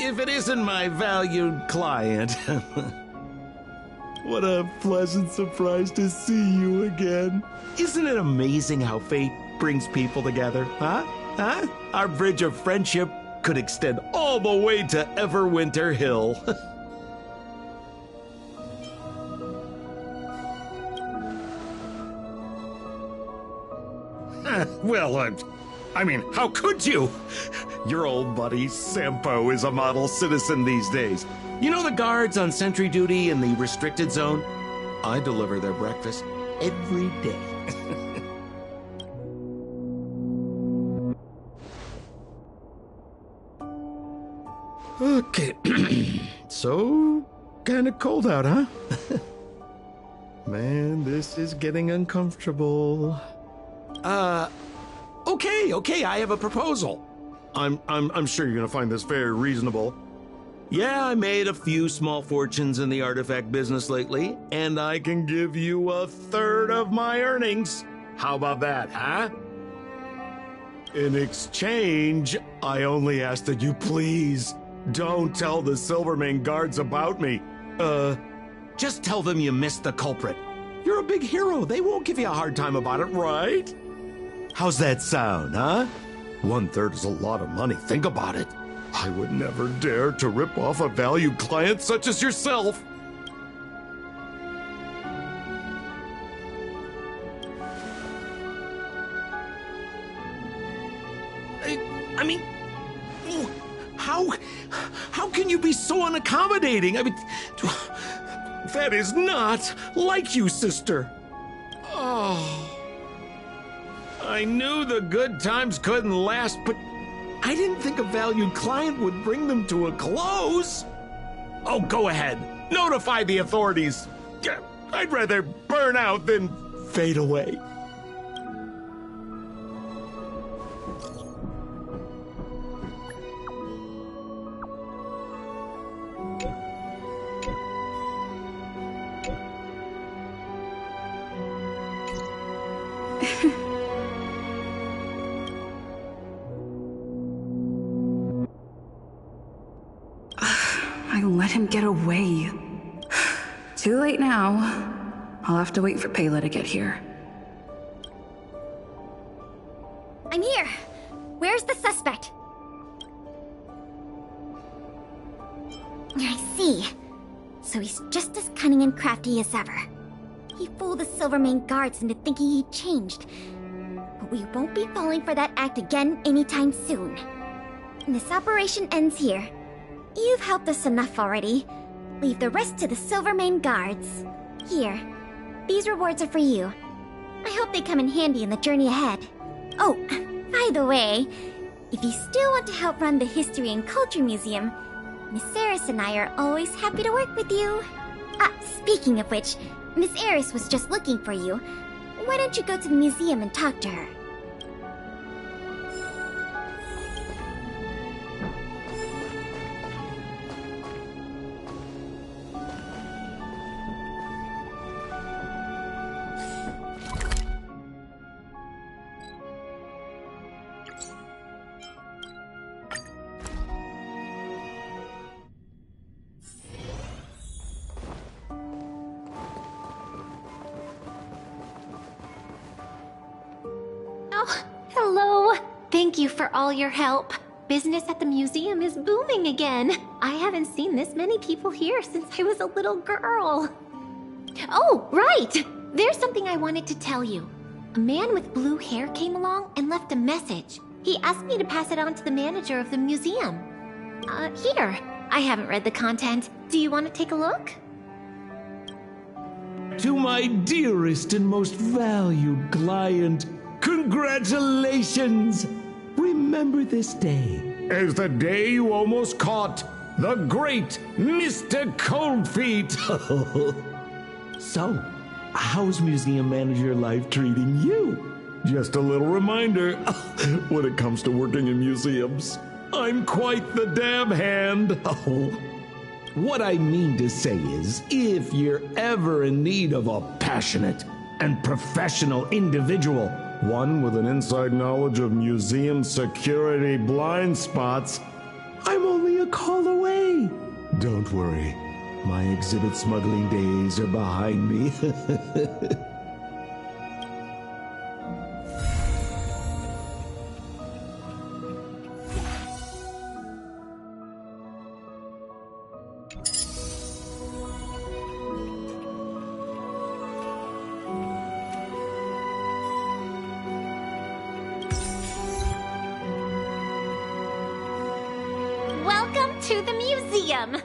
If it isn't my valued client. What a pleasant surprise to see you again. Isn't it amazing how fate brings people together, huh? Our bridge of friendship could extend all the way to Everwinter Hill. Well, I mean, how could you? Your old buddy, Sampo, is a model citizen these days. You know the guards on sentry duty in the restricted zone? I deliver their breakfast every day. Okay. So, kinda cold out, huh? Man, this is getting uncomfortable. Okay, I have a proposal. I'm sure you're gonna find this very reasonable. Yeah, I made a few small fortunes in the artifact business lately, and I can give you 1/3 of my earnings. How about that, huh? In exchange, I only ask that you please don't tell the Silvermane guards about me. Just tell them you missed the culprit. You're a big hero. They won't give you a hard time about it, right? How's that sound, huh? 1/3 is a lot of money. Think about it. I would never dare to rip off a valued client such as yourself. I mean, how can you be so unaccommodating? I mean, that is not like you, sister. Oh. I knew the good times couldn't last, but I didn't think a valued client would bring them to a close. Oh, go ahead. Notify the authorities. I'd rather burn out than fade away. I let him get away. Too late now. I'll have to wait for Pela to get here. I'm here! Where's the suspect? I see. So he's just as cunning and crafty as ever. He fooled the Silvermane guards into thinking he'd changed. But we won't be falling for that act again anytime soon. This operation ends here. You've helped us enough already. Leave the rest to the Silvermane guards. Here, these rewards are for you. I hope they come in handy in the journey ahead. Oh, by the way, if you still want to help run the History and Culture Museum, Miss Eris and I are always happy to work with you. Speaking of which, Miss Eris was just looking for you. Why don't you go to the museum and talk to her? Hello! Thank you for all your help. Business at the museum is booming again. I haven't seen this many people here since I was a little girl. Oh, right! There's something I wanted to tell you. A man with blue hair came along and left a message. He asked me to pass it on to the manager of the museum. Here. I haven't read the content. Do you want to take a look? To my dearest and most valued client, congratulations! Remember this day as the day you almost caught the great Mr. Coldfeet. So, how's museum manager life treating you? Just a little reminder, when it comes to working in museums, I'm quite the dab hand. What I mean to say is, if you're ever in need of a passionate and professional individual, one with an inside knowledge of museum security blind spots, I'm only a call away. Don't worry, my exhibit smuggling days are behind me. Welcome to the museum!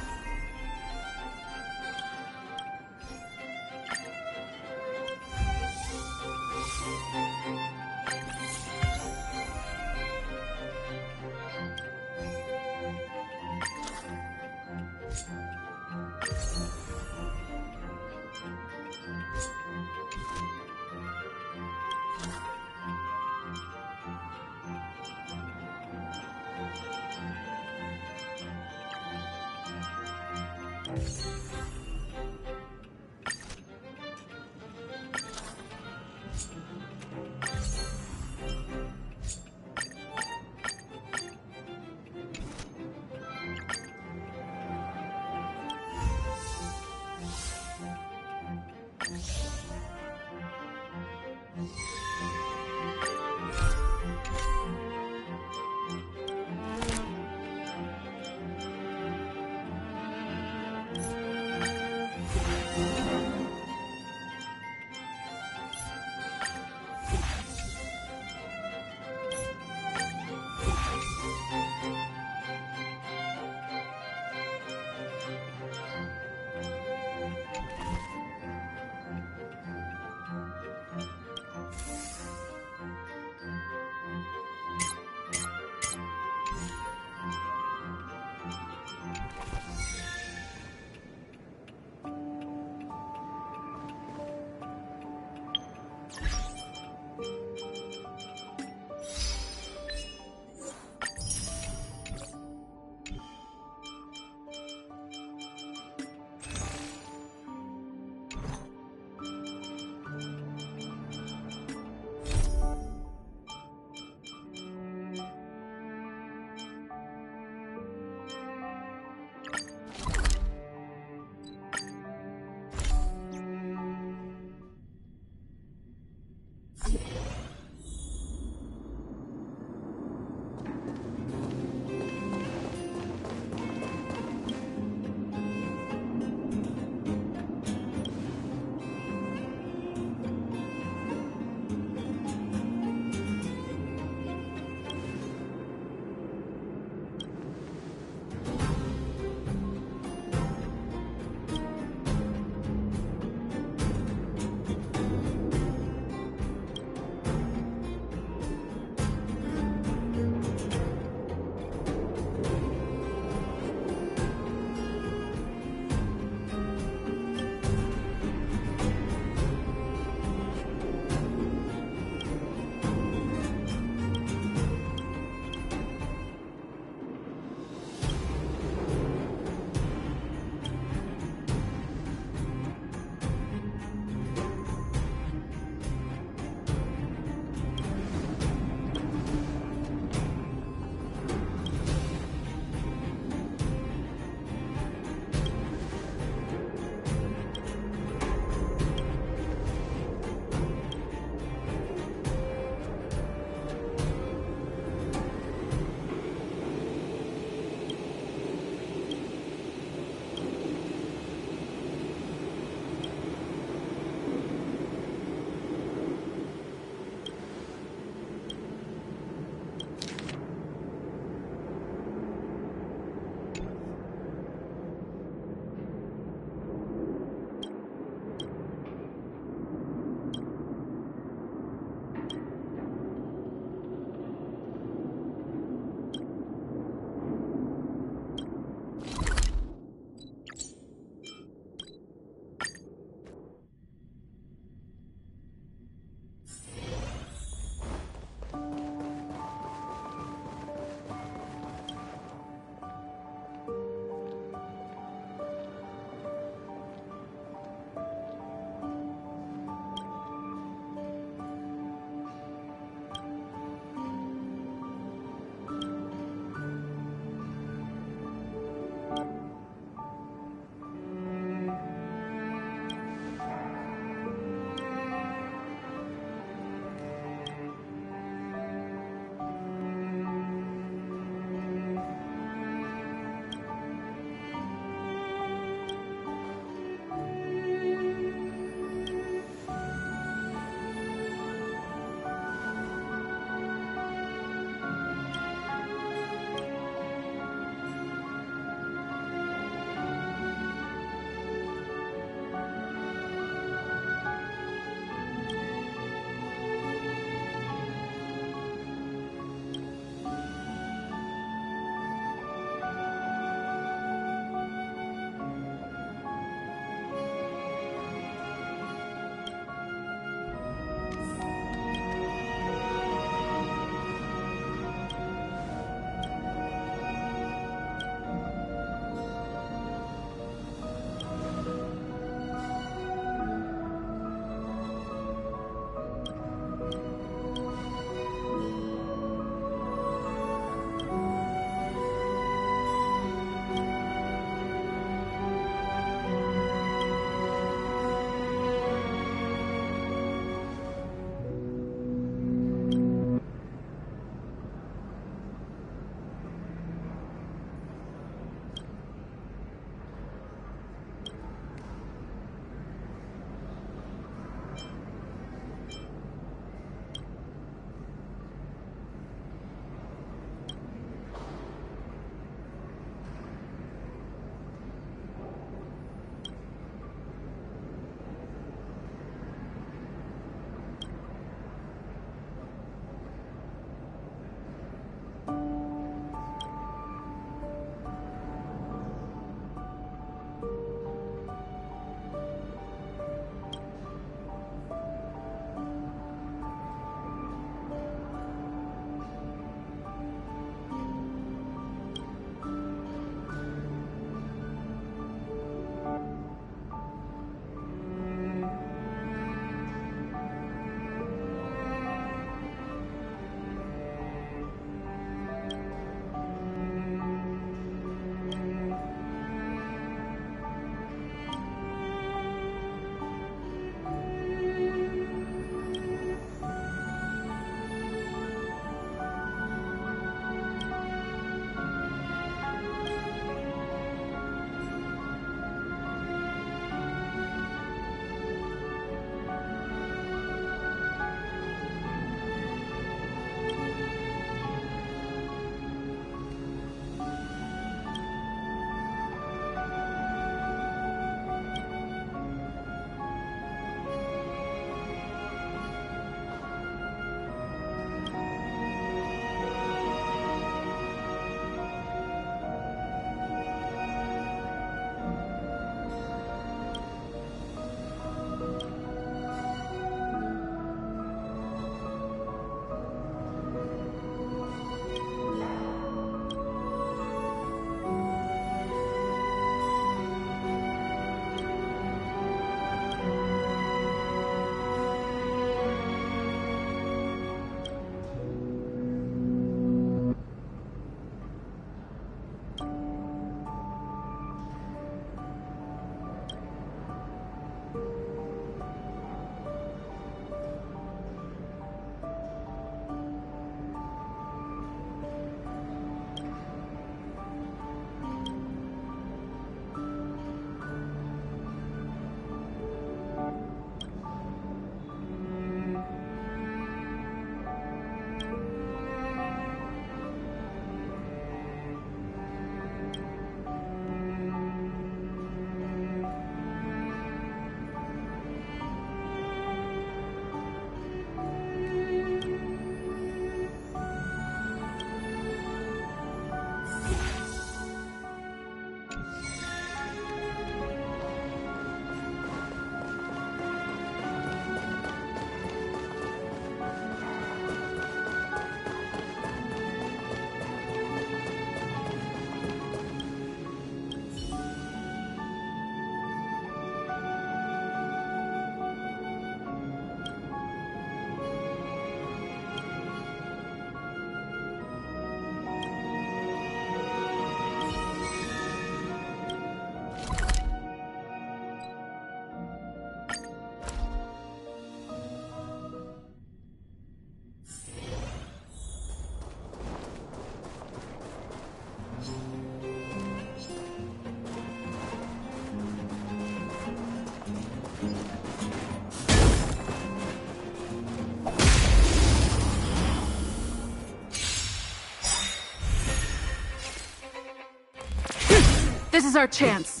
This is our chance.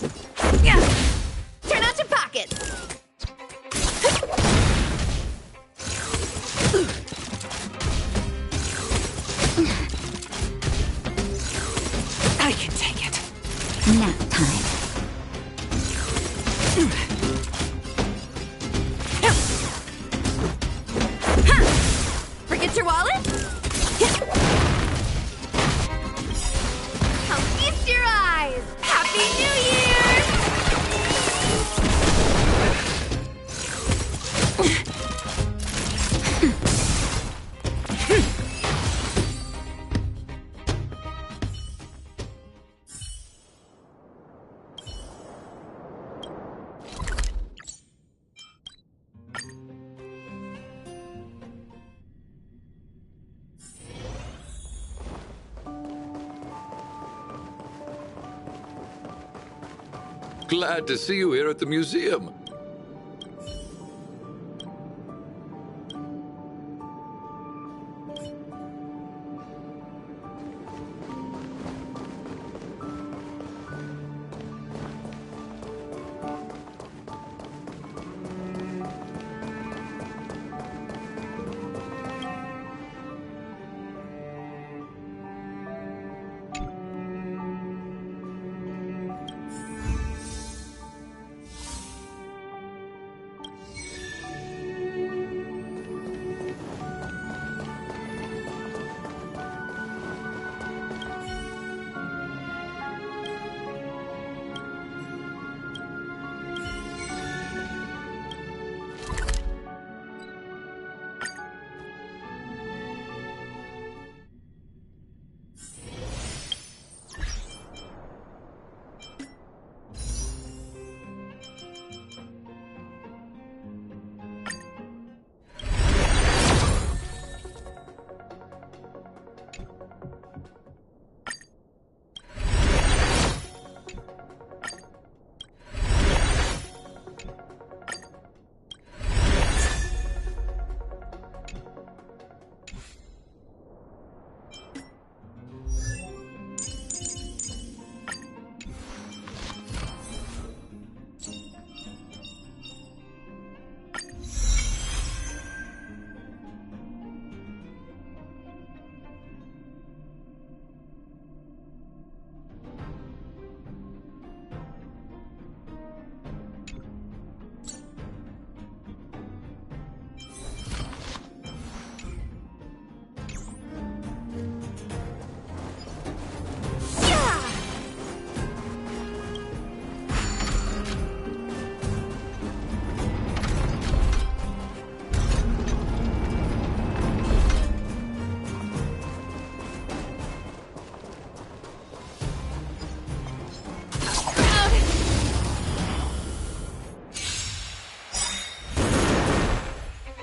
Yeah. Turn out your pockets. I can take it. Nap time. Forget your wallet? I'll feast your eyes! Happy New Year! Glad to see you here at the museum.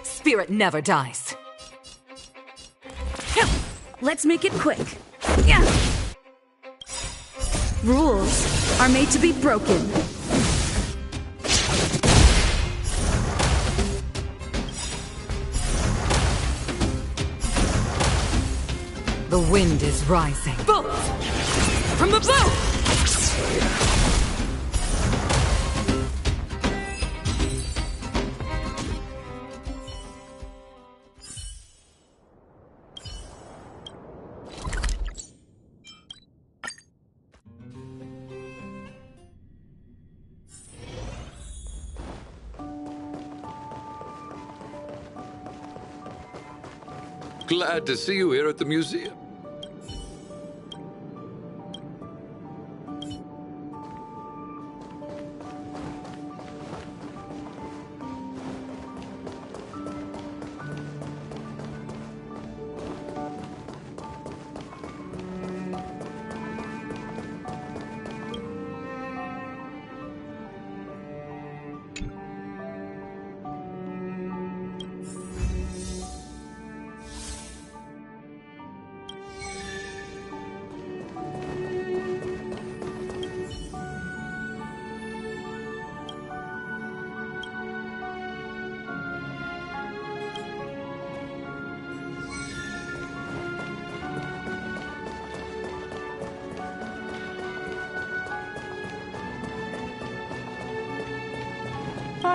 Spirit never dies. Let's make it quick. Yeah. Rules are made to be broken. The wind is rising. Bolt! From the blue! Glad to see you here at the museum.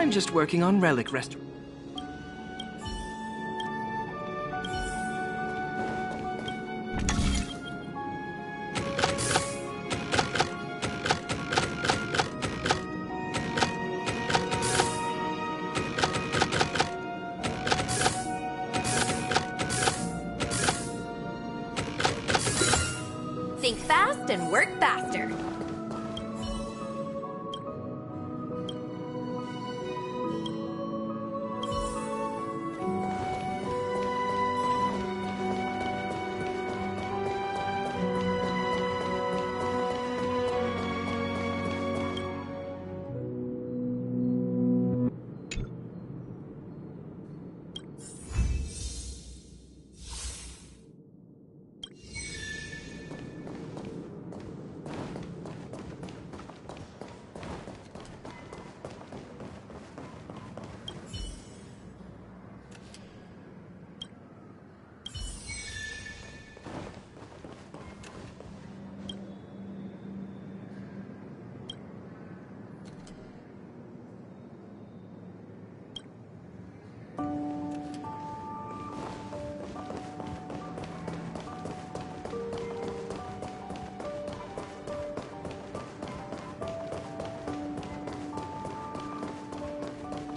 I'm just working on relic restoration. Think fast and work faster.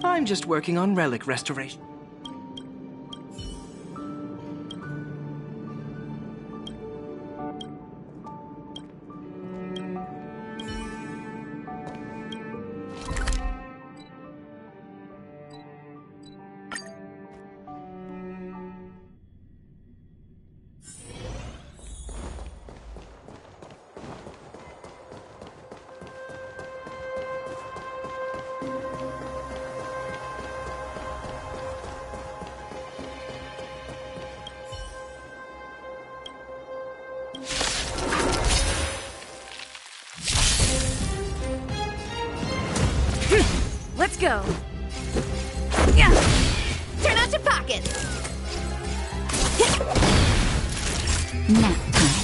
I'm just working on relic restoration. Let's go. Yeah. Turn out your pockets. Nap time.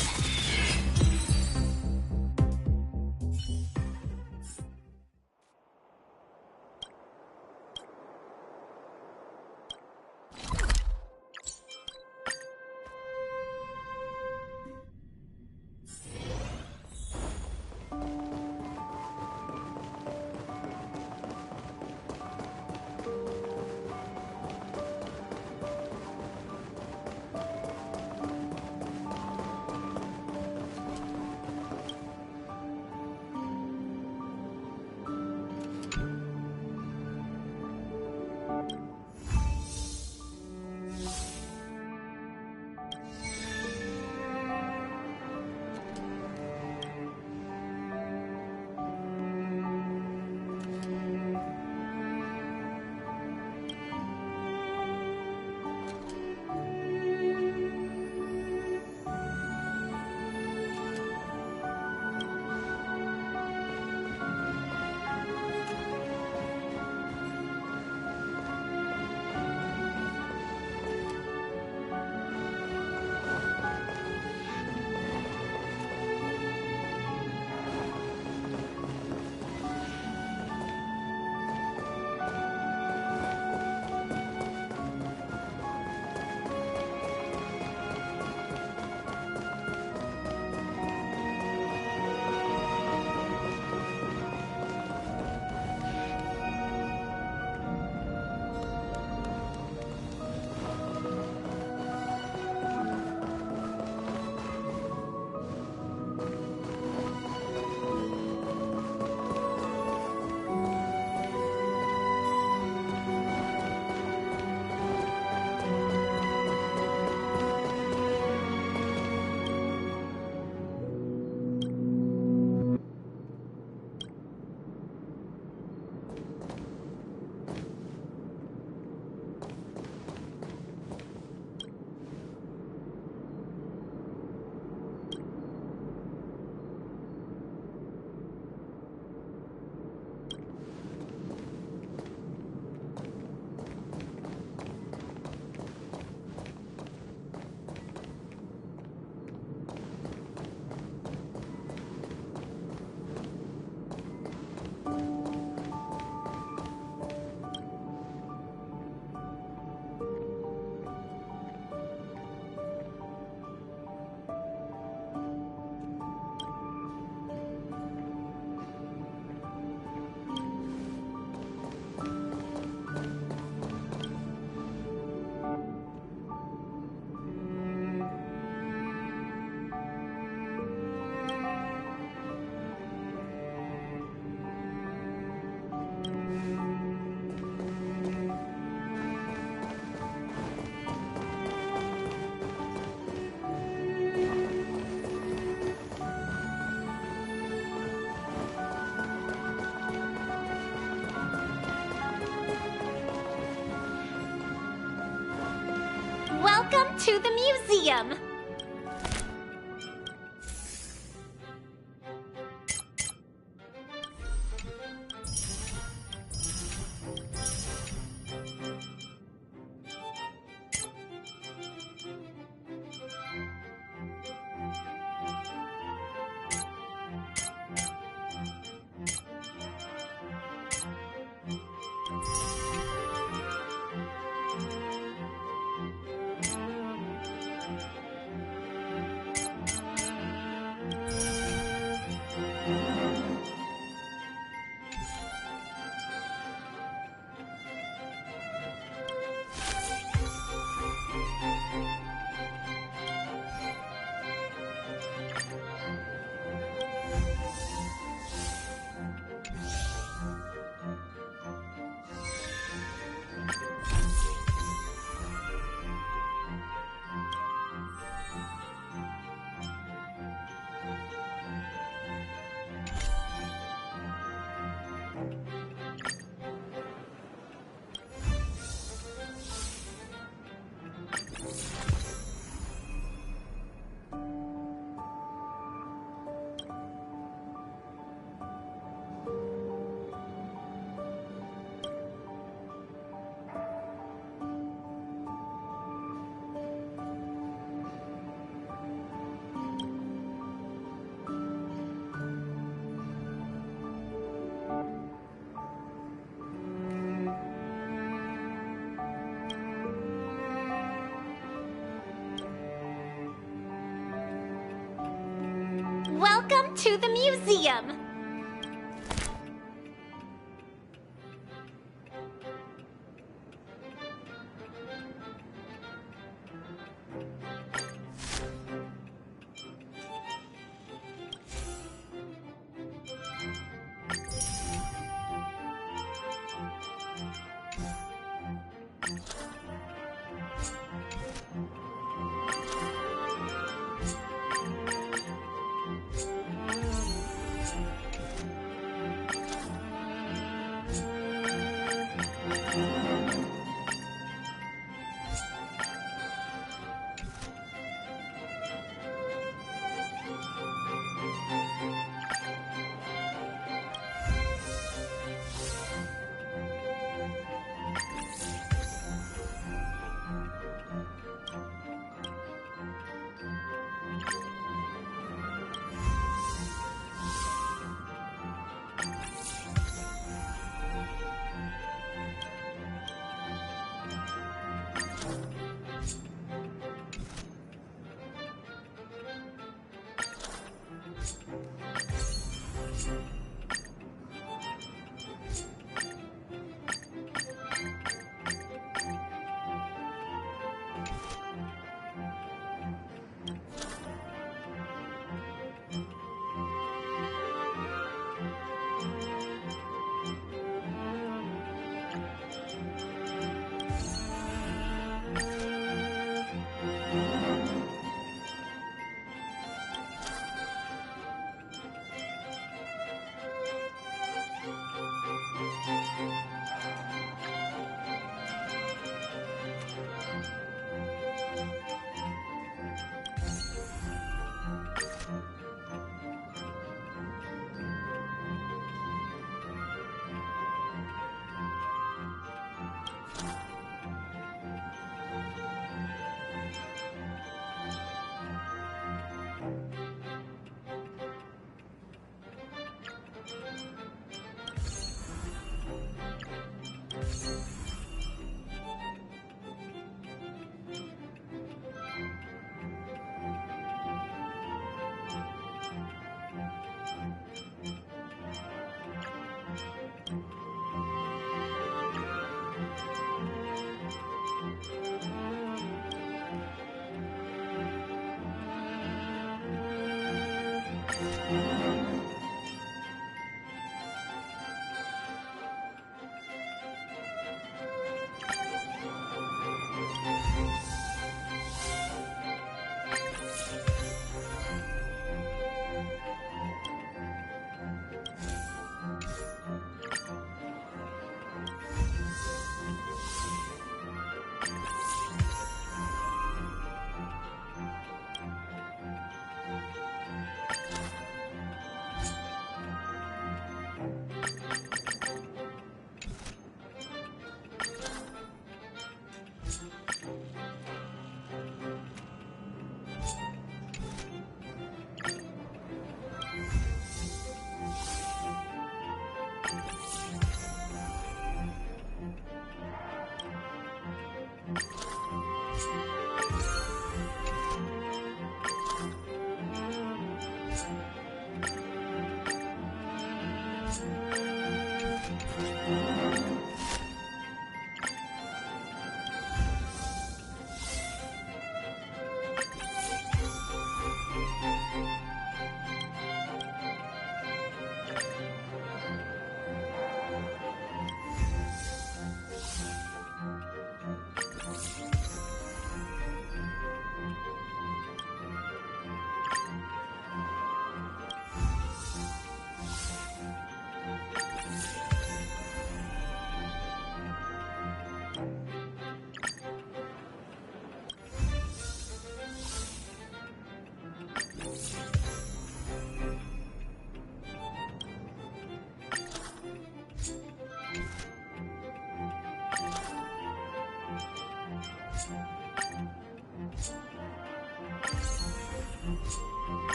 Welcome to the museum! Welcome to the museum!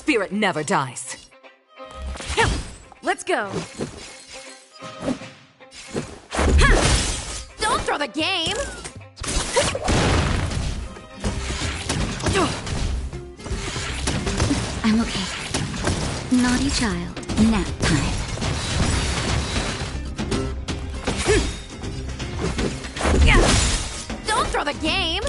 Spirit never dies. Let's go. Don't throw the game! I'm okay. Naughty child. Nap time. Don't throw the game!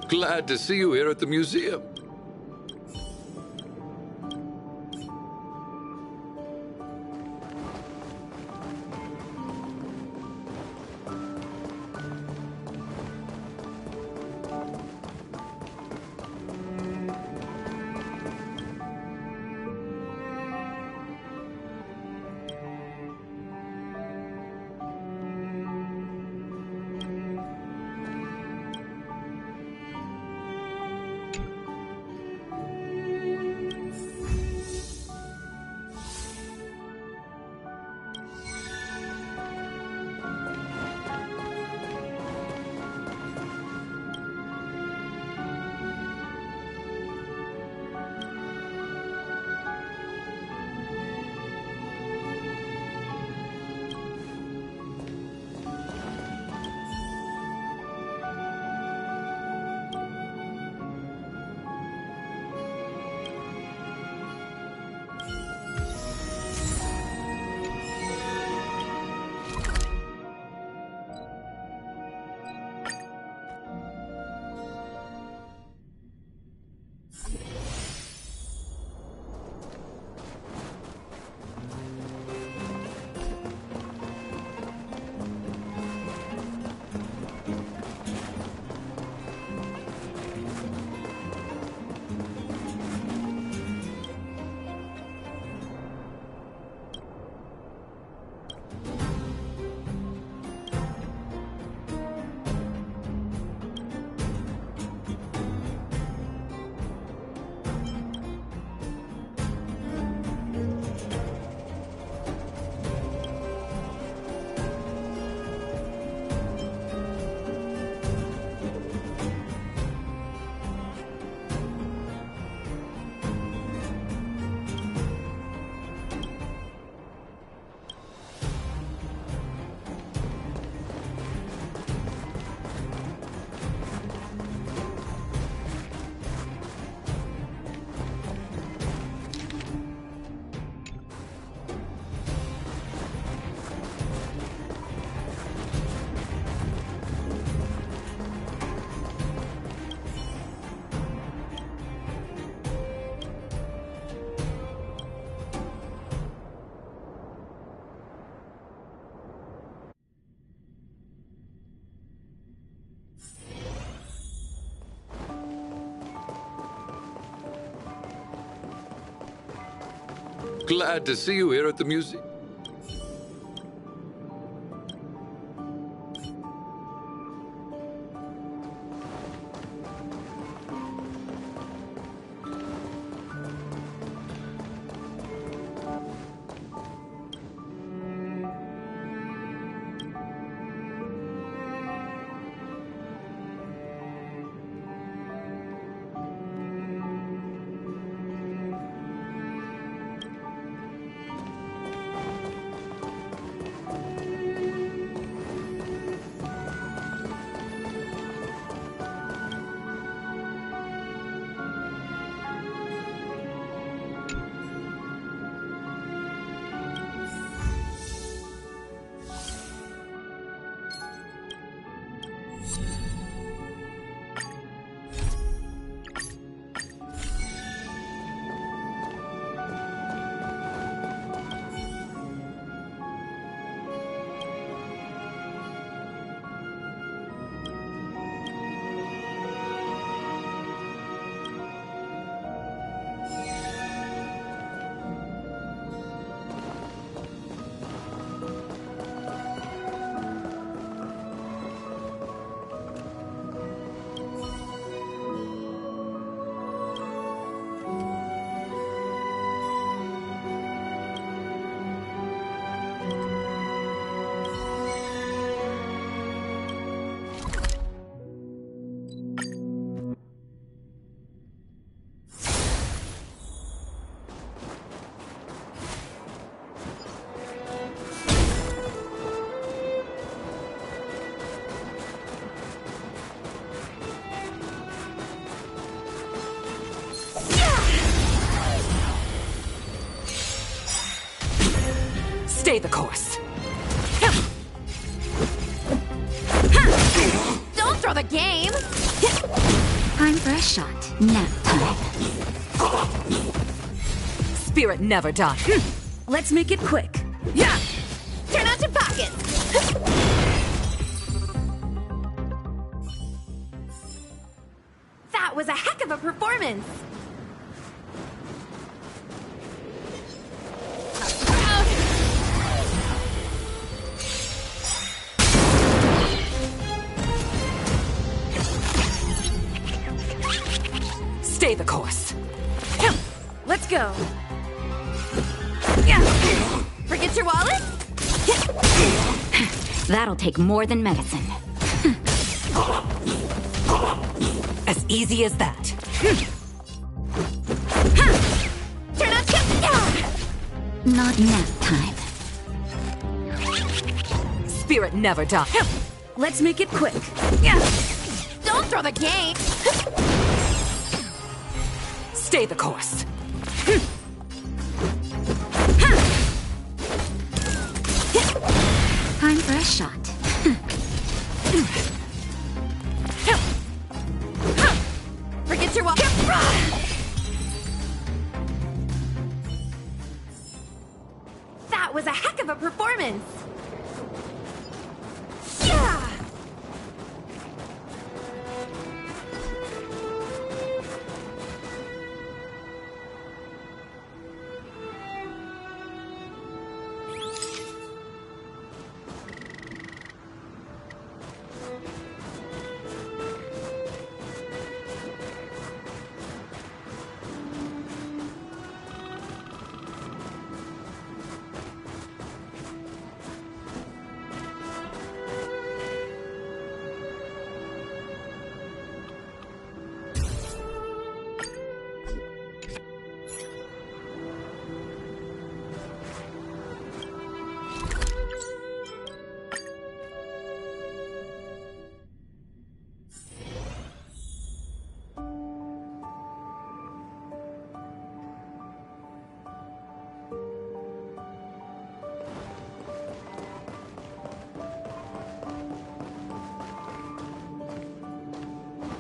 Glad to see you here at the museum. Glad to see you here at the museum. Stay the course. Don't throw the game! Time for a shot. Nap time. Spirit never dies. Let's make it quick. Yeah! Turn out your pockets! That was a heck of a performance! Stay the course. Let's go. Yeah. Forget your wallet? That'll take more than medicine. As easy as that. Turn out your... Not nap time. Spirit never dies. Let's make it quick. Yeah. Don't throw the game! Stay the course. Time for a shot. Forget your wallet. That was a heck of a performance! Yeah!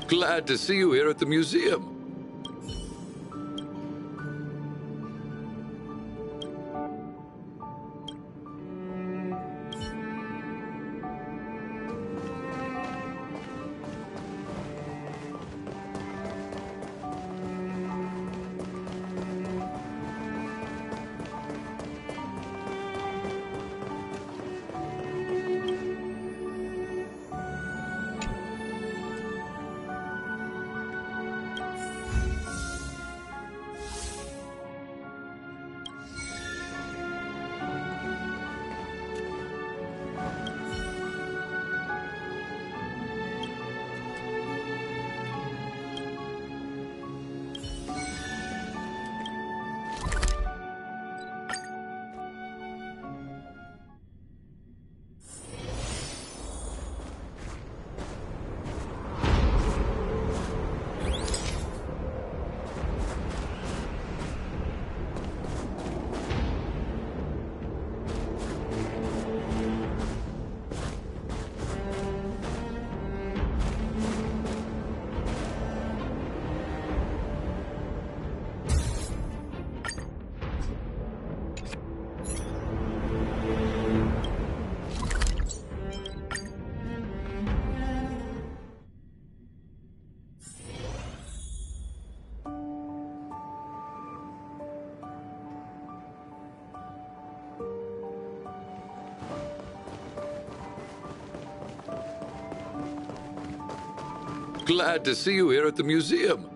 Glad to see you here at the museum. Glad to see you here at the museum.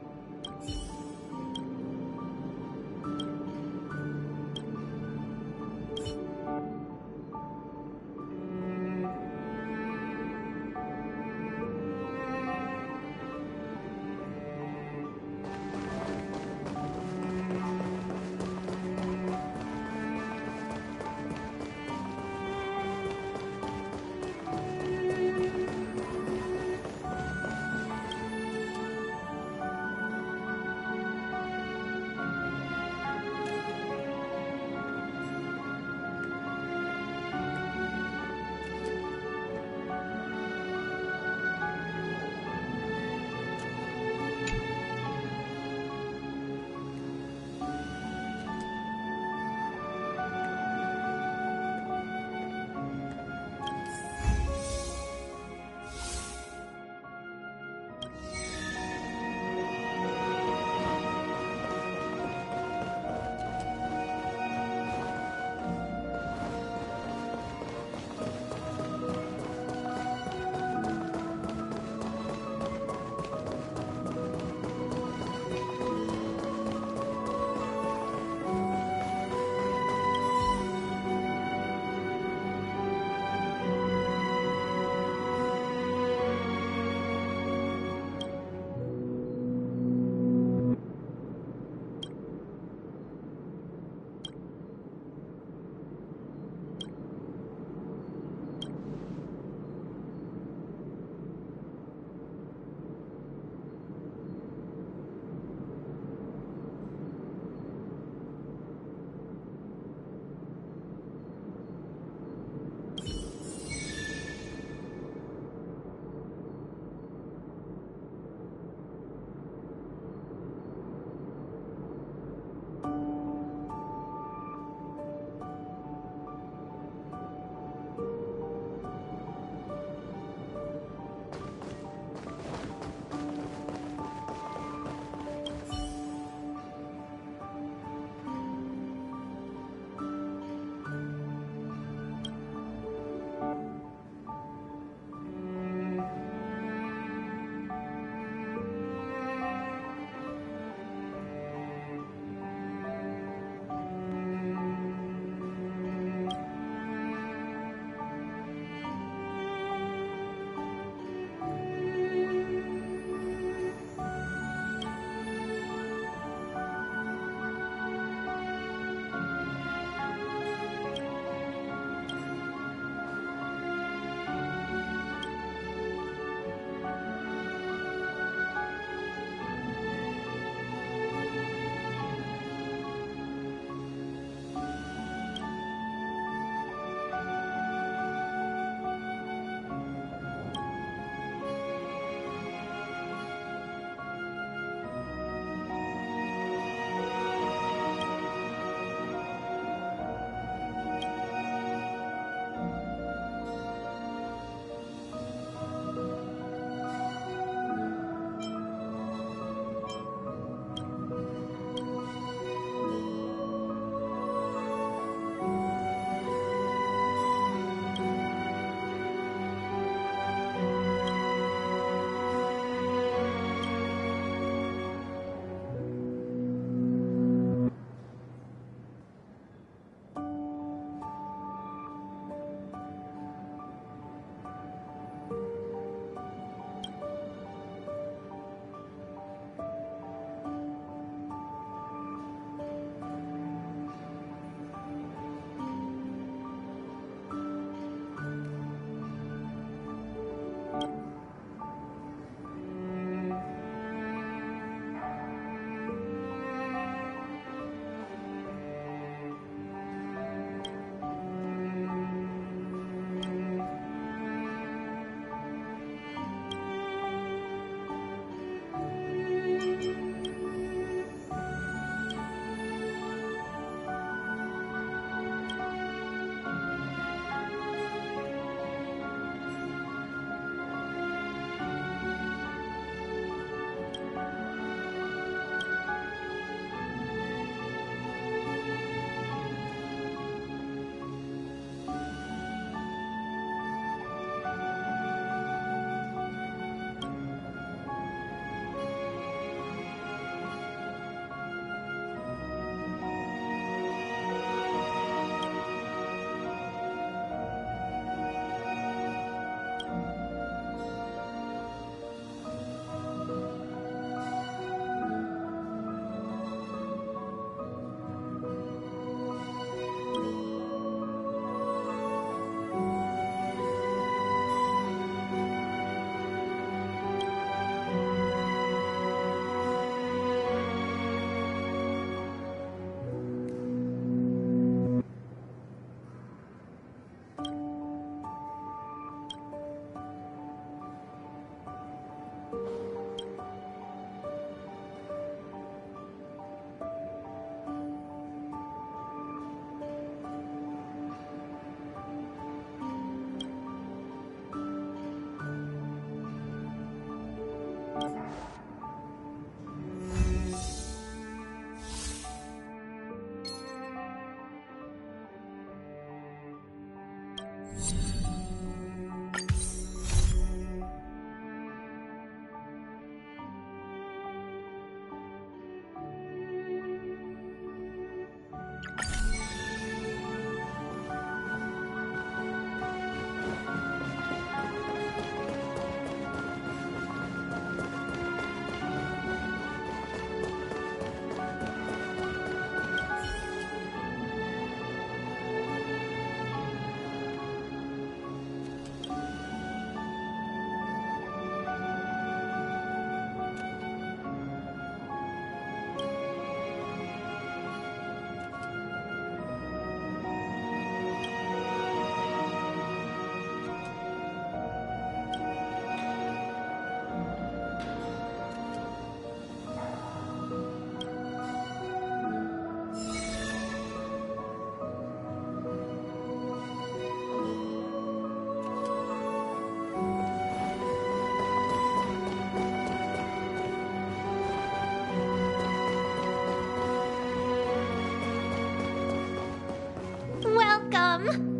Welcome!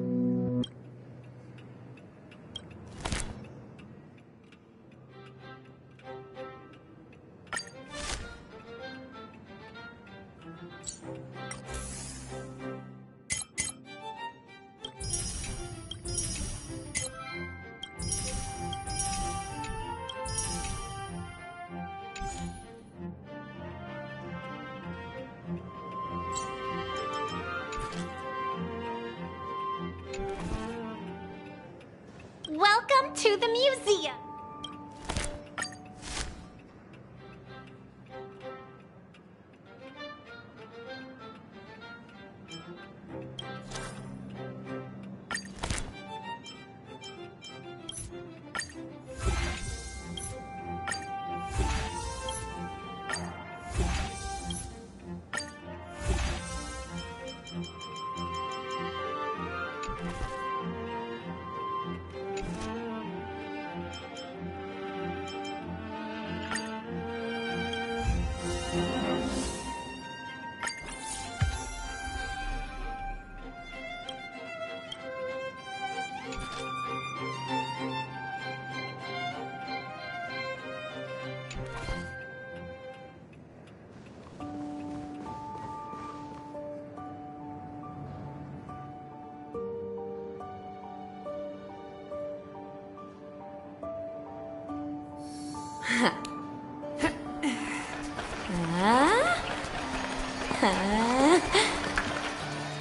Welcome to the museum!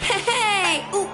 Hey! Ooh.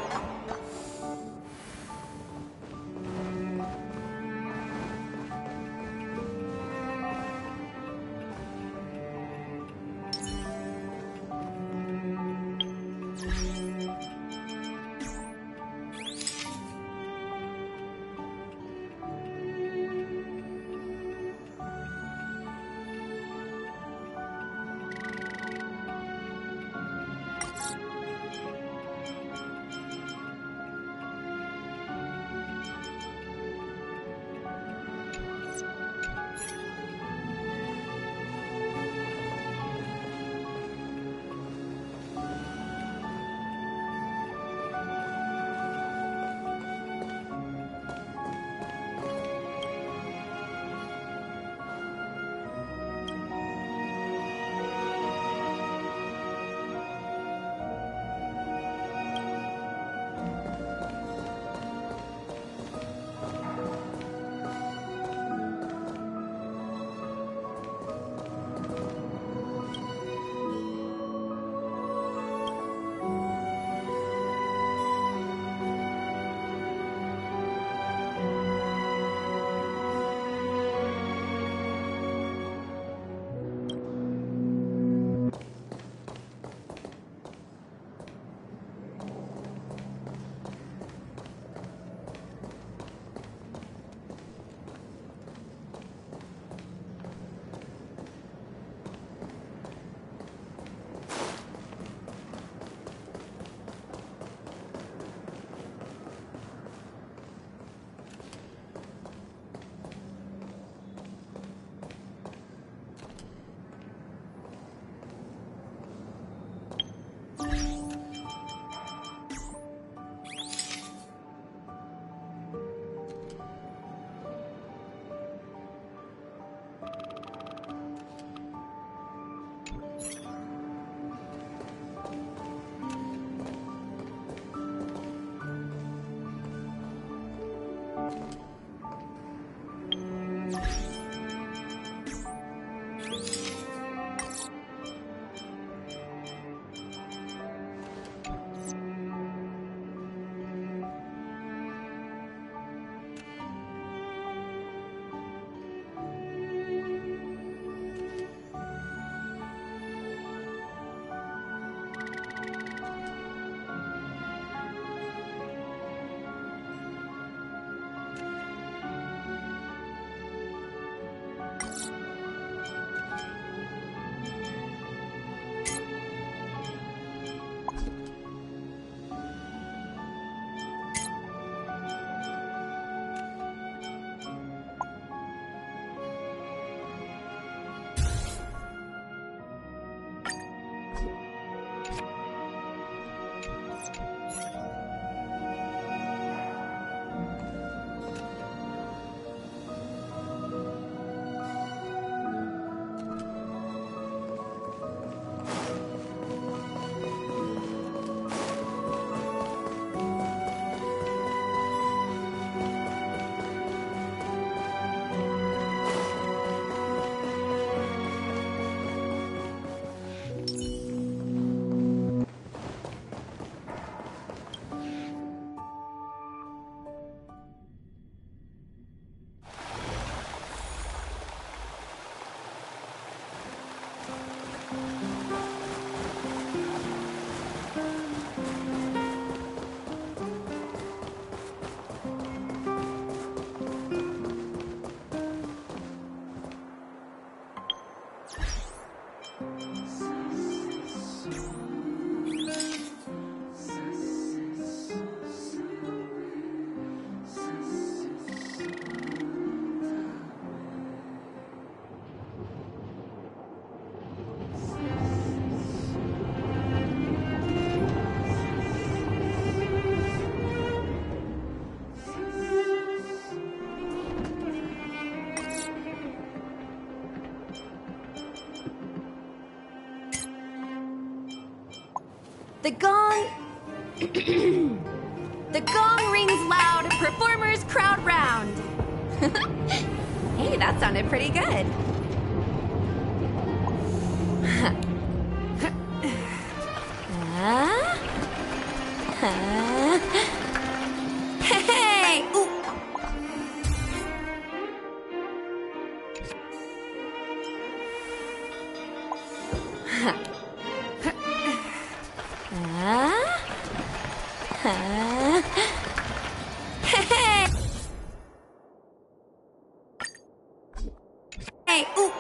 The gong... The gong rings loud, performers crowd round. Hey, that sounded pretty good. Hey! Ooh. Hey! Hey! Ooh.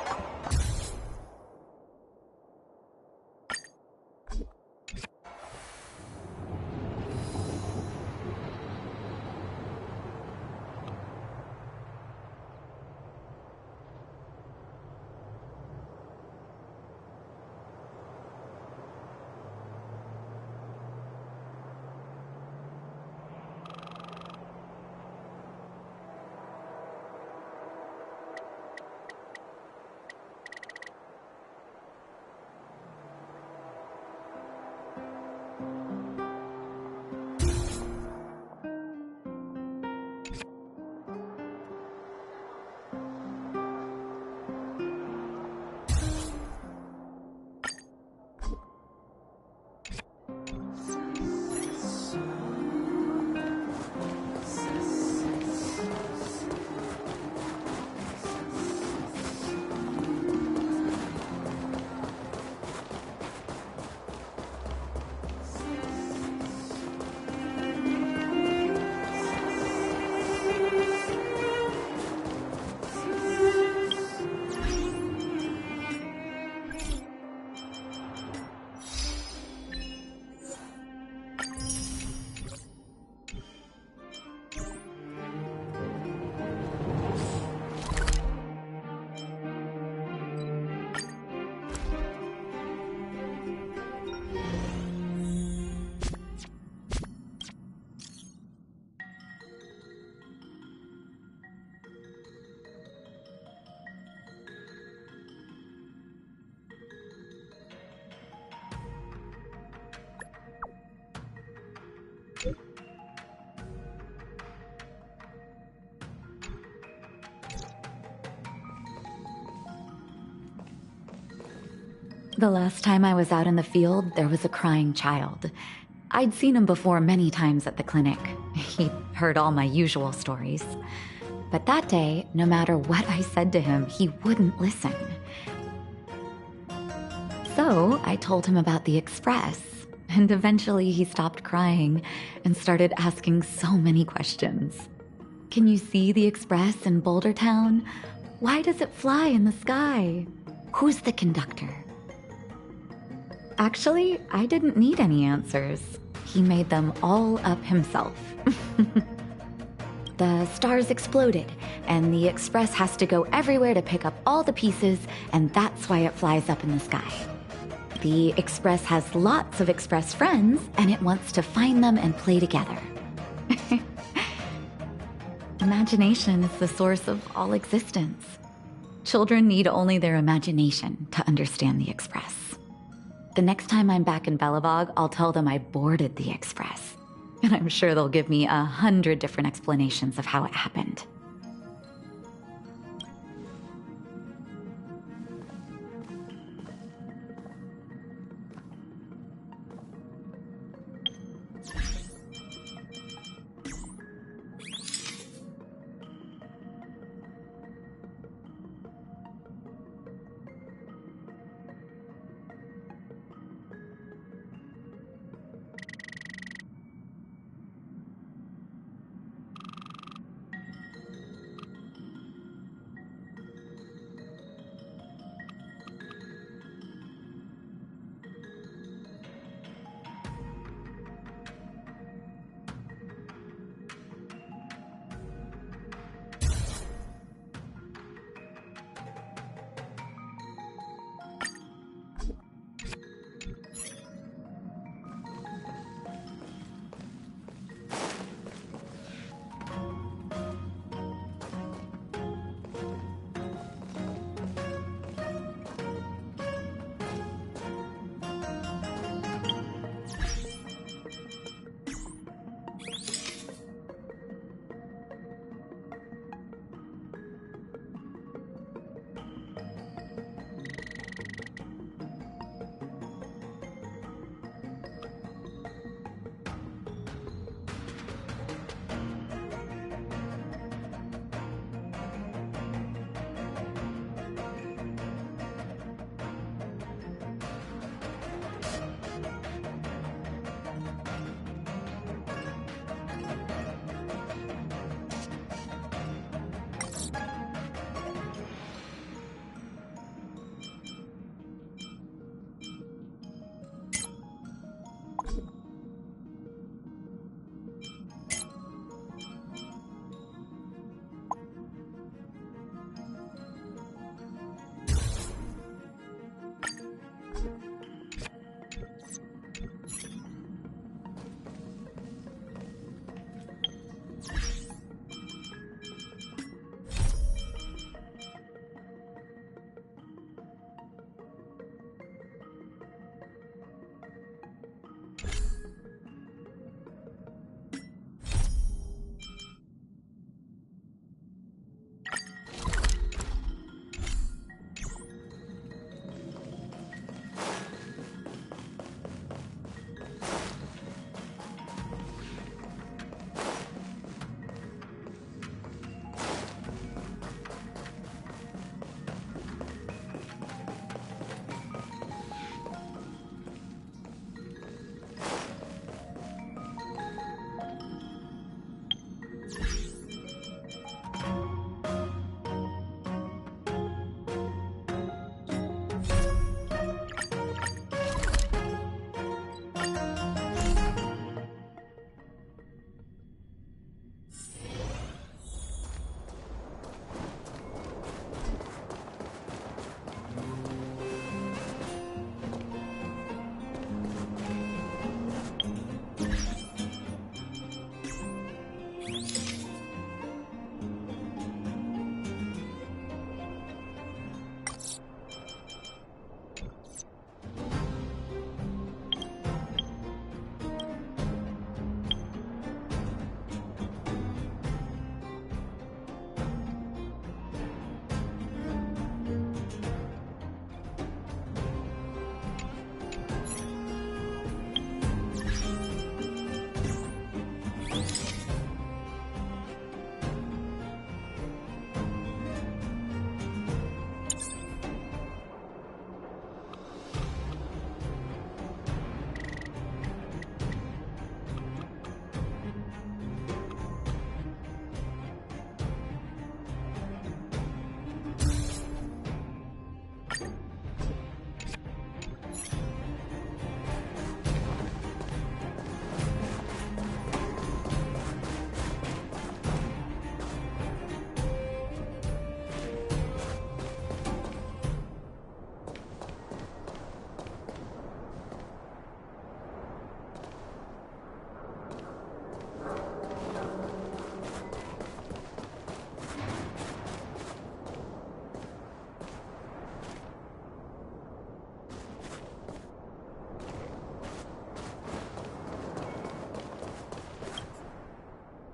The last time I was out in the field, there was a crying child. I'd seen him before many times at the clinic. He'd heard all my usual stories. But that day, no matter what I said to him, he wouldn't listen. So I told him about the Express, and eventually he stopped crying and started asking so many questions. Can you see the Express in Boulder Town? Why does it fly in the sky? Who's the conductor? Actually, I didn't need any answers. He made them all up himself. The stars exploded, and the Express has to go everywhere to pick up all the pieces, and that's why it flies up in the sky. The Express has lots of Express friends, and it wants to find them and play together. Imagination is the source of all existence. Children need only their imagination to understand the Express. The next time I'm back in Belobog, I'll tell them I boarded the Express. And I'm sure they'll give me 100 different explanations of how it happened.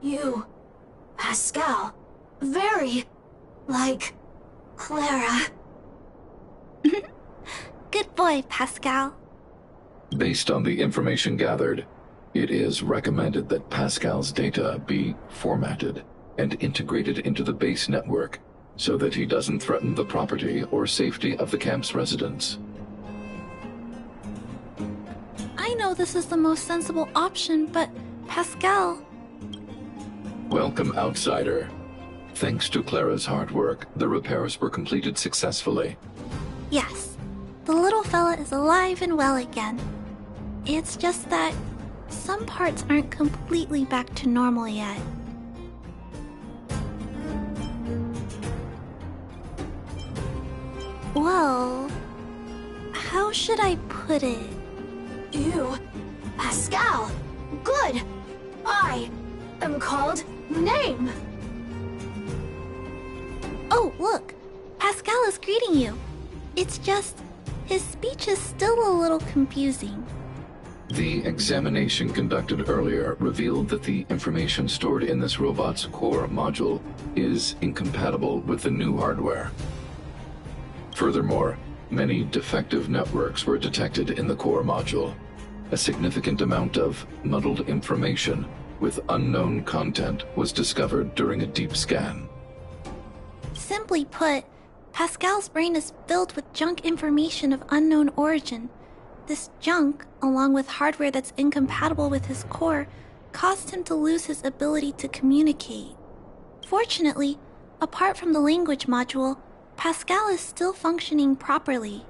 You, Pascal, very like Clara. Good boy, Pascal. Based on the information gathered, it is recommended that Pascal's data be formatted and integrated into the base network so that he doesn't threaten the property or safety of the camp's residents. I know this is the most sensible option, but Pascal... Welcome, outsider. Thanks to Clara's hard work, the repairs were completed successfully. Yes, the little fella is alive and well again. It's just that some parts aren't completely back to normal yet. Well, how should I put it? You, Pascal, good. I am called Name. Oh, look, Pascal is greeting you. It's just, his speech is still a little confusing. The examination conducted earlier revealed that the information stored in this robot's core module is incompatible with the new hardware. Furthermore, many defective networks were detected in the core module. A significant amount of muddled information with unknown content was discovered during a deep scan. Simply put, Pascal's brain is filled with junk information of unknown origin. This junk, along with hardware that's incompatible with his core, caused him to lose his ability to communicate. Fortunately, apart from the language module, Pascal is still functioning properly.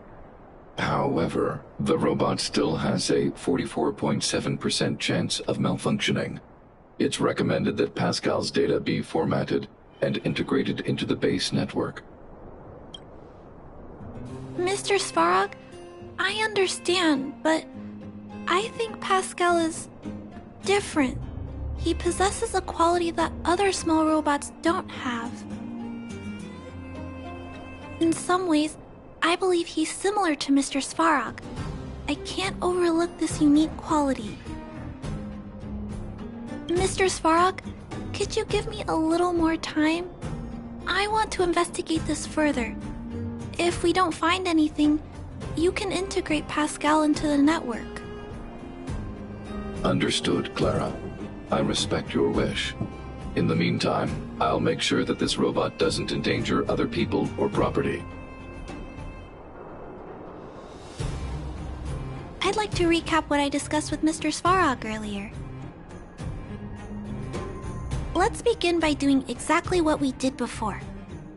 However, the robot still has a 44.7% chance of malfunctioning. It's recommended that Pascal's data be formatted and integrated into the base network. Mr. Svarog, I understand, but I think Pascal is different. He possesses a quality that other small robots don't have. In some ways, I believe he's similar to Mr. Svarog. I can't overlook this unique quality. Mr. Svarog, could you give me a little more time? I want to investigate this further. If we don't find anything, you can integrate Pascal into the network. Understood, Clara. I respect your wish. In the meantime, I'll make sure that this robot doesn't endanger other people or property. I'd like to recap what I discussed with Mr. Svarog earlier. Let's begin by doing exactly what we did before.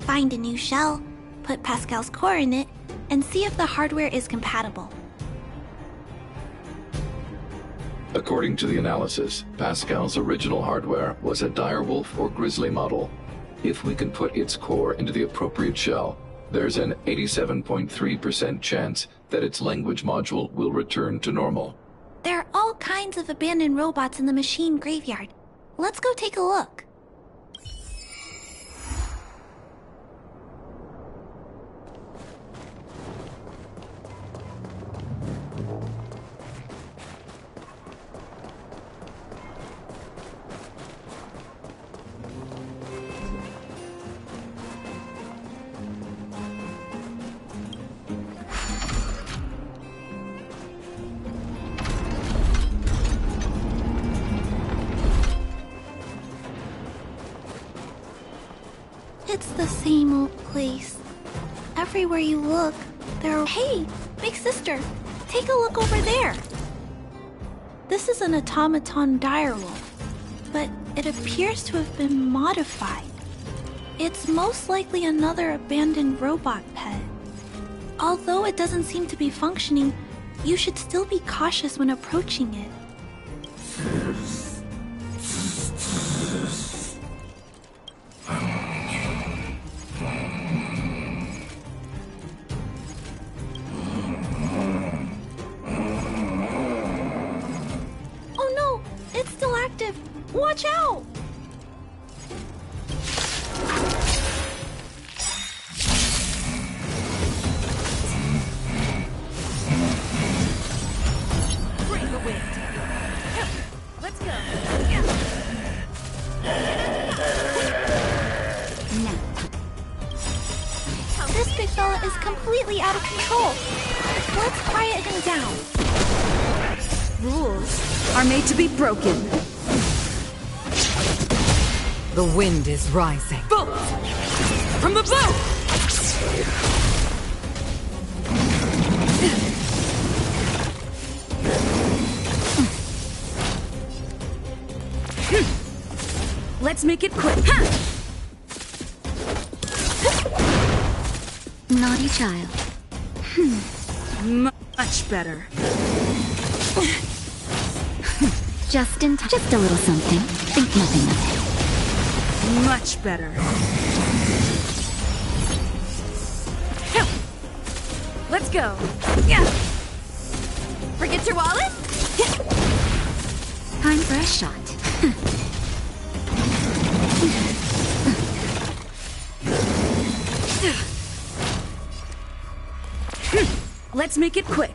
Find a new shell, put Pascal's core in it, and see if the hardware is compatible. According to the analysis, Pascal's original hardware was a direwolf or grizzly model. If we can put its core into the appropriate shell, there's an 87.3% chance that its language module will return to normal. There are all kinds of abandoned robots in the machine graveyard. Let's go take a look. It's the same old place. Everywhere you look, there are... Hey, big sister, take a look over there. This is an automaton direwolf, but it appears to have been modified. It's most likely another abandoned robot pet. Although it doesn't seem to be functioning, you should still be cautious when approaching it. Watch out! Bring the wind. Let's go. completely out of control. Let's quiet him down. Rules are made to be broken. The wind is rising. Bolt! From the boat! Let's make it quick. Naughty child. Much better. Just in time. Just a little something. Think nothing of it. Much better. Let's go. Yeah. Forget your wallet? Time for a shot. Let's make it quick.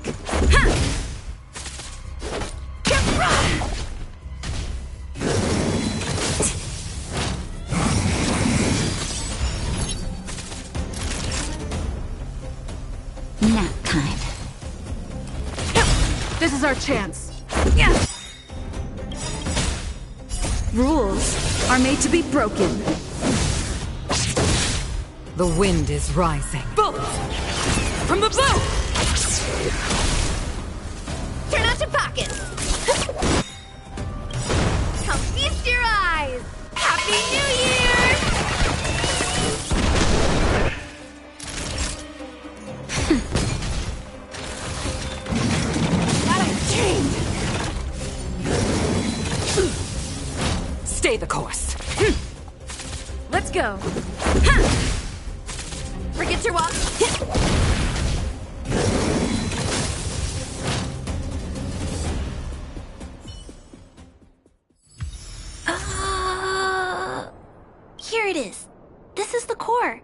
Nap time. This is our chance. Yeah. Rules are made to be broken. The wind is rising. Bolt! From the boat! Turn out your pockets! Come feast your eyes! Happy New Year! That I dreamed! Stay the course. Let's go. Forget your wallet? Here it is. This is the core.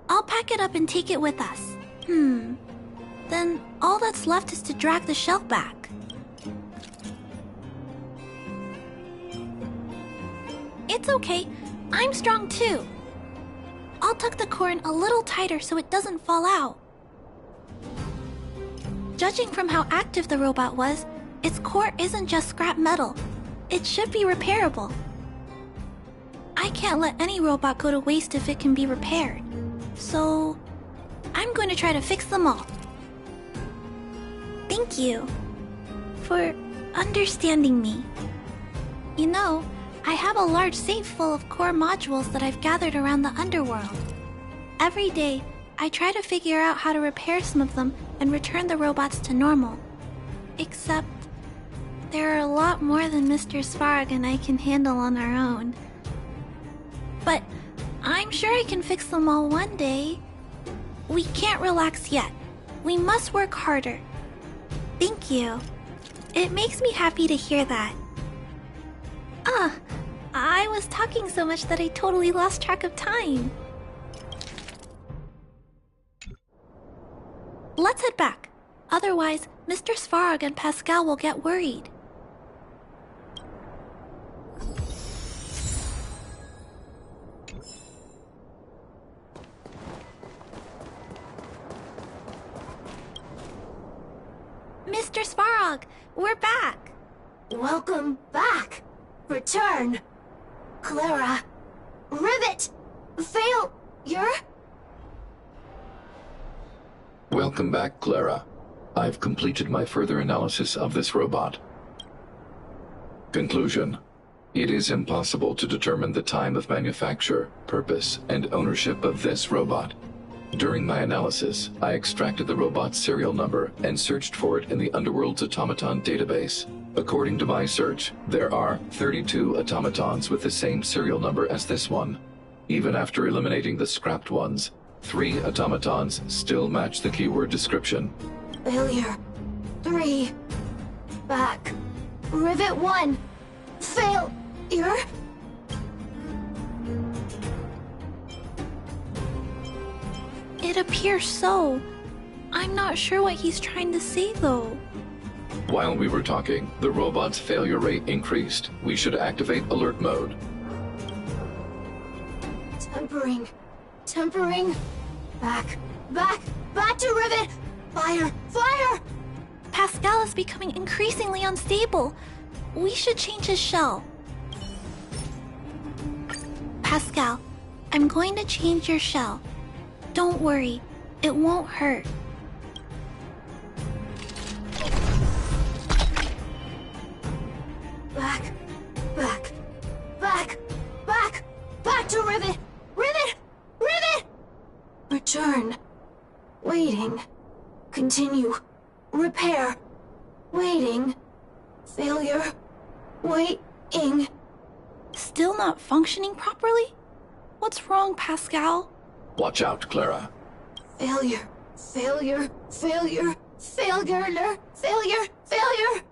I'll pack it up and take it with us. Then all that's left is to drag the shell back. It's okay. I'm strong too. I'll tuck the core in a little tighter so it doesn't fall out. Judging from how active the robot was, its core isn't just scrap metal. It should be repairable. I can't let any robot go to waste if it can be repaired. So, I'm going to try to fix them all. Thank you for understanding me. You know, I have a large safe full of core modules that I've gathered around the underworld. Every day, I try to figure out how to repair some of them and return the robots to normal. Except, there are a lot more than Mr. Svarog and I can handle on our own. But I'm sure I can fix them all one day. We can't relax yet. We must work harder. Thank you. It makes me happy to hear that. I was talking so much that I totally lost track of time. Let's head back. Otherwise, Mr. Svarog and Pascal will get worried. Mr. Svarog, we're back. Welcome back. Return. Clara. Rivet. Failure. Welcome back, Clara. I've completed my further analysis of this robot. Conclusion. It is impossible to determine the time of manufacture, purpose, and ownership of this robot. During my analysis, I extracted the robot's serial number and searched for it in the Underworld's automaton database. According to my search, there are 32 automatons with the same serial number as this one. Even after eliminating the scrapped ones, 3 automatons still match the keyword description. Failure. 3. Back. Rivet 1. Failure. It appears so. I'm not sure what he's trying to say, though. While we were talking, the robot's failure rate increased. We should activate alert mode. Tempering. Tempering. Back. Back. Back to Rivet! Fire! Fire! Pascal is becoming increasingly unstable. We should change his shell. Pascal, I'm going to change your shell. Don't worry, it won't hurt. Back! Back! Back! Back! Back to Rivet! Rivet! Rivet! Return. Waiting. Continue. Repair. Waiting. Failure. Waiting. Still not functioning properly? What's wrong, Pascal? Watch out, Clara. Failure. Failure. Failure. Failure. Failure. Failure.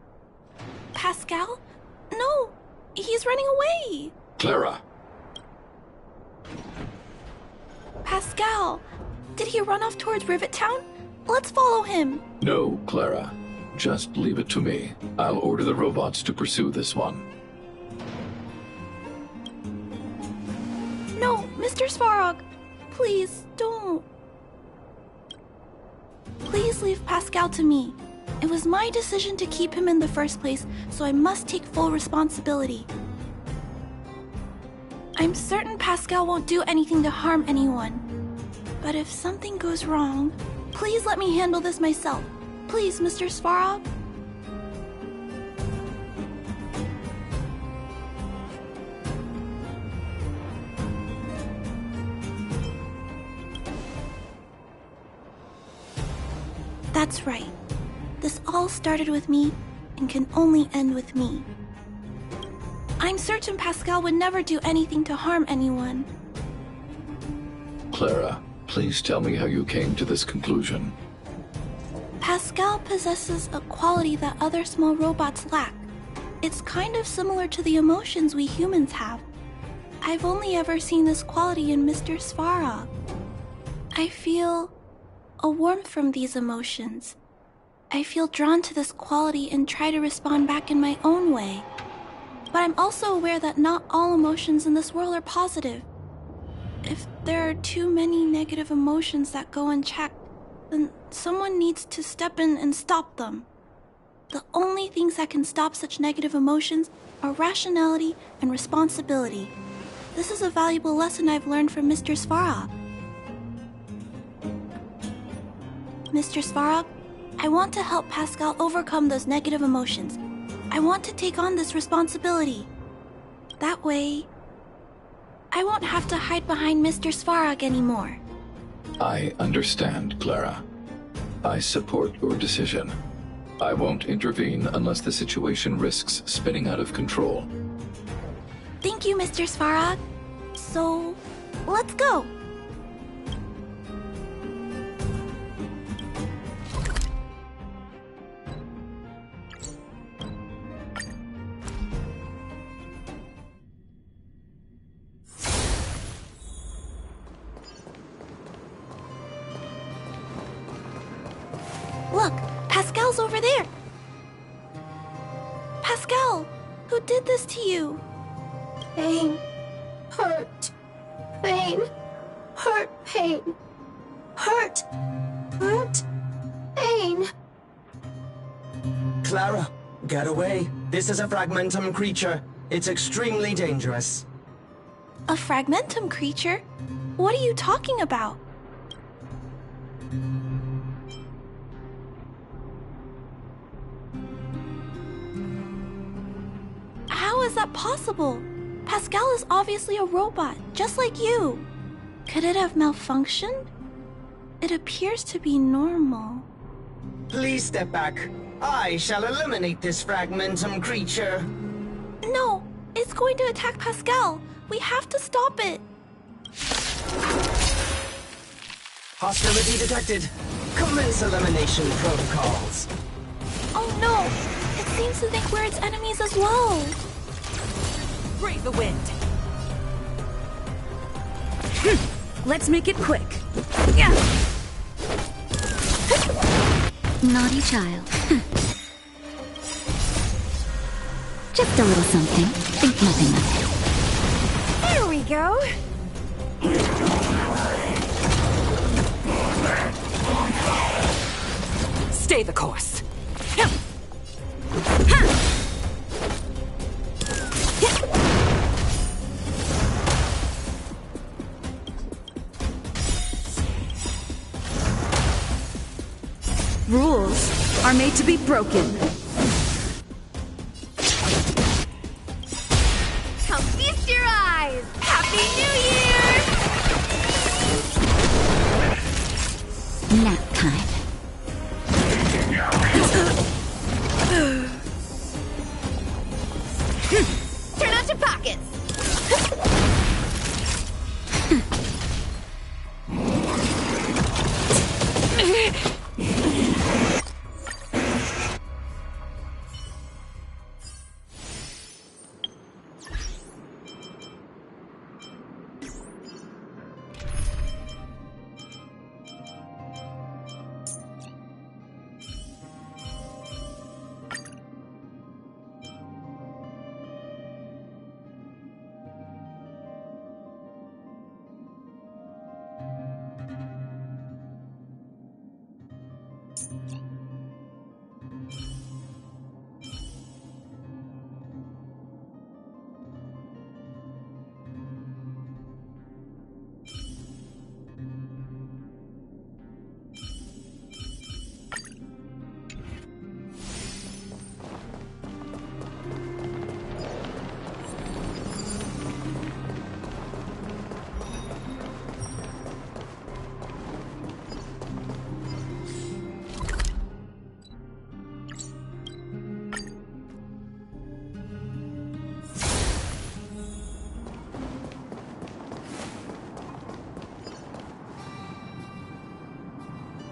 Pascal? No! He's running away! Clara! Pascal! Did he run off towards Rivet Town? Let's follow him! No, Clara. Just leave it to me. I'll order the robots to pursue this one. No, Mr. Svarog! Please, don't. Please leave Pascal to me. It was my decision to keep him in the first place, so I must take full responsibility. I'm certain Pascal won't do anything to harm anyone. But if something goes wrong, please let me handle this myself. Please, Mr. Svarog? That's right. This all started with me and can only end with me. I'm certain Pascal would never do anything to harm anyone. Clara, please tell me how you came to this conclusion. Pascal possesses a quality that other small robots lack. It's kind of similar to the emotions we humans have. I've only ever seen this quality in Mr. Svarog. I feel a warmth from these emotions. I feel drawn to this quality and try to respond back in my own way. But I'm also aware that not all emotions in this world are positive. If there are too many negative emotions that go unchecked, then someone needs to step in and stop them. The only things that can stop such negative emotions are rationality and responsibility. This is a valuable lesson I've learned from Mr. Svarog. Mr. Svarog, I want to help Pascal overcome those negative emotions. I want to take on this responsibility. That way, I won't have to hide behind Mr. Svarog anymore. I understand, Clara. I support your decision. I won't intervene unless the situation risks spinning out of control. Thank you, Mr. Svarog. So, let's go. Look, Pascal's over there. Pascal, who did this to you? Pain. Hurt. Pain. Hurt. Pain. Hurt. Hurt. Pain. Clara, get away. This is a fragmentum creature. It's extremely dangerous. A fragmentum creature? What are you talking about? How is that possible? Pascal is obviously a robot, just like you. Could it have malfunctioned? It appears to be normal. Please step back. I shall eliminate this fragmentum creature. No, it's going to attack Pascal. We have to stop it. Hostility detected. Commence elimination protocols. Oh no! It seems to think we're its enemies as well. Brave the wind. Let's make it quick. Yeah. Naughty child. Just a little something. Think nothing of it. There we go. Stay the course. Rules are made to be broken. Come feast your eyes! Happy New Year! Nap time. Turn out your pockets!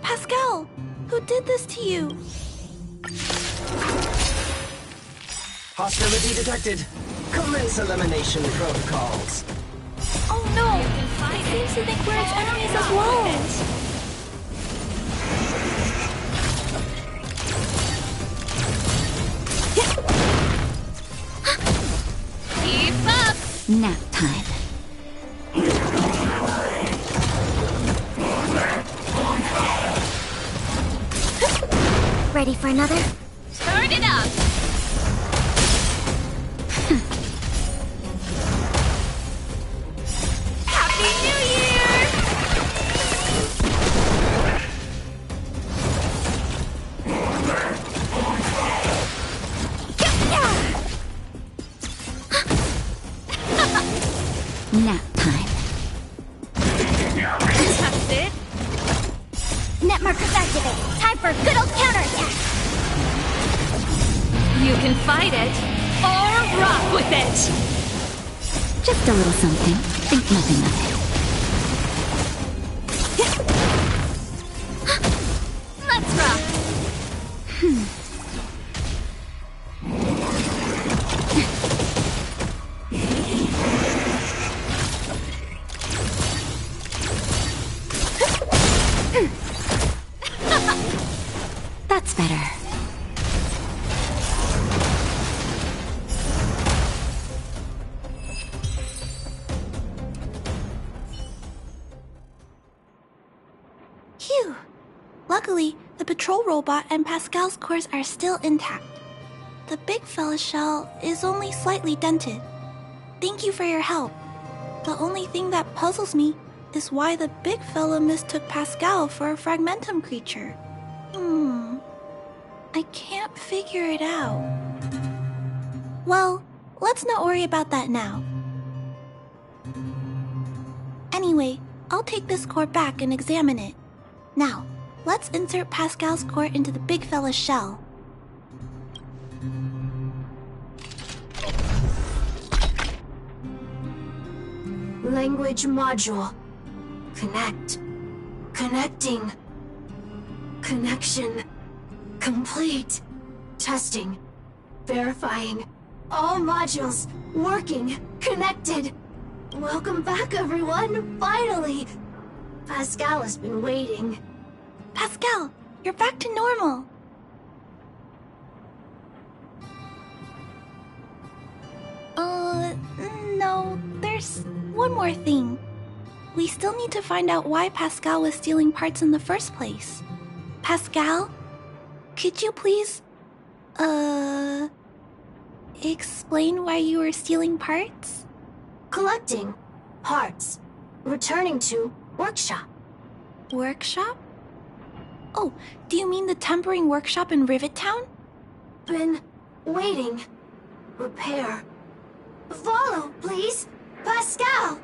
Pascal, who did this to you? Hostility detected. Commence elimination protocols. Oh no! He seems to think we're its enemies as well. Keep up! Nap time. Ready for another? Turn it up! Happy New Year! Nap time. That's it? Net markers activate. Time for a good old counterattack. You can fight it, or rock with it! Just a little something. Think nothing of it. Let's rock! That's better. Phew! Luckily, the patrol robot and Pascal's course are still intact. The big fella's shell is only slightly dented. Thank you for your help. The only thing that puzzles me is why the big fella mistook Pascal for a fragmentum creature. I can't figure it out. Well, let's not worry about that now. Anyway, I'll take this core back and examine it. Now, let's insert Pascal's core into the big fella's shell. Language module. Connect. Connecting. Connection. Complete. Testing. Verifying. All modules working. Connected. Welcome back, everyone. Finally. Pascal has been waiting. Pascal, you're back to normal. No, there's one more thing. We still need to find out why Pascal was stealing parts in the first place. Pascal? Could you please, explain why you were stealing parts? Collecting parts, returning to workshop. Workshop? Oh, do you mean the tempering workshop in Rivet Town? Been waiting. Repair. Follow, please. Pascal!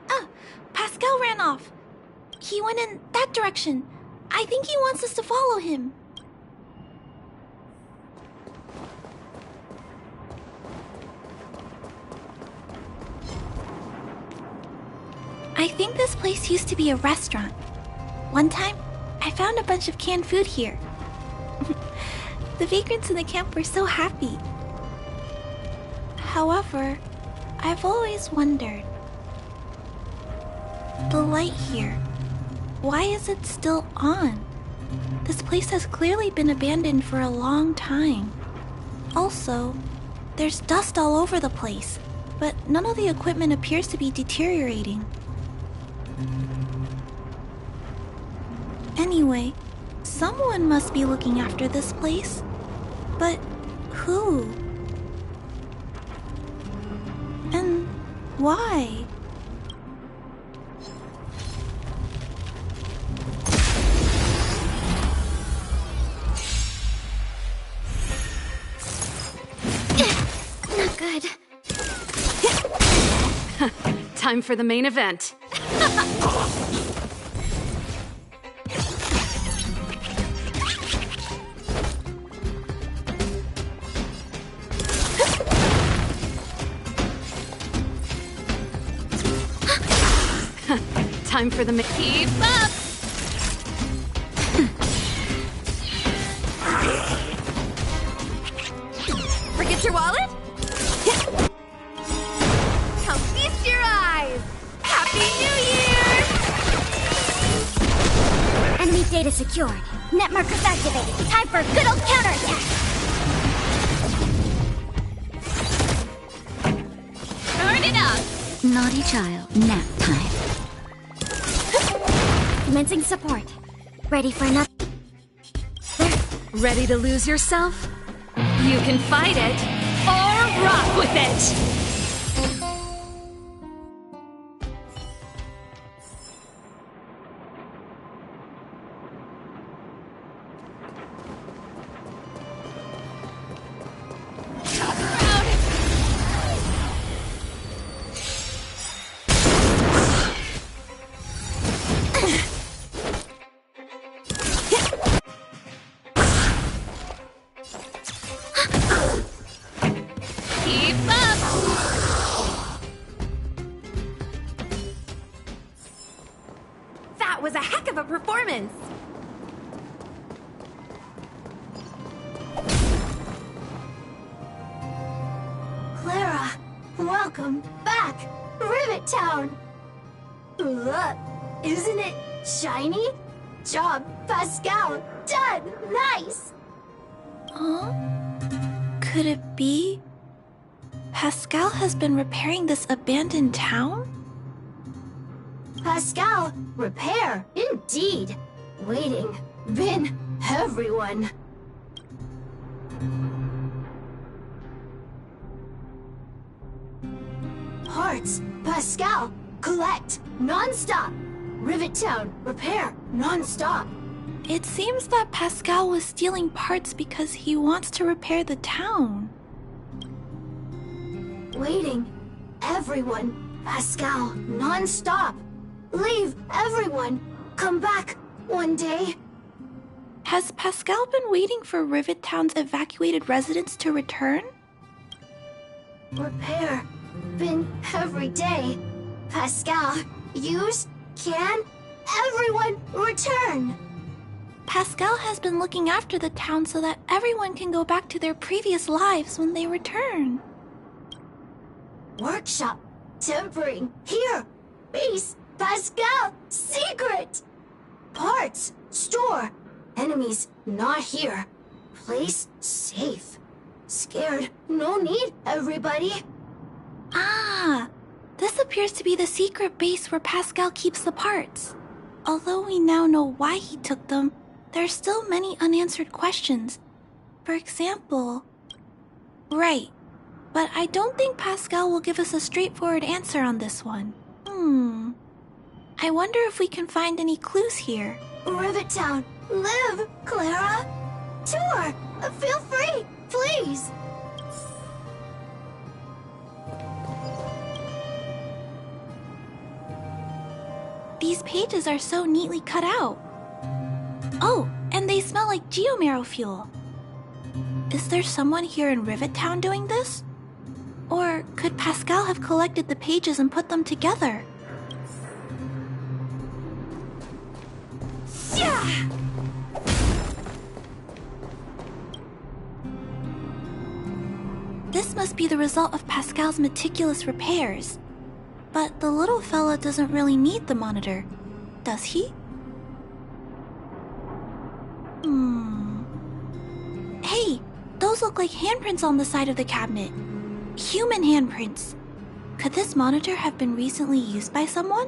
Ah, Pascal ran off. He went in that direction. I think he wants us to follow him. I think this place used to be a restaurant. One time, I found a bunch of canned food here. The vagrants in the camp were so happy. However, I've always wondered. The light here, why is it still on? This place has clearly been abandoned for a long time. Also, there's dust all over the place, but none of the equipment appears to be deteriorating. Anyway, someone must be looking after this place. But who? And why? Not good. Time for the main event. Time for the keep up. Forget your wallet? Come feast your eyes. Happy New Year! Enemy data secured. Net markers activated. Time for a good old counterattack. Turn it up. Naughty child, nap time. Commencing support. Ready for another. Ready to lose yourself? You can fight it or rock with it. Was a heck of a performance! Clara, welcome back! Rivet Town! Look, isn't it shiny? Job, Pascal! Done! Nice! Huh? Could it be? Pascal has been repairing this abandoned town? Pascal, repair, indeed. Waiting, been everyone. Parts, Pascal, collect, non-stop. Rivet Town, repair, non-stop. It seems that Pascal was stealing parts because he wants to repair the town. Waiting, everyone, Pascal, non-stop. Leave, everyone! Come back one day! Has Pascal been waiting for Rivet Town's evacuated residents to return? Repair. Been every day. Pascal, use, can, everyone return! Pascal has been looking after the town so that everyone can go back to their previous lives when they return. Workshop. Tempering. Here. Base. Pascal, secret! Parts, store. Enemies, not here. Place, safe. Scared, no need, everybody. Ah, this appears to be the secret base where Pascal keeps the parts. Although we now know why he took them, there are still many unanswered questions. For example... Right. But I don't think Pascal will give us a straightforward answer on this one. I wonder if we can find any clues here. Rivet Town, live, Clara. Tour, feel free, please. These pages are so neatly cut out. Oh, and they smell like geomarrow fuel. Is there someone here in Rivet Town doing this? Or could Pascal have collected the pages and put them together? Yeah! This must be the result of Pascal's meticulous repairs. But the little fella doesn't really need the monitor, does he? Hey, those look like handprints on the side of the cabinet. Human handprints. Could this monitor have been recently used by someone?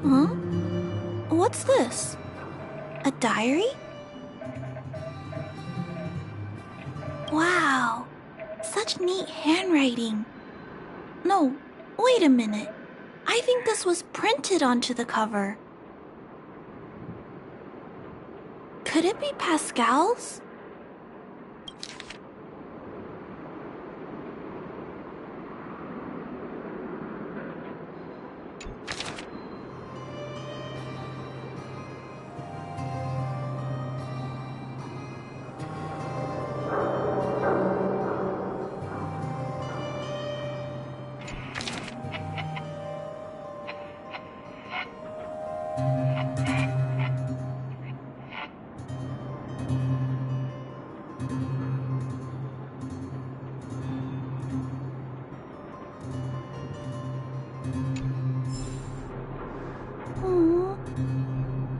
Huh? What's this? A diary? Wow, such neat handwriting. No, wait a minute. I think this was printed onto the cover. Could it be Pascal's?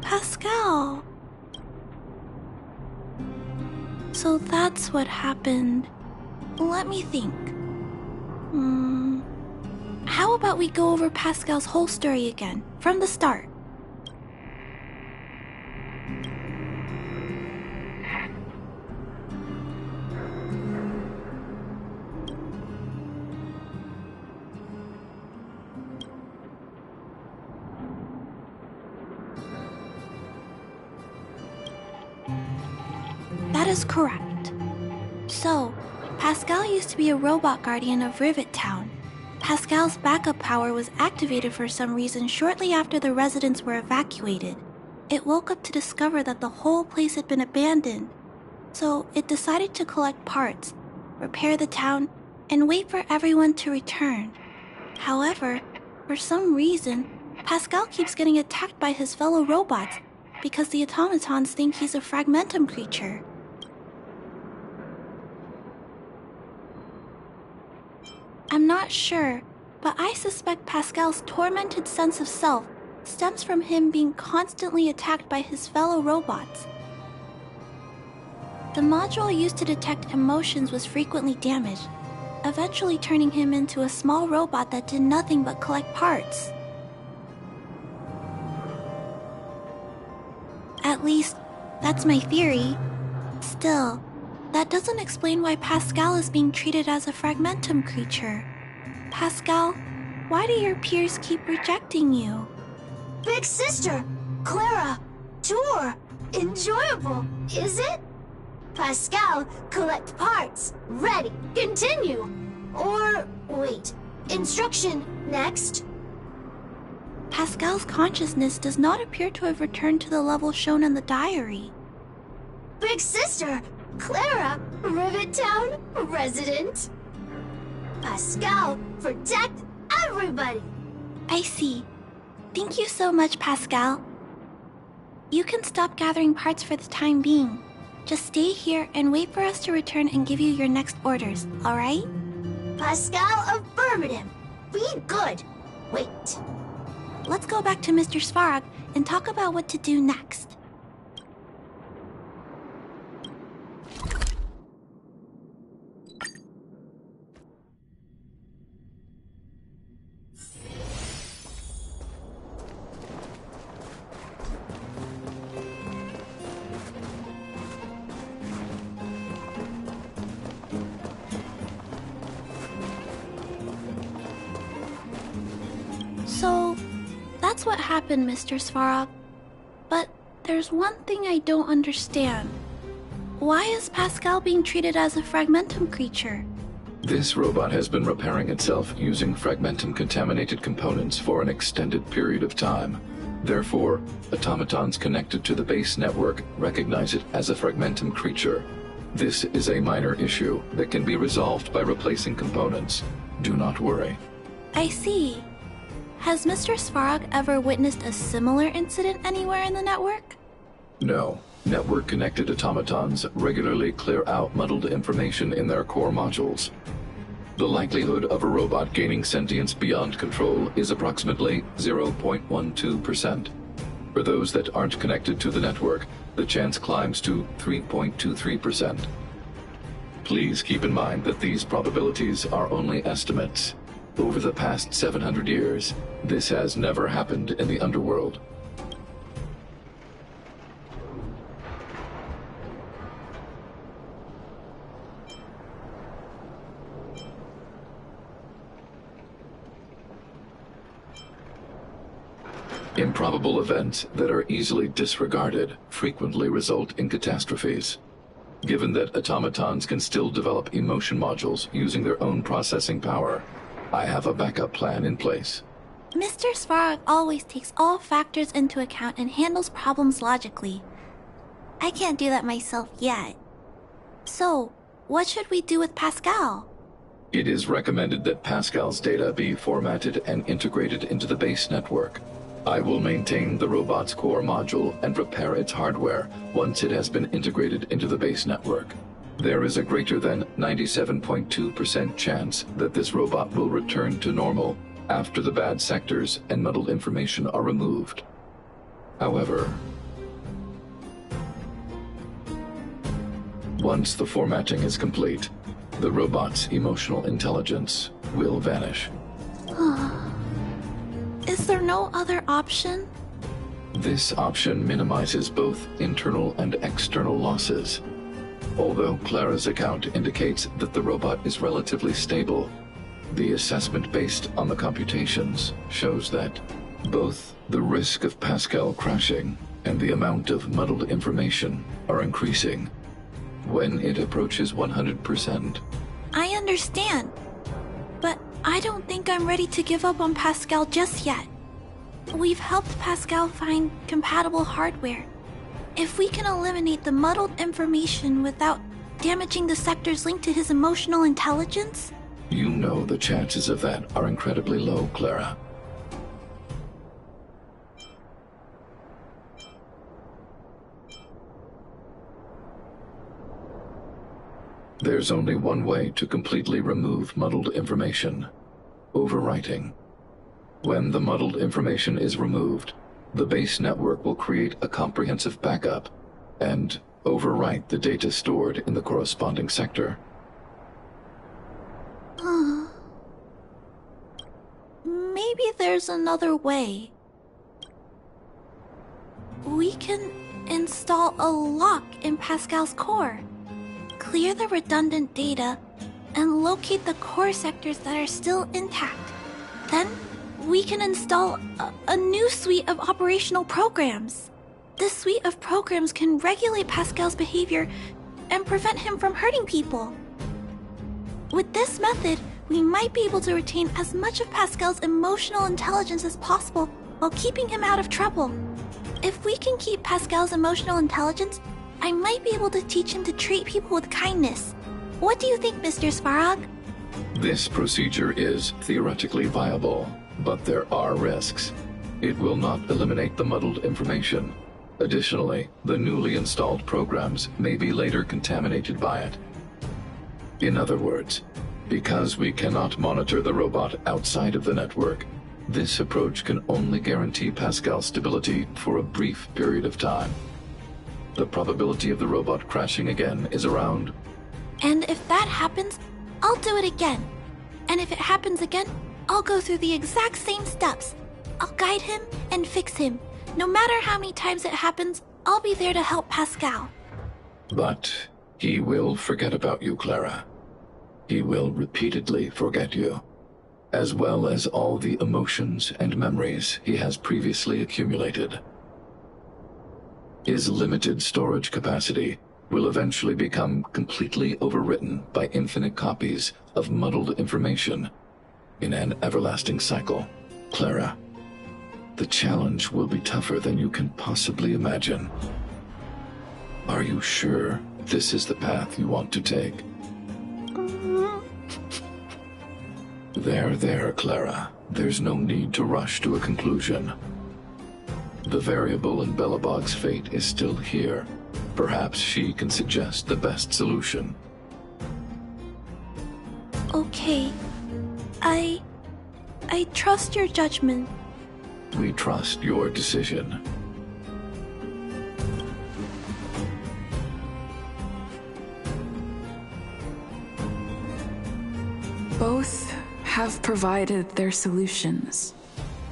Pascal. So that's what happened. Let me think. How about we go over Pascal's whole story again, from the start? That is correct. So, Pascal used to be a robot guardian of Rivet Town. Pascal's backup power was activated for some reason shortly after the residents were evacuated. It woke up to discover that the whole place had been abandoned. So, it decided to collect parts, repair the town, and wait for everyone to return. However, for some reason, Pascal keeps getting attacked by his fellow robots because the automatons think he's a fragmentum creature. I'm not sure, but I suspect Pascal's tormented sense of self stems from him being constantly attacked by his fellow robots. The module used to detect emotions was frequently damaged, eventually turning him into a small robot that did nothing but collect parts. At least, that's my theory. Still, that doesn't explain why Pascal is being treated as a fragmentum creature. Pascal, why do your peers keep rejecting you? Big sister, Clara, tour, enjoyable, is it? Pascal, collect parts, ready, continue. Or, wait, instruction, next. Pascal's consciousness does not appear to have returned to the level shown in the diary. Big sister, Clara, Rivet Town resident. Pascal, protect everybody. I see. Thank you so much, Pascal. You can stop gathering parts for the time being. Just stay here and wait for us to return and give you your next orders, alright? Pascal, affirmative. Be good. Wait. Let's go back to Mr. Svarog and talk about what to do next. what happened, Mr. Svarog. But there's one thing I don't understand. Why is Pascal being treated as a Fragmentum creature? This robot has been repairing itself using Fragmentum-contaminated components for an extended period of time. Therefore, automatons connected to the base network recognize it as a Fragmentum creature. This is a minor issue that can be resolved by replacing components. Do not worry. I see. Has Mr. Svarog ever witnessed a similar incident anywhere in the network? No. Network-connected automatons regularly clear out muddled information in their core modules. The likelihood of a robot gaining sentience beyond control is approximately 0.12%. For those that aren't connected to the network, the chance climbs to 3.23%. Please keep in mind that these probabilities are only estimates. Over the past 700 years, this has never happened in the underworld. Improbable events that are easily disregarded frequently result in catastrophes. Given that automatons can still develop emotion modules using their own processing power, I have a backup plan in place. Mr. Svarog always takes all factors into account and handles problems logically. I can't do that myself yet. So, what should we do with Pascal? It is recommended that Pascal's data be formatted and integrated into the base network. I will maintain the robot's core module and repair its hardware once it has been integrated into the base network. There is a greater than 97.2% chance that this robot will return to normal after the bad sectors and muddled information are removed. However, once the formatting is complete, the robot's emotional intelligence will vanish. Is there no other option? This option minimizes both internal and external losses. Although Clara's account indicates that the robot is relatively stable, the assessment based on the computations shows that both the risk of Pascal crashing and the amount of muddled information are increasing. When it approaches 100%. I understand. But I don't think I'm ready to give up on Pascal just yet. We've helped Pascal find compatible hardware. If we can eliminate the muddled information without damaging the sectors linked to his emotional intelligence... You know the chances of that are incredibly low, Clara. There's only one way to completely remove muddled information: overwriting. When the muddled information is removed, the base network will create a comprehensive backup and overwrite the data stored in the corresponding sector. Maybe there's another way. We can install a lock in Pascal's core, clear the redundant data, and locate the core sectors that are still intact. Then, we can install a new suite of operational programs. This suite of programs can regulate Pascal's behavior and prevent him from hurting people. With this method, we might be able to retain as much of Pascal's emotional intelligence as possible while keeping him out of trouble. If we can keep Pascal's emotional intelligence, I might be able to teach him to treat people with kindness. What do you think, Mr. Svarog? This procedure is theoretically viable, but there are risks. It will not eliminate the muddled information. Additionally, the newly installed programs may be later contaminated by it. In other words, because we cannot monitor the robot outside of the network, this approach can only guarantee Pascal's stability for a brief period of time. The probability of the robot crashing again is around... And if that happens, I'll do it again. And if it happens again, I'll go through the exact same steps. I'll guide him and fix him. No matter how many times it happens, I'll be there to help Pascal. But he will forget about you, Clara. He will repeatedly forget you. as well as all the emotions and memories he has previously accumulated. His limited storage capacity will eventually become completely overwritten by infinite copies of muddled information in an everlasting cycle. Clara, the challenge will be tougher than you can possibly imagine. Are you sure this is the path you want to take? There, Clara. There's no need to rush to a conclusion. The variable in Belobog's fate is still here. Perhaps she can suggest the best solution. Okay. I trust your judgment. We trust your decision. Both have provided their solutions.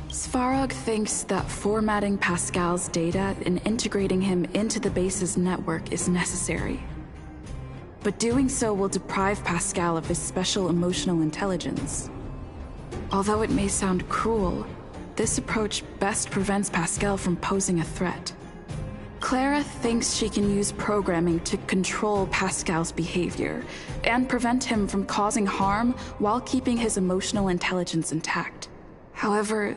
Svarog thinks that formatting Pascal's data and integrating him into the base's network is necessary. But doing so will deprive Pascal of his special emotional intelligence. Although it may sound cruel, this approach best prevents Pascal from posing a threat. Clara thinks she can use programming to control Pascal's behavior and prevent him from causing harm while keeping his emotional intelligence intact. However,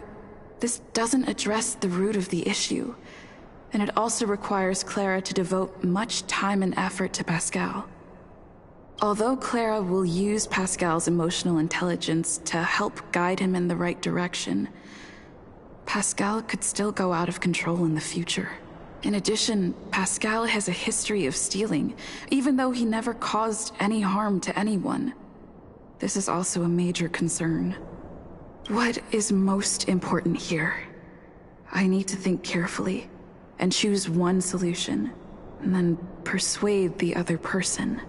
this doesn't address the root of the issue, and it also requires Clara to devote much time and effort to Pascal. Although Clara will use Pascal's emotional intelligence to help guide him in the right direction, Pascal could still go out of control in the future. In addition, Pascal has a history of stealing, even though he never caused any harm to anyone. This is also a major concern. What is most important here? I need to think carefully and choose one solution, and then persuade the other person.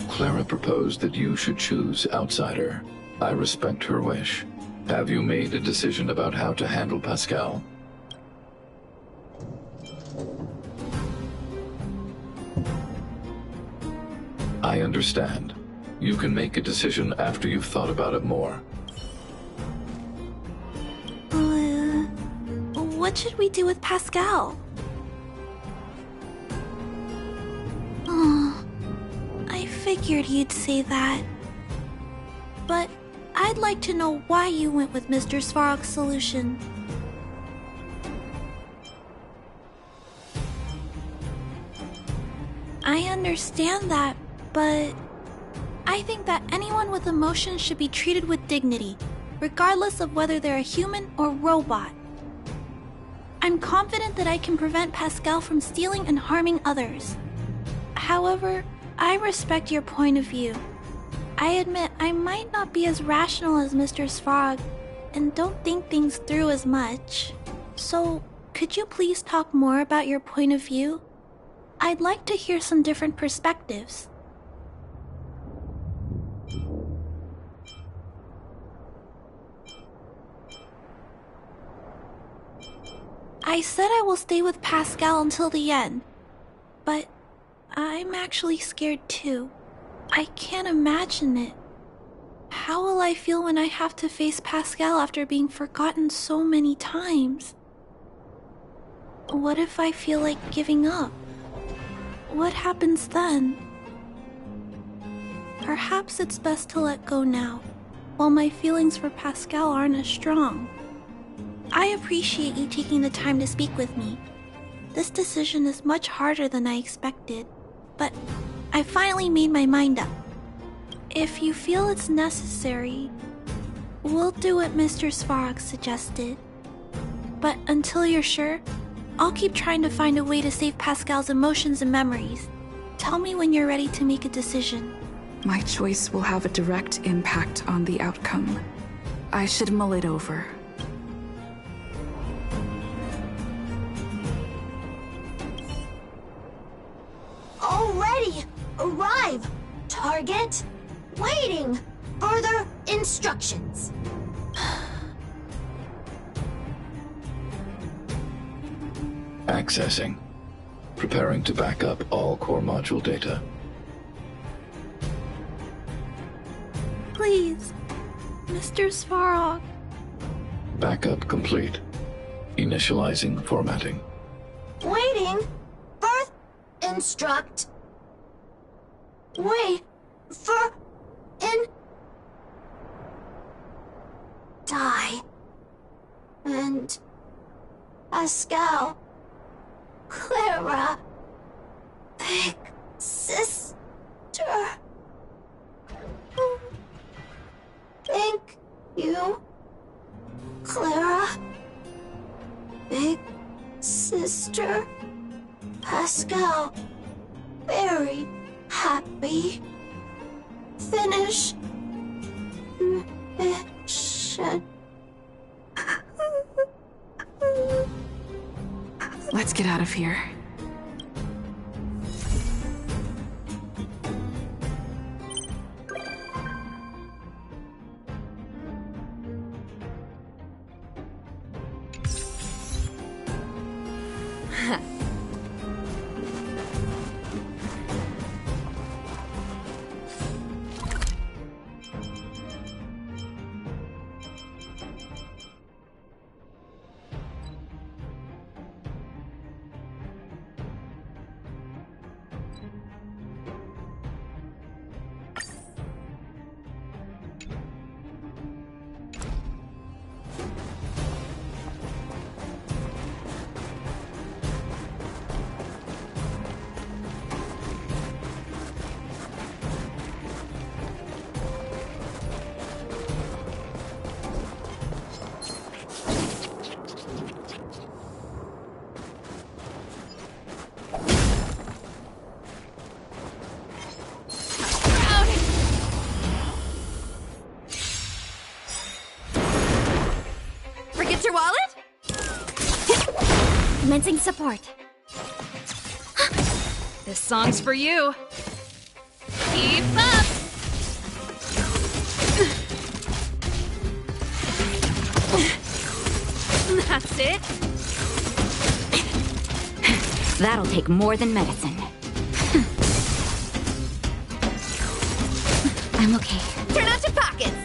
Clara proposed that you should choose Outsider. I respect her wish. Have you made a decision about how to handle Pascal? I understand. You can make a decision after you've thought about it more. What should we do with Pascal? I figured you'd say that. But I'd like to know why you went with Mr. Svarog's solution. I understand that, but I think that anyone with emotions should be treated with dignity, regardless of whether they're a human or robot. I'm confident that I can prevent Pascal from stealing and harming others. However, I respect your point of view. I admit I might not be as rational as Mr. Svarog and don't think things through as much. So, could you please talk more about your point of view? I'd like to hear some different perspectives. I said I will stay with Pascal until the end, but I'm actually scared too. I can't imagine it. How will I feel when I have to face Pascal after being forgotten so many times? What if I feel like giving up? What happens then? Perhaps it's best to let go now, while my feelings for Pascal aren't as strong. I appreciate you taking the time to speak with me. This decision is much harder than I expected, but I finally made my mind up. If you feel it's necessary, we'll do what Mr. Svarog suggested. But until you're sure, I'll keep trying to find a way to save Pascal's emotions and memories. Tell me when you're ready to make a decision. My choice will have a direct impact on the outcome. I should mull it over. Already! Arrive! Target! Waiting! Further instructions! Accessing. Preparing to back up all core module data. Please, Mr. Svarog. Backup complete. Initializing formatting. Waiting. Birth. Instruct. Wait. For. In. Die. And. Pascal. Clara. Big sister. Thank you. Clara. Big sister. Pascal. Very happy. Finish. Mission. Let's get out of here. Commencing support. This song's for you. Keep up! That's it. That'll take more than medicine. I'm okay. Turn out your pockets!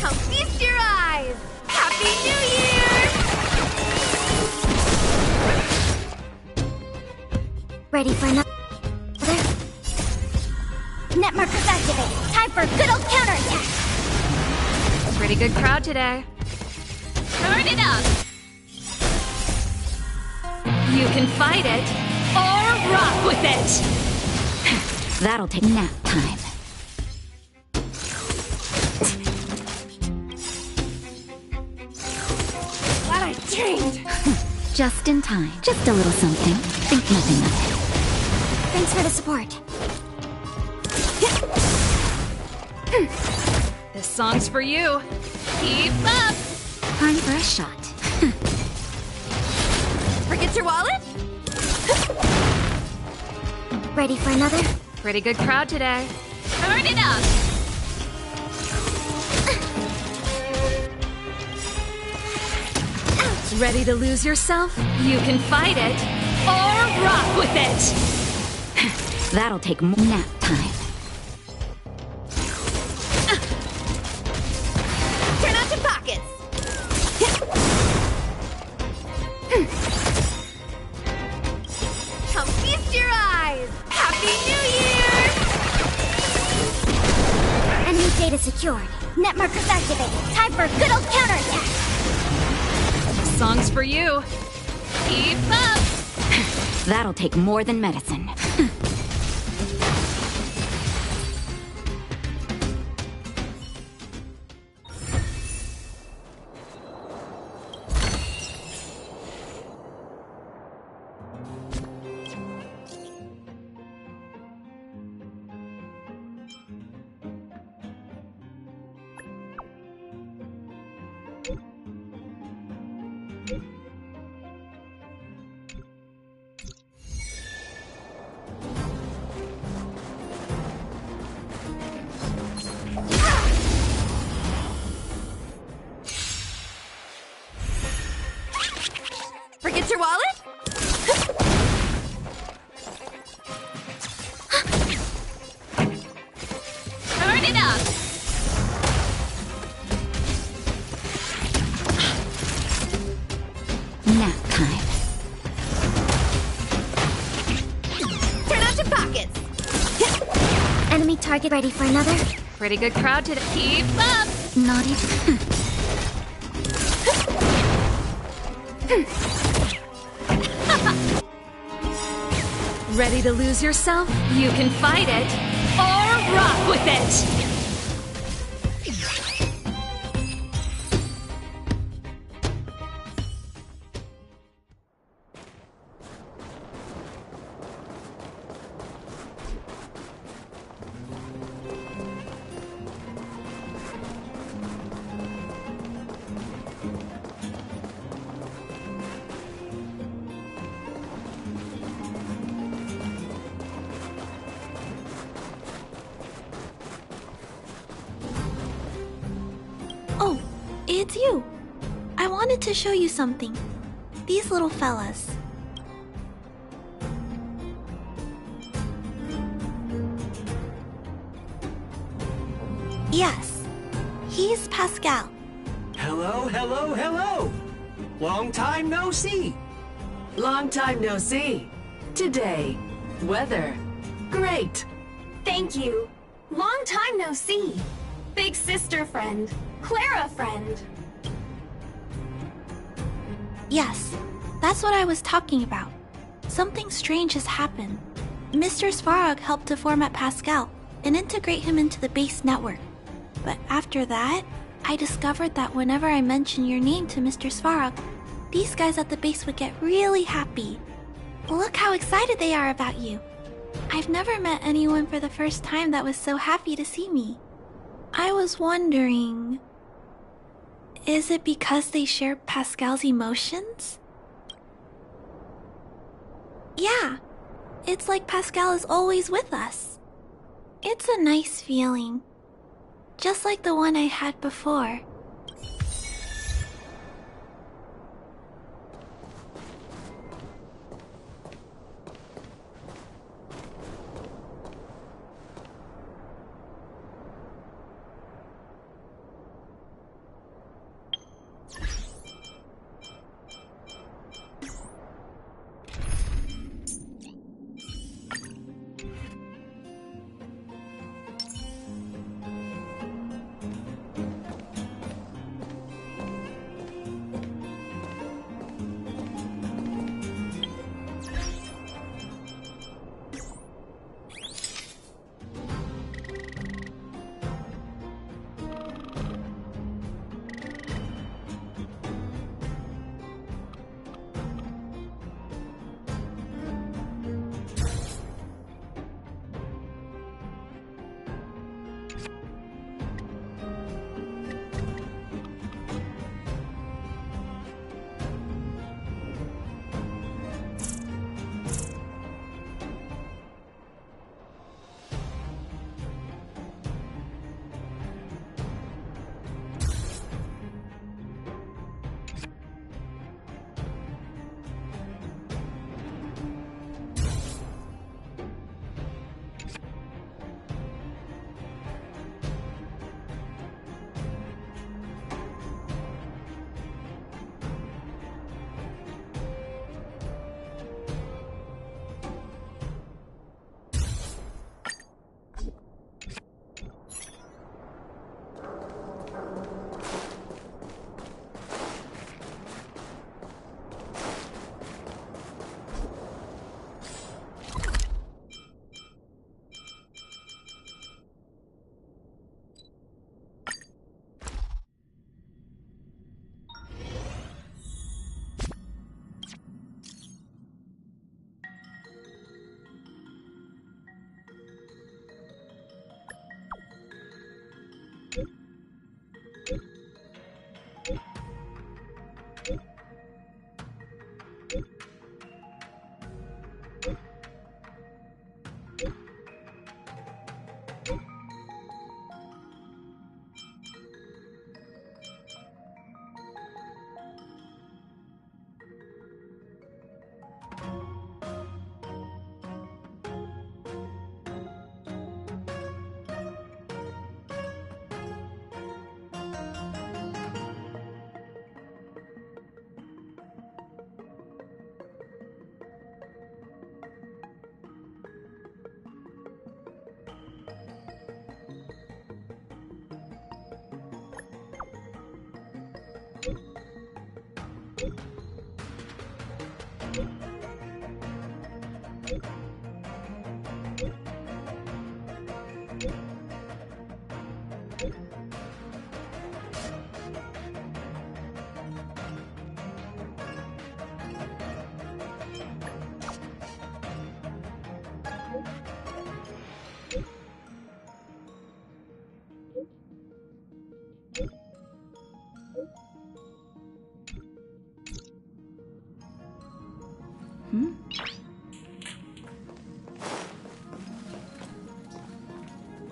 Come feast your eyes! Happy New Year! Ready for another? Net markers activated. Time for a good old counterattack. Pretty good crowd today. Turn it up! You can fight it, or rock with it! That'll take nap time. Glad I trained! Just in time. Just a little something. Think nothing of it. Thanks for the support. This song's for you. Keep up! Time for a shot. Forget your wallet? Ready for another? Pretty good crowd today. Turn it up! Ready to lose yourself? You can fight it, or rock with it! That'll take more nap time. Turn out your pockets! Come feast your eyes! Happy New Year! Enemy data secured. Net markers activated. Time for a good old counterattack. Song's for you. Keep up! That'll take more than medicine. Forget your wallet? it up! Nap time. Turn out your pockets! Enemy target ready for another? Pretty good crowd today. Keep up! Not even. Ready to lose yourself? You can fight it, or rock with it! Oh, it's you. I wanted to show you something. These little fellas. Yes, he's Pascal. Hello, hello, hello! Long time no see! Long time no see. Today, weather. Great! Thank you. Long time no see. Big sister friend. Clara friend. Yes, that's what I was talking about. Something strange has happened. Mr. Svarog helped to format Pascal and integrate him into the base network. But after that, I discovered that whenever I mention your name to Mr. Svarog, these guys at the base would get really happy. Look how excited they are about you. I've never met anyone for the first time that was so happy to see me. I was wondering... is it because they share Pascal's emotions? Yeah, it's like Pascal is always with us. It's a nice feeling. Just like the one I had before.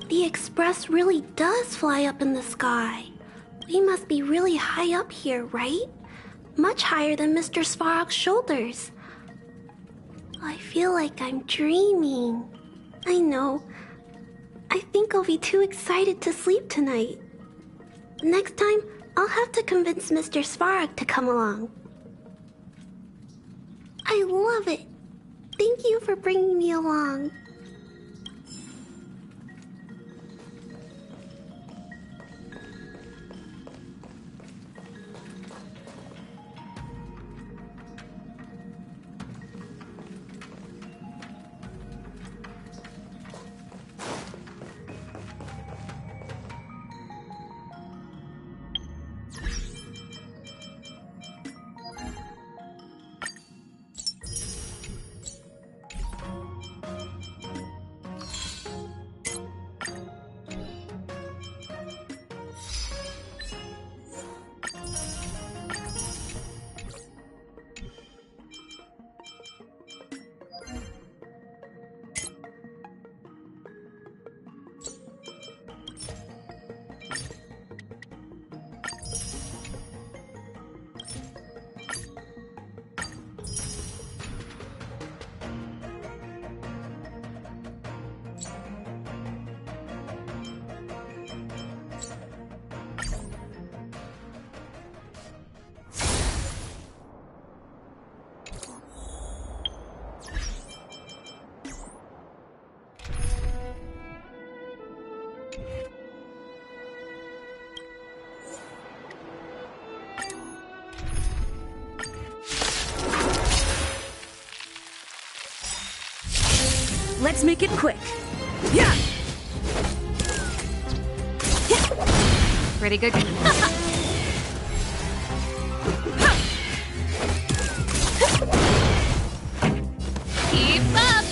The Express really does fly up in the sky. We must be really high up here, right? Much higher than Mr. Svarog's shoulders. I feel like I'm dreaming. I know. I think I'll be too excited to sleep tonight. Next time, I'll have to convince Mr. Svarog to come along. I love it. Thank you for bringing me along. Let's make it quick. Yeah. Pretty good. Keep up.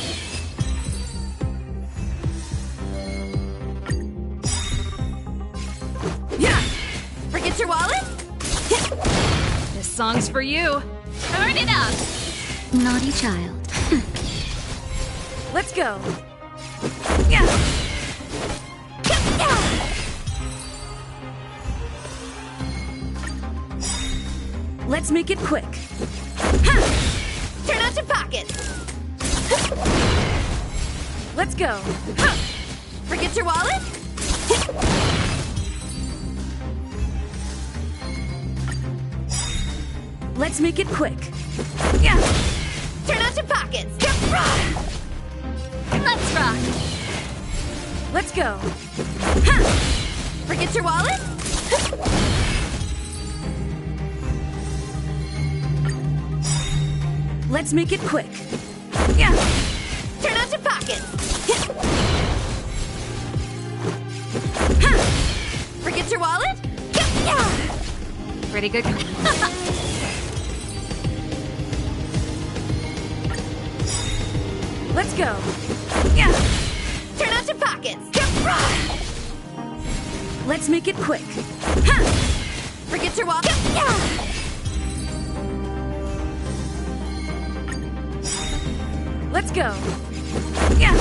Yeah. Forget your wallet? This song's for you. Turn it up. Naughty child. Let's go. Yeah. Let's make it quick. Turn out your pockets. Let's go. Forget your wallet? Let's make it quick. Yeah. Turn out your pockets. Let's rock. Let's go. Forget your wallet? Let's make it quick. Yeah. Turn out your pockets. Forget your wallet? Pretty good. Let's go. Yeah. Turn out your pockets. Let's make it quick. Forget your wallet. Let's go. Yeah.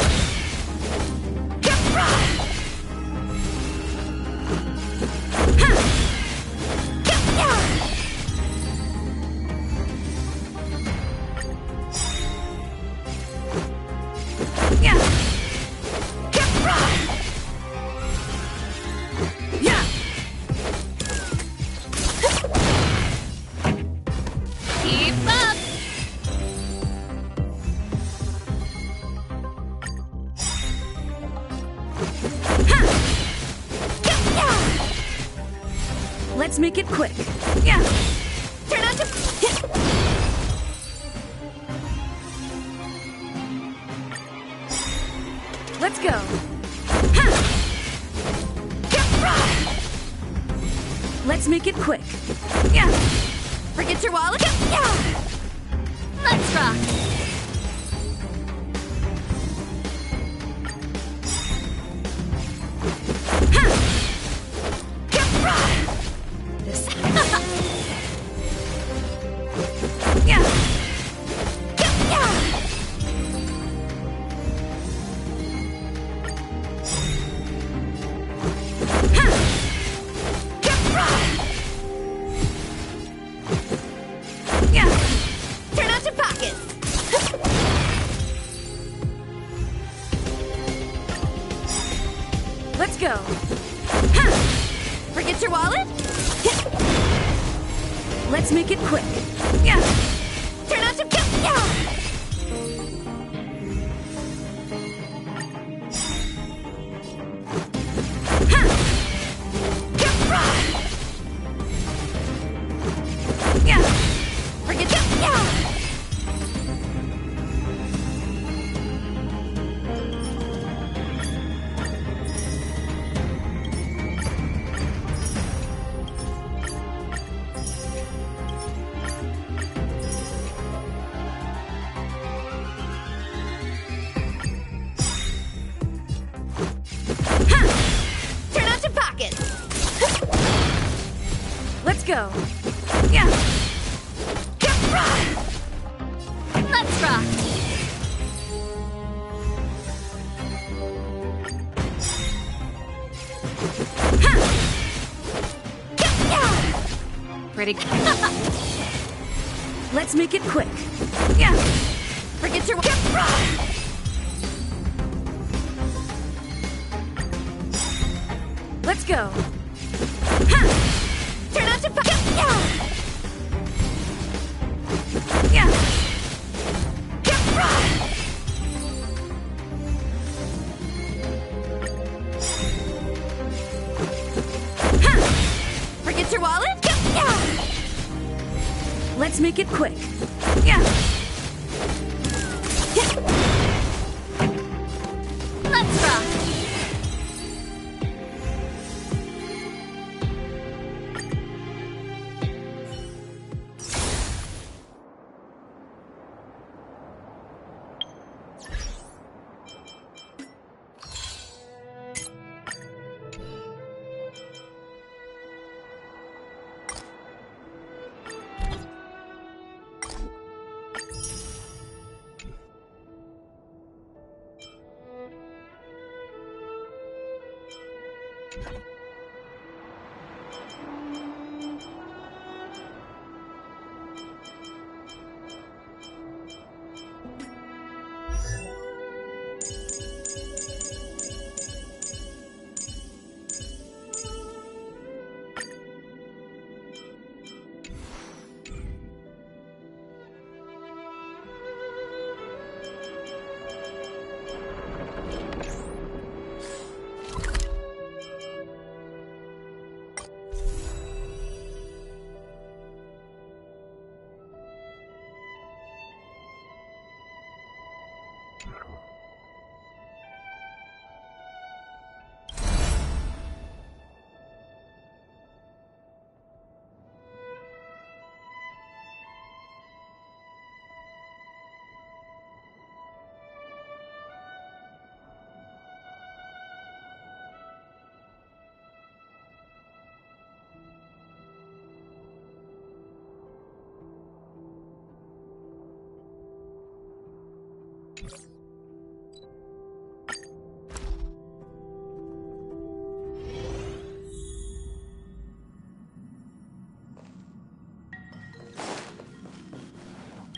Let's make it quick. Yeah. Turn out your... Let's go. Let's make it quick. Yeah. Forget your wallet? Yeah. Let's rock. This. Yeah. Turn out your pockets! Let's go. Forget your wallet? Let's make it quick. Yeah. Turn out your Yeah. Forget your Turn out your pockets! Let's go. Yeah. Let's rock! Pretty good. Let's make it quick. Yeah. Forget your Let's go. Turn out your pockets! Yeah. Forget your wallet? Let's make it quick. Yeah. Let's rock!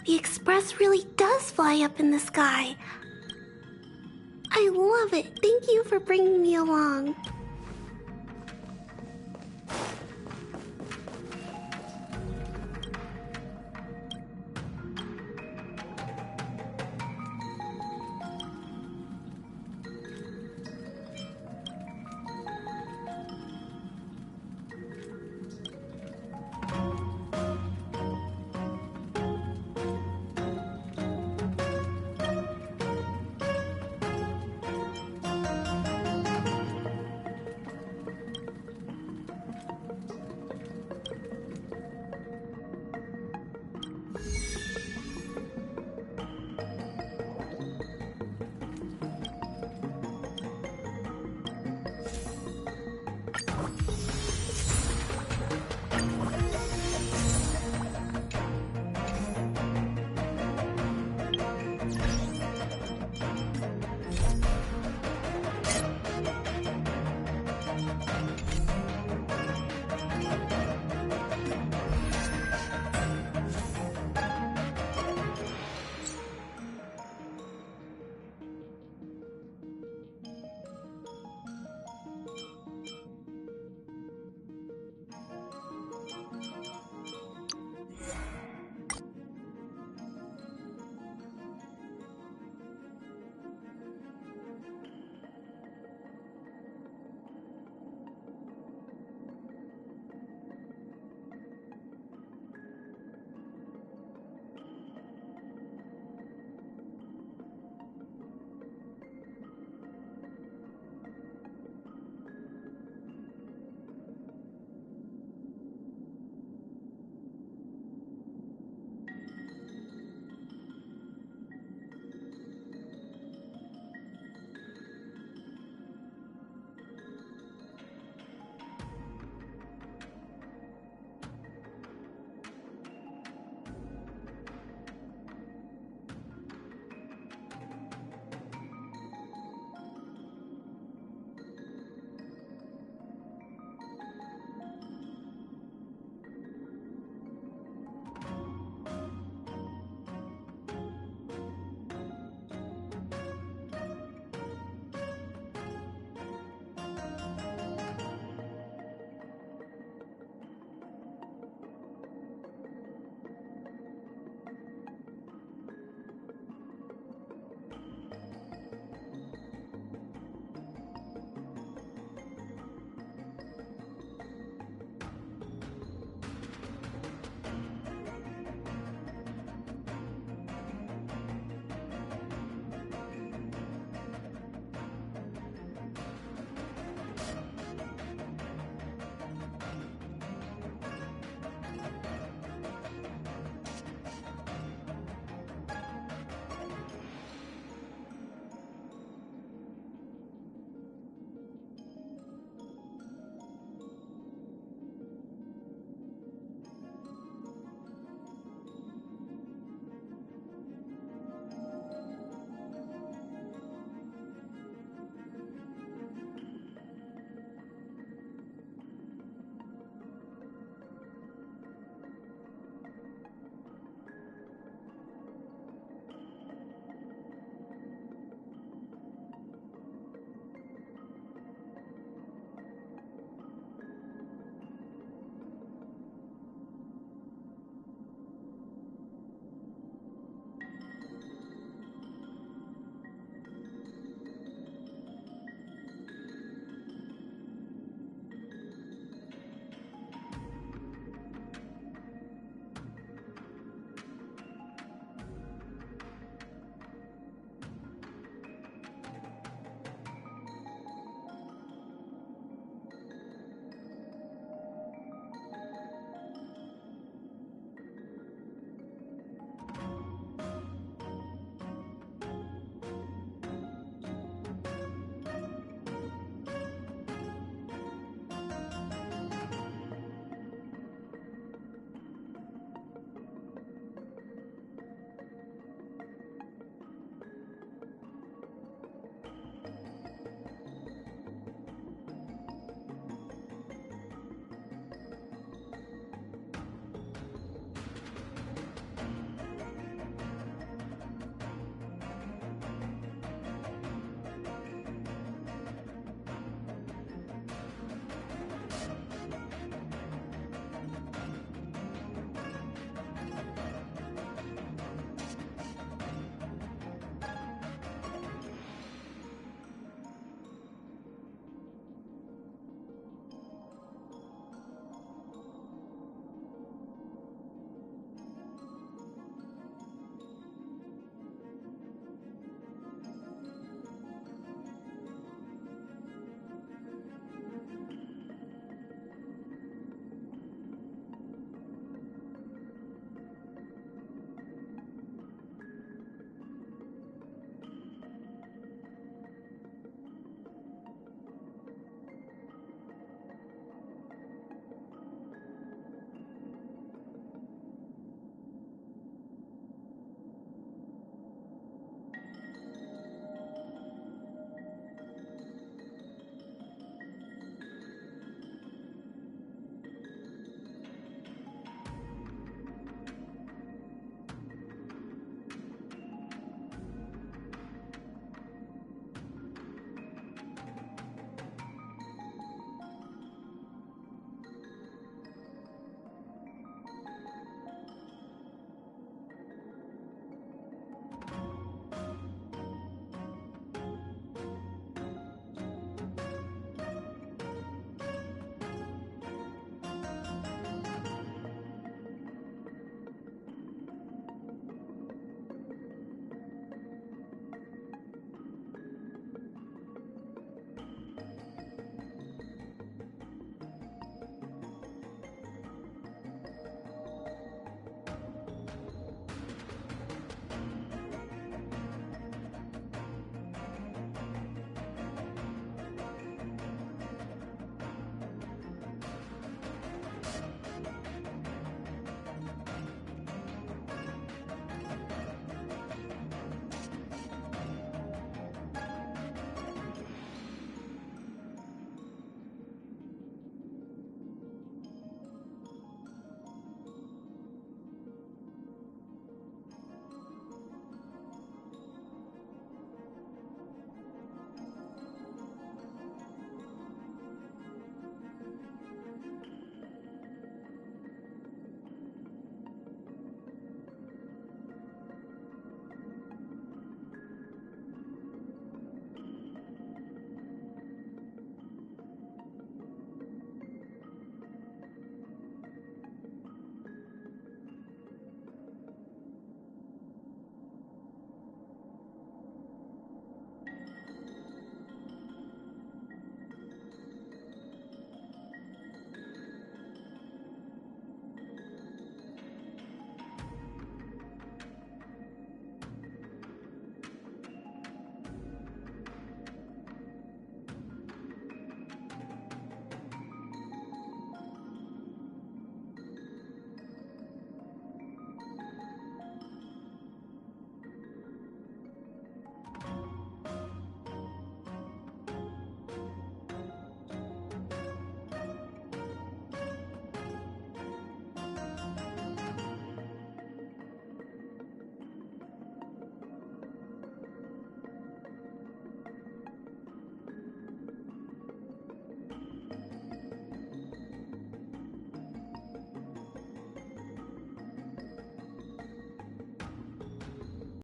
The Express really does fly up in the sky. I love it. Thank you for bringing me along.